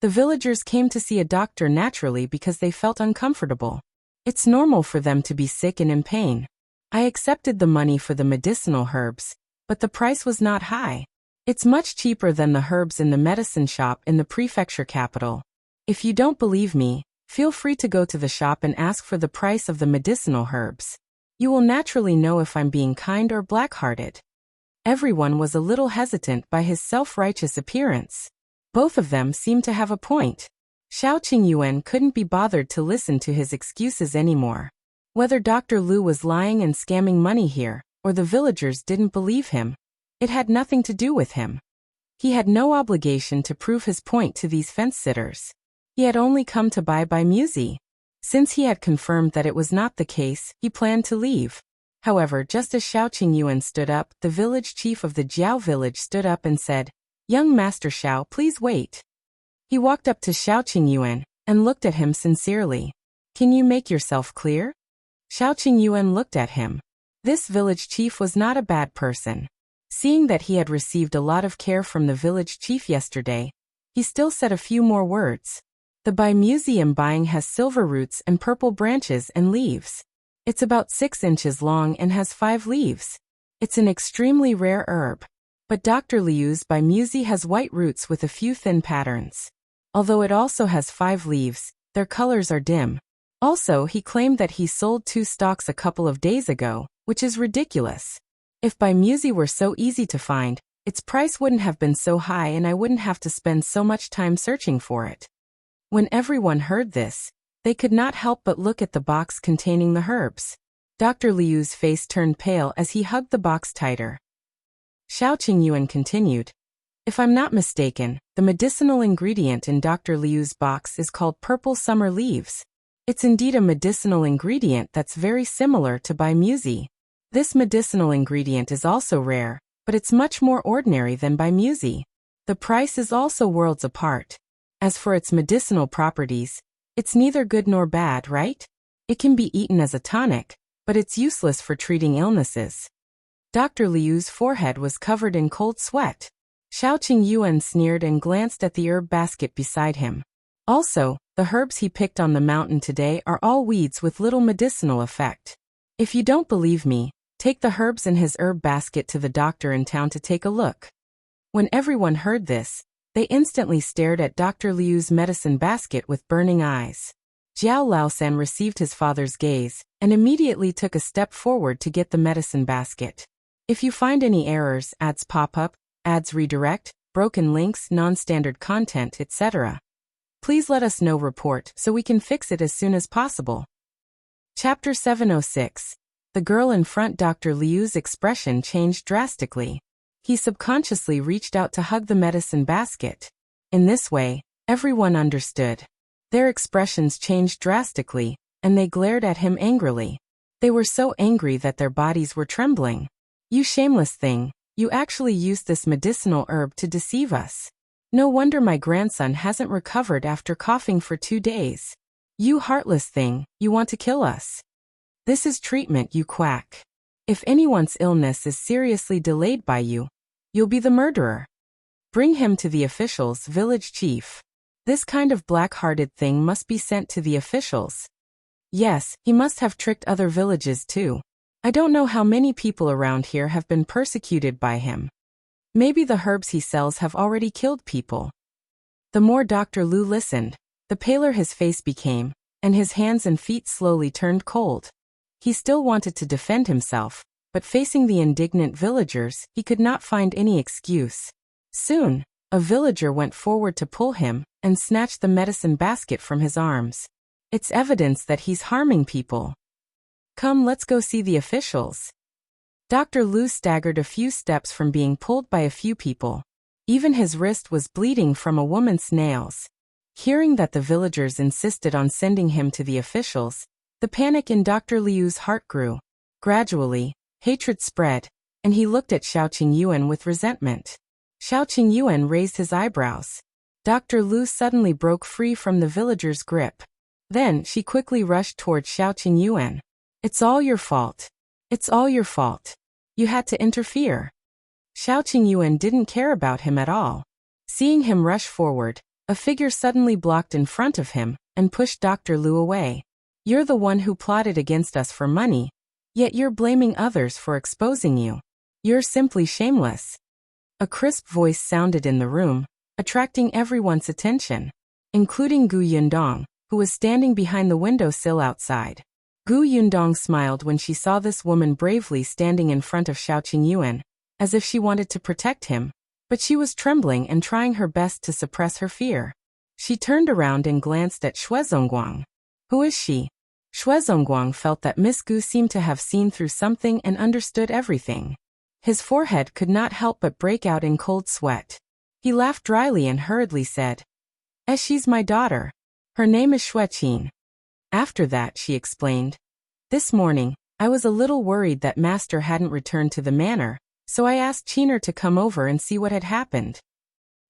The villagers came to see a doctor naturally because they felt uncomfortable. It's normal for them to be sick and in pain. I accepted the money for the medicinal herbs, but the price was not high. It's much cheaper than the herbs in the medicine shop in the prefecture capital. If you don't believe me, feel free to go to the shop and ask for the price of the medicinal herbs. You will naturally know if I'm being kind or black-hearted. Everyone was a little hesitant by his self-righteous appearance. Both of them seemed to have a point. Shao Qingyuan couldn't be bothered to listen to his excuses anymore. Whether Dr. Lu was lying and scamming money here, or the villagers didn't believe him, it had nothing to do with him. He had no obligation to prove his point to these fence-sitters. He had only come to buy Bai Musi. Since he had confirmed that it was not the case, he planned to leave. However, just as Shao Qingyuan stood up, the village chief of the Jiao village stood up and said, Young Master Shao, please wait. He walked up to Shao Qingyuan and looked at him sincerely. Can you make yourself clear? Shao Qingyuan looked at him. This village chief was not a bad person. Seeing that he had received a lot of care from the village chief yesterday, he still said a few more words. The Bai Musi I'm buying has silver roots and purple branches and leaves. It's about 6 inches long and has 5 leaves. It's an extremely rare herb. But Dr. Liu's Bai Musi has white roots with a few thin patterns. Although it also has 5 leaves, their colors are dim. Also, he claimed that he sold 2 stalks a couple of days ago, which is ridiculous. If Bai Musi were so easy to find, its price wouldn't have been so high and I wouldn't have to spend so much time searching for it. When everyone heard this, they could not help but look at the box containing the herbs. Dr. Liu's face turned pale as he hugged the box tighter. Shao Qingyuan continued. If I'm not mistaken, the medicinal ingredient in Dr. Liu's box is called purple summer leaves. It's indeed a medicinal ingredient that's very similar to Bai Musi. This medicinal ingredient is also rare, but it's much more ordinary than Bai Musi. The price is also worlds apart. As for its medicinal properties, it's neither good nor bad, right? It can be eaten as a tonic, but it's useless for treating illnesses. Dr. Liu's forehead was covered in cold sweat. Shao Qingyuan sneered and glanced at the herb basket beside him. Also, the herbs he picked on the mountain today are all weeds with little medicinal effect. If you don't believe me, take the herbs in his herb basket to the doctor in town to take a look. When everyone heard this, they instantly stared at Dr. Liu's medicine basket with burning eyes. Jiao Laosan received his father's gaze and immediately took a step forward to get the medicine basket. If you find any errors, ads pop up, ads redirect, broken links, non-standard content, etc., please let us know report so we can fix it as soon as possible. Chapter 706. The girl in front. Dr. Liu's expression changed drastically. He subconsciously reached out to hug the medicine basket. In this way, everyone understood. Their expressions changed drastically, and they glared at him angrily. They were so angry that their bodies were trembling. You shameless thing, you actually used this medicinal herb to deceive us. No wonder my grandson hasn't recovered after coughing for 2 days. You heartless thing, you want to kill us. This is treatment, you quack. If anyone's illness is seriously delayed by you, you'll be the murderer. Bring him to the officials, village chief. This kind of black-hearted thing must be sent to the officials. Yes, he must have tricked other villages too. I don't know how many people around here have been persecuted by him. Maybe the herbs he sells have already killed people. The more Dr. Liu listened, the paler his face became, and his hands and feet slowly turned cold. He still wanted to defend himself, but facing the indignant villagers, he could not find any excuse. Soon, a villager went forward to pull him and snatch the medicine basket from his arms. It's evidence that he's harming people. Come, let's go see the officials. Dr. Liu staggered a few steps from being pulled by a few people. Even his wrist was bleeding from a woman's nails. Hearing that the villagers insisted on sending him to the officials, the panic in Dr. Liu's heart grew. Gradually, hatred spread, and he looked at Shao Qingyuan with resentment. Shao Qingyuan raised his eyebrows. Dr. Liu suddenly broke free from the villager's grip. Then she quickly rushed toward Shao Qingyuan. It's all your fault. It's all your fault. You had to interfere. Shao Qingyuan didn't care about him at all. Seeing him rush forward, a figure suddenly blocked in front of him and pushed Dr. Liu away. You're the one who plotted against us for money, yet you're blaming others for exposing you. You're simply shameless. A crisp voice sounded in the room, attracting everyone's attention, including Gu Yundong, who was standing behind the windowsill outside. Gu Yundong smiled when she saw this woman bravely standing in front of Shao Qingyuan, as if she wanted to protect him, but she was trembling and trying her best to suppress her fear. She turned around and glanced at Shuang. Who is she? Shuang felt that Miss Gu seemed to have seen through something and understood everything. His forehead could not help but break out in cold sweat. He laughed dryly and hurriedly said, she's my daughter. Her name is Qin. After that, she explained, this morning, I was a little worried that Master hadn't returned to the manor, so I asked Qiner to come over and see what had happened.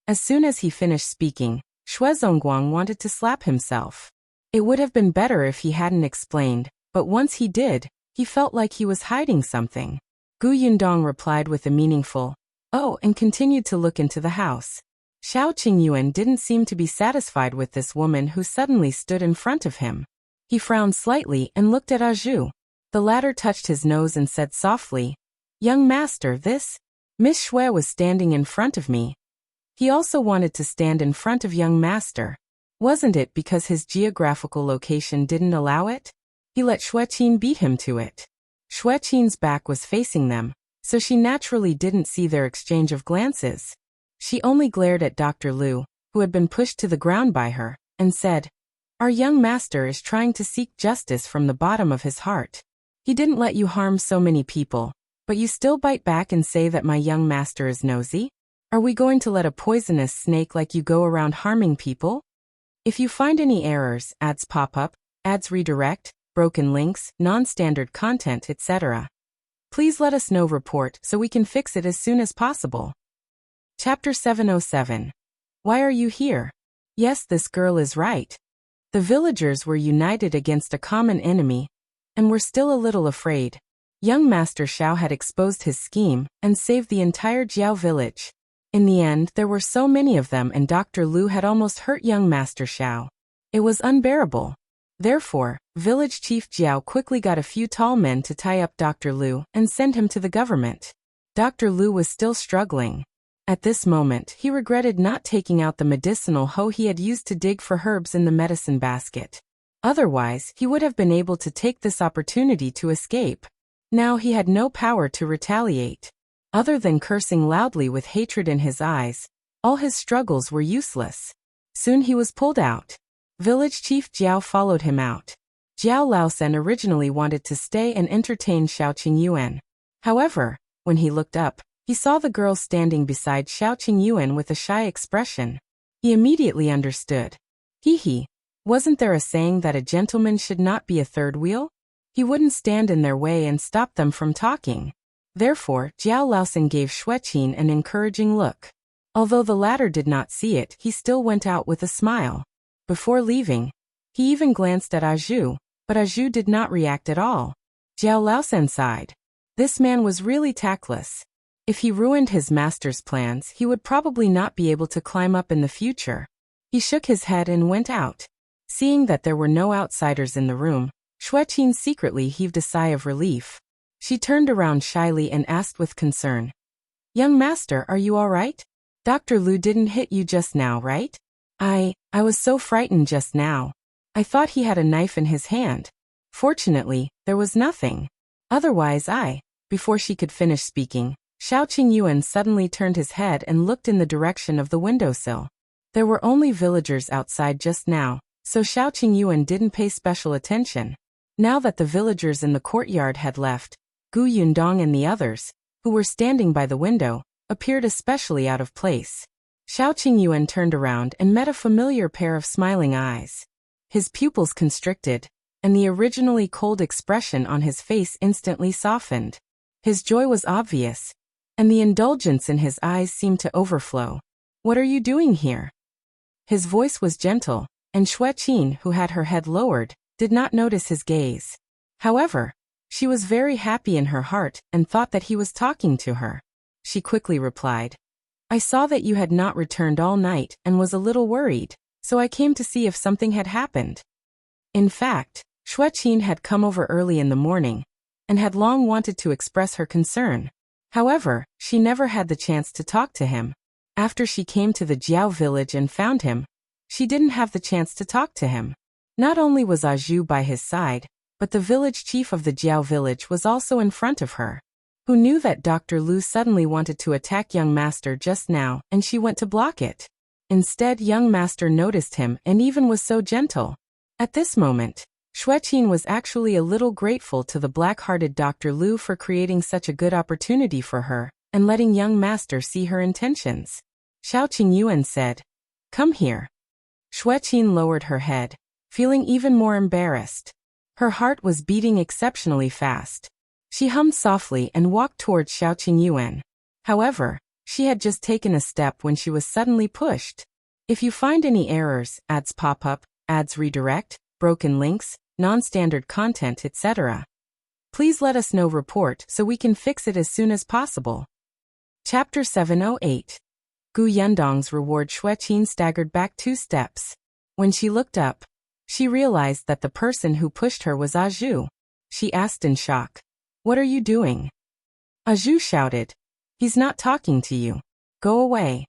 As soon as he finished speaking, Shuang wanted to slap himself. It would have been better if he hadn't explained, but once he did, he felt like he was hiding something. Gu Yundong replied with a meaningful, oh, and continued to look into the house. Shao Qingyuan didn't seem to be satisfied with this woman who suddenly stood in front of him. He frowned slightly and looked at Zhou. The latter touched his nose and said softly, young master, this Miss Shui was standing in front of me. He also wanted to stand in front of young master. Wasn't it because his geographical location didn't allow it? He let Qin beat him to it. Qing's back was facing them, so she naturally didn't see their exchange of glances. She only glared at Dr. Lu, who had been pushed to the ground by her, and said, "Our young master is trying to seek justice from the bottom of his heart. He didn't let you harm so many people, but you still bite back and say that my young master is nosy? Are we going to let a poisonous snake like you go around harming people? If you find any errors, ads pop up, ads redirect, broken links, non-standard content, etc., please let us know. Report so we can fix it as soon as possible." Chapter 707. Why are you here? Yes, this girl is right. The villagers were united against a common enemy, and were still a little afraid. Young Master Shao had exposed his scheme and saved the entire Jiao village. In the end, there were so many of them, and Dr. Lu had almost hurt young Master Shao. It was unbearable. Therefore, village chief Jiao quickly got a few tall men to tie up Dr. Lu and send him to the government. Dr. Lu was still struggling. At this moment, he regretted not taking out the medicinal hoe he had used to dig for herbs in the medicine basket. Otherwise, he would have been able to take this opportunity to escape. Now he had no power to retaliate. Other than cursing loudly with hatred in his eyes, all his struggles were useless. Soon he was pulled out. Village Chief Jiao followed him out. Jiao Laosen originally wanted to stay and entertain Shao Qingyuan. However, when he looked up, he saw the girl standing beside Shao Qingyuan with a shy expression. He immediately understood. Hee, wasn't there a saying that a gentleman should not be a third wheel? He wouldn't stand in their way and stop them from talking. Therefore, Jiao Laosen gave Qing an encouraging look. Although the latter did not see it, he still went out with a smile. Before leaving, he even glanced at Zhou, but Zhou did not react at all. Jiao Laosen sighed. This man was really tactless. If he ruined his master's plans, he would probably not be able to climb up in the future. He shook his head and went out. Seeing that there were no outsiders in the room, Qing secretly heaved a sigh of relief. She turned around shyly and asked with concern, "Young master, are you all right? Dr. Lu didn't hit you just now, right? I was so frightened just now. I thought he had a knife in his hand. Fortunately, there was nothing. Otherwise Before she could finish speaking, Shao Qingyuan suddenly turned his head and looked in the direction of the windowsill. There were only villagers outside just now, so Shao Qingyuan didn't pay special attention. Now that the villagers in the courtyard had left, Yundong and the others, who were standing by the window, appeared especially out of place. Shao Qingyuan turned around and met a familiar pair of smiling eyes. His pupils constricted, and the originally cold expression on his face instantly softened. His joy was obvious, and the indulgence in his eyes seemed to overflow. "What are you doing here?" His voice was gentle, and Qing, who had her head lowered, did not notice his gaze. However, she was very happy in her heart and thought that he was talking to her. She quickly replied, "I saw that you had not returned all night and was a little worried, so I came to see if something had happened." In fact, Qing had come over early in the morning and had long wanted to express her concern. However, she never had the chance to talk to him. After she came to the Jiao village and found him, she didn't have the chance to talk to him. Not only was Zhou by his side, but the village chief of the Jiao village was also in front of her. Who knew that Dr. Lu suddenly wanted to attack young master just now, and she went to block it. Instead, young master noticed him and even was so gentle. At this moment, Qing was actually a little grateful to the black-hearted Dr. Lu for creating such a good opportunity for her and letting young master see her intentions. Shao Qingyuan said, "Come here." Qing lowered her head, feeling even more embarrassed. Her heart was beating exceptionally fast. She hummed softly and walked towards Shao Qingyuan. However, she had just taken a step when she was suddenly pushed. If you find any errors, ads pop up, ads redirect, broken links, non-standard content, etc., please let us know. Report so we can fix it as soon as possible. Chapter 708. Yundong's reward. Qing staggered back 2 steps. When she looked up, she realized that the person who pushed her was Zhou. She asked in shock, "What are you doing?" Zhou shouted, "He's not talking to you. Go away."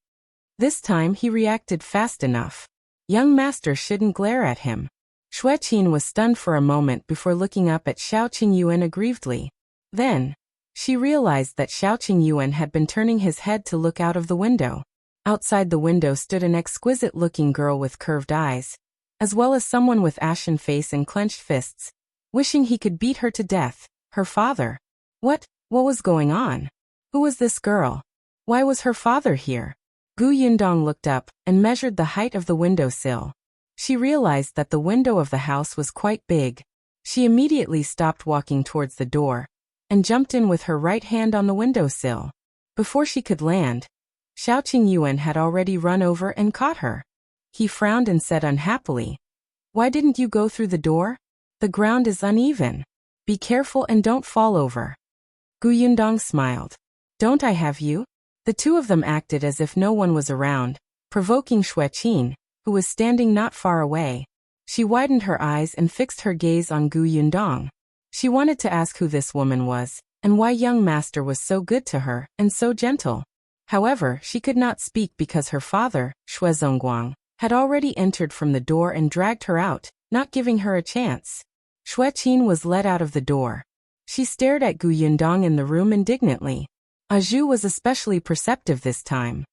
This time he reacted fast enough. Young master shouldn't glare at him. Qing was stunned for a moment before looking up at Shao Qingyuan aggrievedly. Then, she realized that Qingyuan had been turning his head to look out of the window. Outside the window stood an exquisite-looking girl with curved eyes, as well as someone with ashen face and clenched fists, wishing he could beat her to death, her father. What was going on? Who was this girl? Why was her father here? Yundong looked up and measured the height of the windowsill. She realized that the window of the house was quite big. She immediately stopped walking towards the door and jumped in with her right hand on the windowsill. Before she could land, Qingyuan had already run over and caught her. He frowned and said unhappily, "Why didn't you go through the door? The ground is uneven. Be careful and don't fall over." Yundong smiled. "Don't I have you?" The two of them acted as if no one was around, provoking Qin, who was standing not far away. She widened her eyes and fixed her gaze on Yundong. She wanted to ask who this woman was, and why young master was so good to her and so gentle. However, she could not speak because her father, Shuang, had already entered from the door and dragged her out, not giving her a chance. Qin was led out of the door. She stared at Yundong in the room indignantly. Zhou was especially perceptive this time.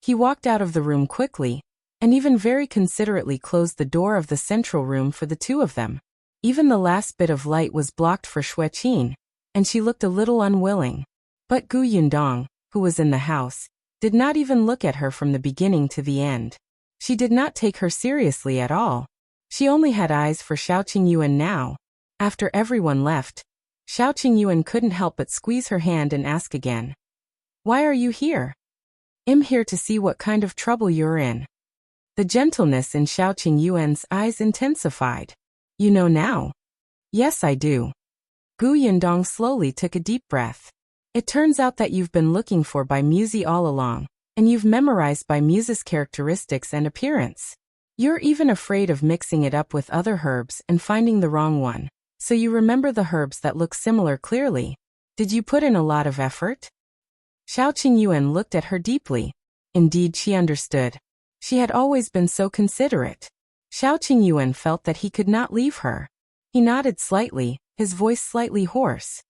He walked out of the room quickly, and even very considerately closed the door of the central room for the two of them. Even the last bit of light was blocked for Qin, and she looked a little unwilling. But Yundong, who was in the house, did not even look at her from the beginning to the end. She did not take her seriously at all. She only had eyes for Qingyuan now. After everyone left, Qingyuan couldn't help but squeeze her hand and ask again, "Why are you here?" "I'm here to see what kind of trouble you're in." The gentleness in Qingyuan's eyes intensified. "You know now?" "Yes, I do." Yundong slowly took a deep breath. "It turns out that you've been looking for Bai Muzi all along, and you've memorized Bai Muzi's characteristics and appearance. You're even afraid of mixing it up with other herbs and finding the wrong one, so you remember the herbs that look similar clearly. Did you put in a lot of effort?" Qingyuan looked at her deeply. Indeed, she understood. She had always been so considerate. Qingyuan felt that he could not leave her. He nodded slightly, his voice slightly hoarse.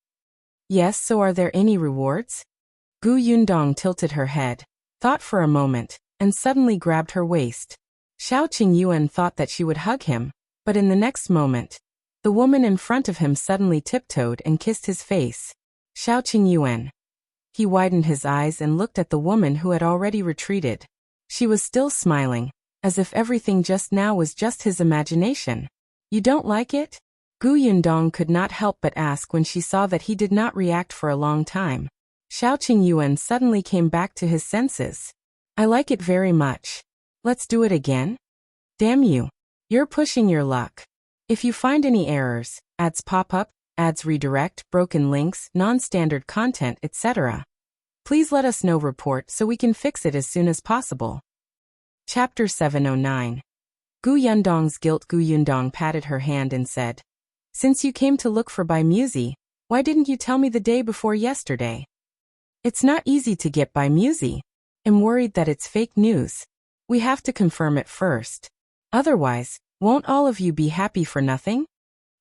"Yes, so are there any rewards?" Yundong tilted her head, thought for a moment, and suddenly grabbed her waist. Qingyuan thought that she would hug him, but in the next moment, the woman in front of him suddenly tiptoed and kissed his face. Qingyuan. He widened his eyes and looked at the woman who had already retreated. She was still smiling, as if everything just now was just his imagination. "You don't like it?" Yundong could not help but ask when she saw that he did not react for a long time. Qingyuan suddenly came back to his senses. "I like it very much. Let's do it again?" "Damn you. You're pushing your luck. If you find any errors, ads pop up, ads redirect, broken links, non-standard content, etc., please let us know report so we can fix it as soon as possible." Chapter 709. Yundong's guilt. Yundong patted her hand and said, "Since you came to look for Bai Muzi, why didn't you tell me the day before yesterday?" "It's not easy to get Bai Muzi. I'm worried that it's fake news. We have to confirm it first. Otherwise, won't all of you be happy for nothing?"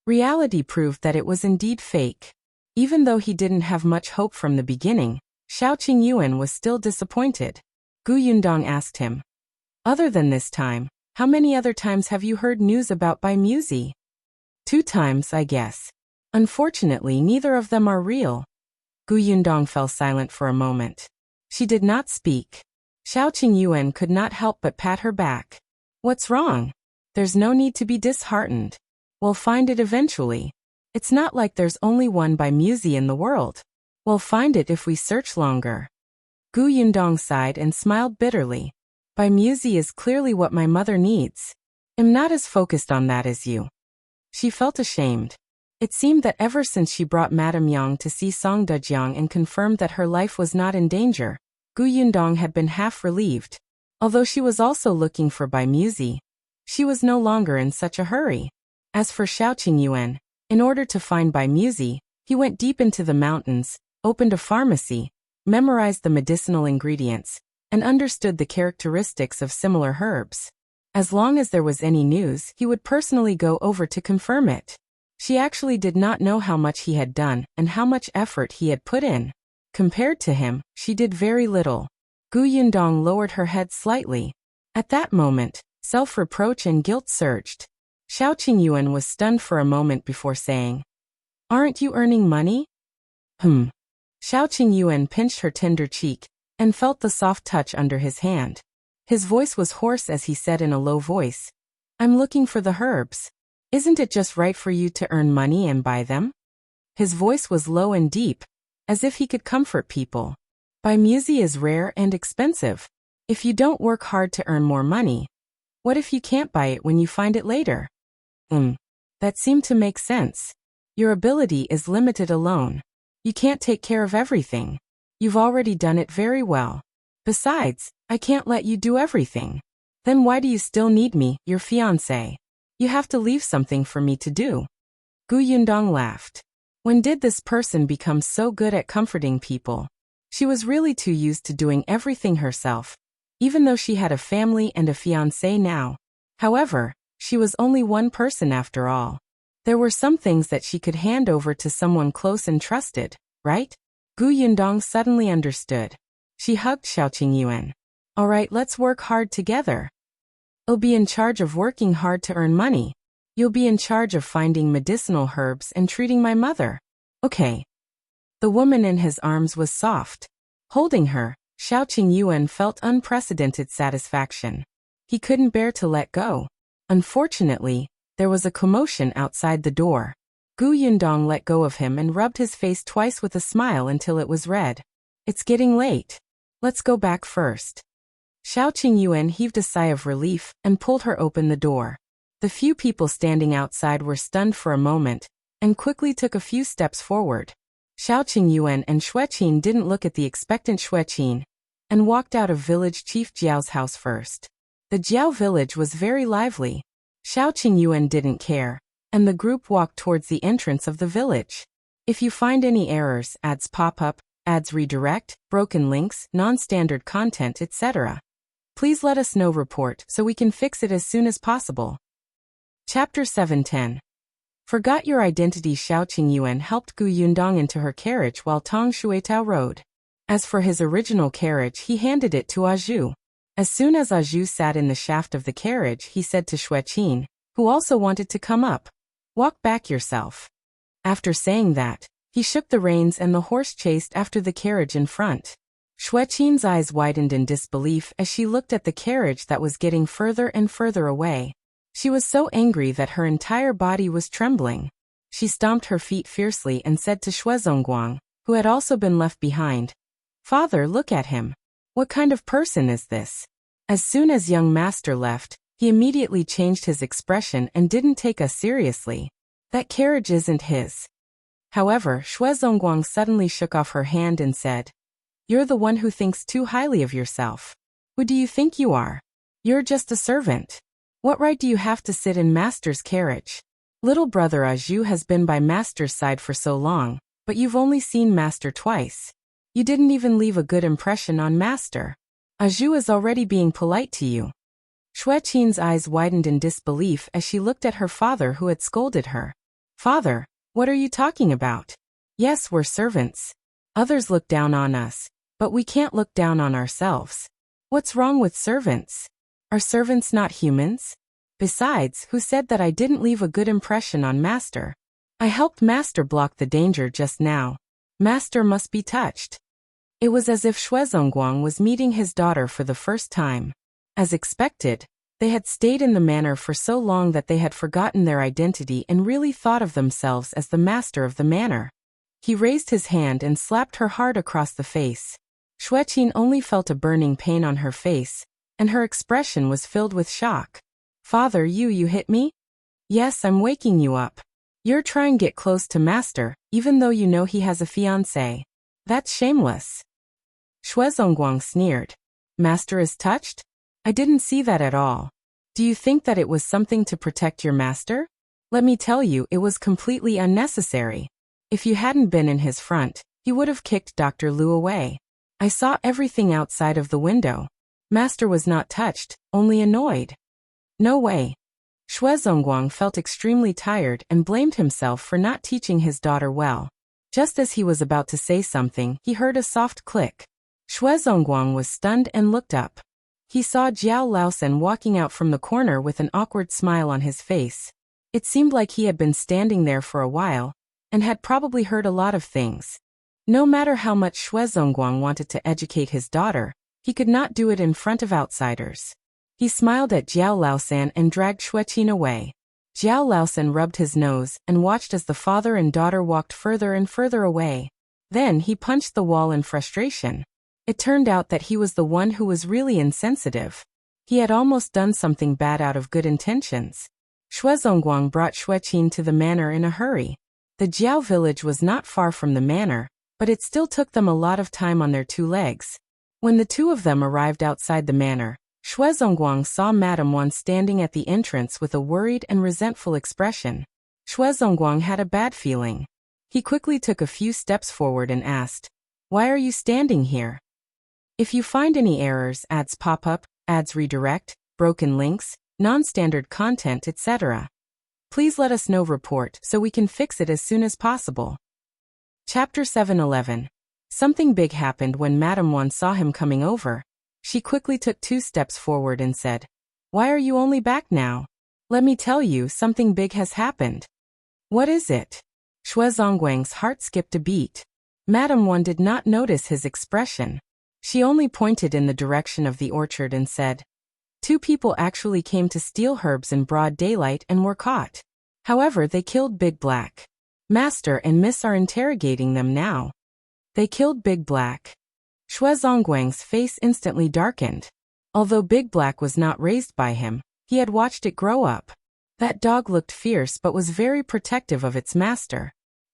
Reality proved that it was indeed fake. Even though he didn't have much hope from the beginning, Qingyuan was still disappointed. Yundong asked him, "Other than this time, how many other times have you heard news about Bai Muzi?" "2 times, I guess. Unfortunately, neither of them are real." Yundong fell silent for a moment. She did not speak. Qingyuan could not help but pat her back. "What's wrong? There's no need to be disheartened. We'll find it eventually. It's not like there's only one Bai Muzi in the world. We'll find it if we search longer." Yundong sighed and smiled bitterly. "Bai Muzi is clearly what my mother needs. I'm not as focused on that as you." She felt ashamed. It seemed that ever since she brought Madame Yang to see Song Dejiang and confirmed that her life was not in danger, Yundong had been half relieved. Although she was also looking for Bai Muzi, she was no longer in such a hurry. As for Qingyuan, in order to find Bai Muzi, he went deep into the mountains, opened a pharmacy, memorized the medicinal ingredients, and understood the characteristics of similar herbs. As long as there was any news, he would personally go over to confirm it. She actually did not know how much he had done and how much effort he had put in. Compared to him, she did very little. Yundong lowered her head slightly. At that moment, self-reproach and guilt surged. Qingyuan was stunned for a moment before saying, "Aren't you earning money?" Qingyuan pinched her tender cheek and felt the soft touch under his hand. His voice was hoarse as he said in a low voice, "I'm looking for the herbs. Isn't it just right for you to earn money and buy them?" His voice was low and deep, as if he could comfort people. Buy music is rare and expensive. If you don't work hard to earn more money, what if you can't buy it when you find it later? That seemed to make sense. Your ability is limited alone. You can't take care of everything. You've already done it very well. Besides, I can't let you do everything. Then why do you still need me, your fiancé? You have to leave something for me to do. Yundong laughed. When did this person become so good at comforting people? She was really too used to doing everything herself, even though she had a family and a fiancé now. However, she was only one person after all. There were some things that she could hand over to someone close and trusted, right? Yundong suddenly understood. She hugged Qingyuan. All right, let's work hard together. I'll be in charge of working hard to earn money. You'll be in charge of finding medicinal herbs and treating my mother. Okay. The woman in his arms was soft. Holding her, Qingyuan felt unprecedented satisfaction. He couldn't bear to let go. Unfortunately, there was a commotion outside the door. Yundong let go of him and rubbed his face twice with a smile until it was red. It's getting late. Let's go back first. Qingyuan heaved a sigh of relief and pulled her open the door. The few people standing outside were stunned for a moment and quickly took a few steps forward. Qingyuan and Xueqin didn't look at the expectant Xueqin and walked out of village chief Jiao's house first. The Jiao village was very lively. Qingyuan didn't care, and the group walked towards the entrance of the village. If you find any errors, ads pop up, ads redirect, broken links, non-standard content, etc., please let us know report so we can fix it as soon as possible. Chapter 710. Forgot your identity. Qingyuan helped Yundong into her carriage while Tong Shuitao rode. As for his original carriage, he handed it to Zhou. As soon as Zhou sat in the shaft of the carriage, he said to Xueqin, who also wanted to come up, "Walk back yourself." After saying that, he shook the reins and the horse chased after the carriage in front. Xueqin's eyes widened in disbelief as she looked at the carriage that was getting further and further away. She was so angry that her entire body was trembling. She stomped her feet fiercely and said to Shuang, who had also been left behind, "Father, look at him. What kind of person is this?" As soon as young master left, he immediately changed his expression and didn't take us seriously. That carriage isn't his. However, Shuang suddenly shook off her hand and said, "You're the one who thinks too highly of yourself. Who do you think you are? You're just a servant. What right do you have to sit in master's carriage? Little brother Zhou has been by master's side for so long, but you've only seen master twice. You didn't even leave a good impression on master. Zhou is already being polite to you." Xueqin's eyes widened in disbelief as she looked at her father who had scolded her. "Father, what are you talking about? Yes, we're servants. Others look down on us, but we can't look down on ourselves. What's wrong with servants? Are servants not humans? Besides, who said that I didn't leave a good impression on master? I helped master block the danger just now. Master must be touched." It was as if Shuang was meeting his daughter for the first time. As expected, they had stayed in the manor for so long that they had forgotten their identity and really thought of themselves as the master of the manor. He raised his hand and slapped her hard across the face. Xueqin only felt a burning pain on her face, and her expression was filled with shock. "Father, you hit me?" "Yes, I'm waking you up. You're trying to get close to master, even though you know he has a fiancé. That's shameless." Shuang sneered. "Master is touched? I didn't see that at all. Do you think that it was something to protect your master? Let me tell you, it was completely unnecessary. If you hadn't been in his front, he would have kicked Dr. Lu away. I saw everything outside of the window. Master was not touched, only annoyed." "No way." Shuang felt extremely tired and blamed himself for not teaching his daughter well. Just as he was about to say something, he heard a soft click. Shuang was stunned and looked up. He saw Jiao Laosen walking out from the corner with an awkward smile on his face. It seemed like he had been standing there for a while, and had probably heard a lot of things. No matter how much Shuang wanted to educate his daughter, he could not do it in front of outsiders. He smiled at Jiao Laosen and dragged Xueqin away. Jiao Laosen rubbed his nose and watched as the father and daughter walked further and further away. Then he punched the wall in frustration. It turned out that he was the one who was really insensitive. He had almost done something bad out of good intentions. Shuang brought Xueqin to the manor in a hurry. The Jiao village was not far from the manor, but it still took them a lot of time on their two legs. When the two of them arrived outside the manor, Shuang saw Madame Wan standing at the entrance with a worried and resentful expression. Shuang had a bad feeling. He quickly took a few steps forward and asked, "Why are you standing here? If you find any errors, ads pop up, ads redirect, broken links, non-standard content, etc., please let us know report so we can fix it as soon as possible." Chapter 7:11. Something big happened when Madame Wan saw him coming over. She quickly took 2 steps forward and said, "Why are you only back now? Let me tell you, something big has happened." "What is it?" Shuang's heart skipped a beat. Madame Wan did not notice his expression. She only pointed in the direction of the orchard and said, "2 people actually came to steal herbs in broad daylight and were caught. However, they killed Big Black. Master and Miss are interrogating them now." "They killed Big Black?" Shuang's face instantly darkened. Although Big Black was not raised by him, he had watched it grow up. That dog looked fierce but was very protective of its master.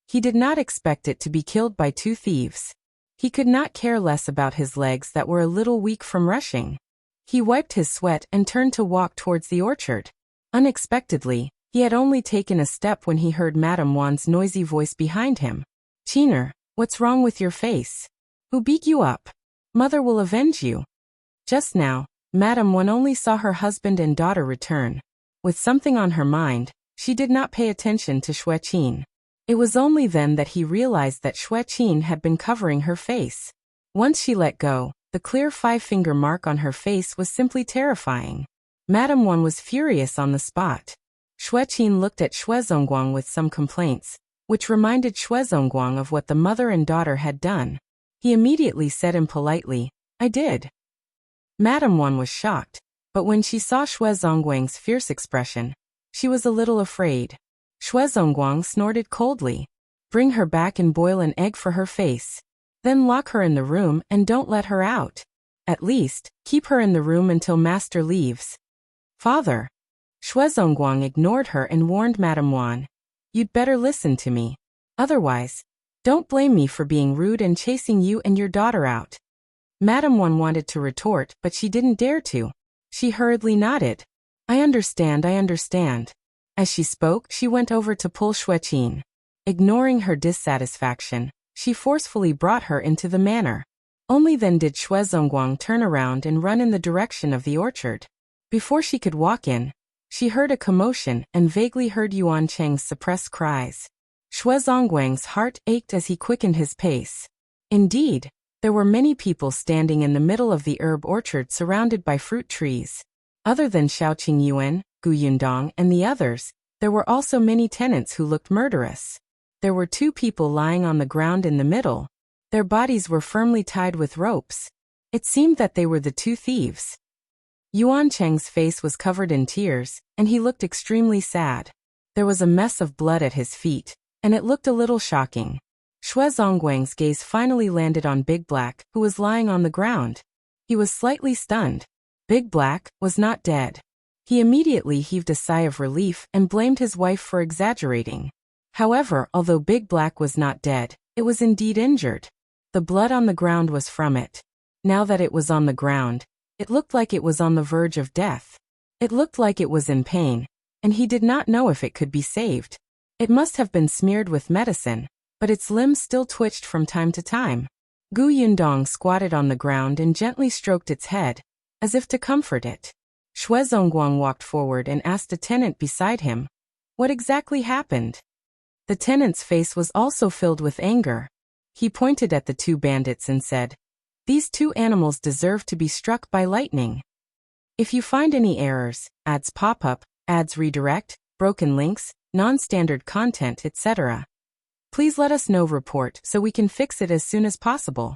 He did not expect it to be killed by 2 thieves. He could not care less about his legs that were a little weak from rushing. He wiped his sweat and turned to walk towards the orchard. Unexpectedly, he had only taken a step when he heard Madame Wan's noisy voice behind him. "Qiner, what's wrong with your face? Who beat you up? Mother will avenge you." Just now, Madame Wan only saw her husband and daughter return. With something on her mind, she did not pay attention to Xueqin. It was only then that he realized that Xueqin had been covering her face. Once she let go, the clear 5-finger mark on her face was simply terrifying. Madame Wan was furious on the spot. Xueqin looked at Shuang with some complaints, which reminded Shuang of what the mother and daughter had done. He immediately said impolitely, "I did." Madame Wan was shocked, but when she saw Shuang's fierce expression, she was a little afraid. Shuang snorted coldly. "Bring her back and boil an egg for her face. Then lock her in the room and don't let her out. At least, keep her in the room until master leaves." "Father." Shuang ignored her and warned Madame Wan, "You'd better listen to me. Otherwise, don't blame me for being rude and chasing you and your daughter out." Madame Wan wanted to retort, but she didn't dare to. She hurriedly nodded. I understand. As she spoke, she went over to pull Xueqin. Ignoring her dissatisfaction, she forcefully brought her into the manor. Only then did Shuang turn around and run in the direction of the orchard. Before she could walk in, she heard a commotion and vaguely heard Yuan Cheng's suppressed cries. Shuang's heart ached as he quickened his pace. Indeed, there were many people standing in the middle of the herb orchard surrounded by fruit trees. Other than Shao Qingyuan, Yundong, and the others, there were also many tenants who looked murderous. There were 2 people lying on the ground in the middle. Their bodies were firmly tied with ropes. It seemed that they were the 2 thieves. Yuan Cheng's face was covered in tears, and he looked extremely sad. There was a mess of blood at his feet, and it looked a little shocking. Shuang's gaze finally landed on Big Black, who was lying on the ground. He was slightly stunned. Big Black was not dead. He immediately heaved a sigh of relief and blamed his wife for exaggerating. However, although Big Black was not dead, it was indeed injured. The blood on the ground was from it. Now that it was on the ground, it looked like it was on the verge of death. It looked like it was in pain, and he did not know if it could be saved. It must have been smeared with medicine, but its limbs still twitched from time to time. Yundong squatted on the ground and gently stroked its head, as if to comfort it. Shuang walked forward and asked a tenant beside him, "What exactly happened?" The tenant's face was also filled with anger. He pointed at the two bandits and said, "These two animals deserve to be struck by lightning. If you find any errors, ads pop up, ads redirect, broken links, non-standard content, etc., please let us know report so we can fix it as soon as possible."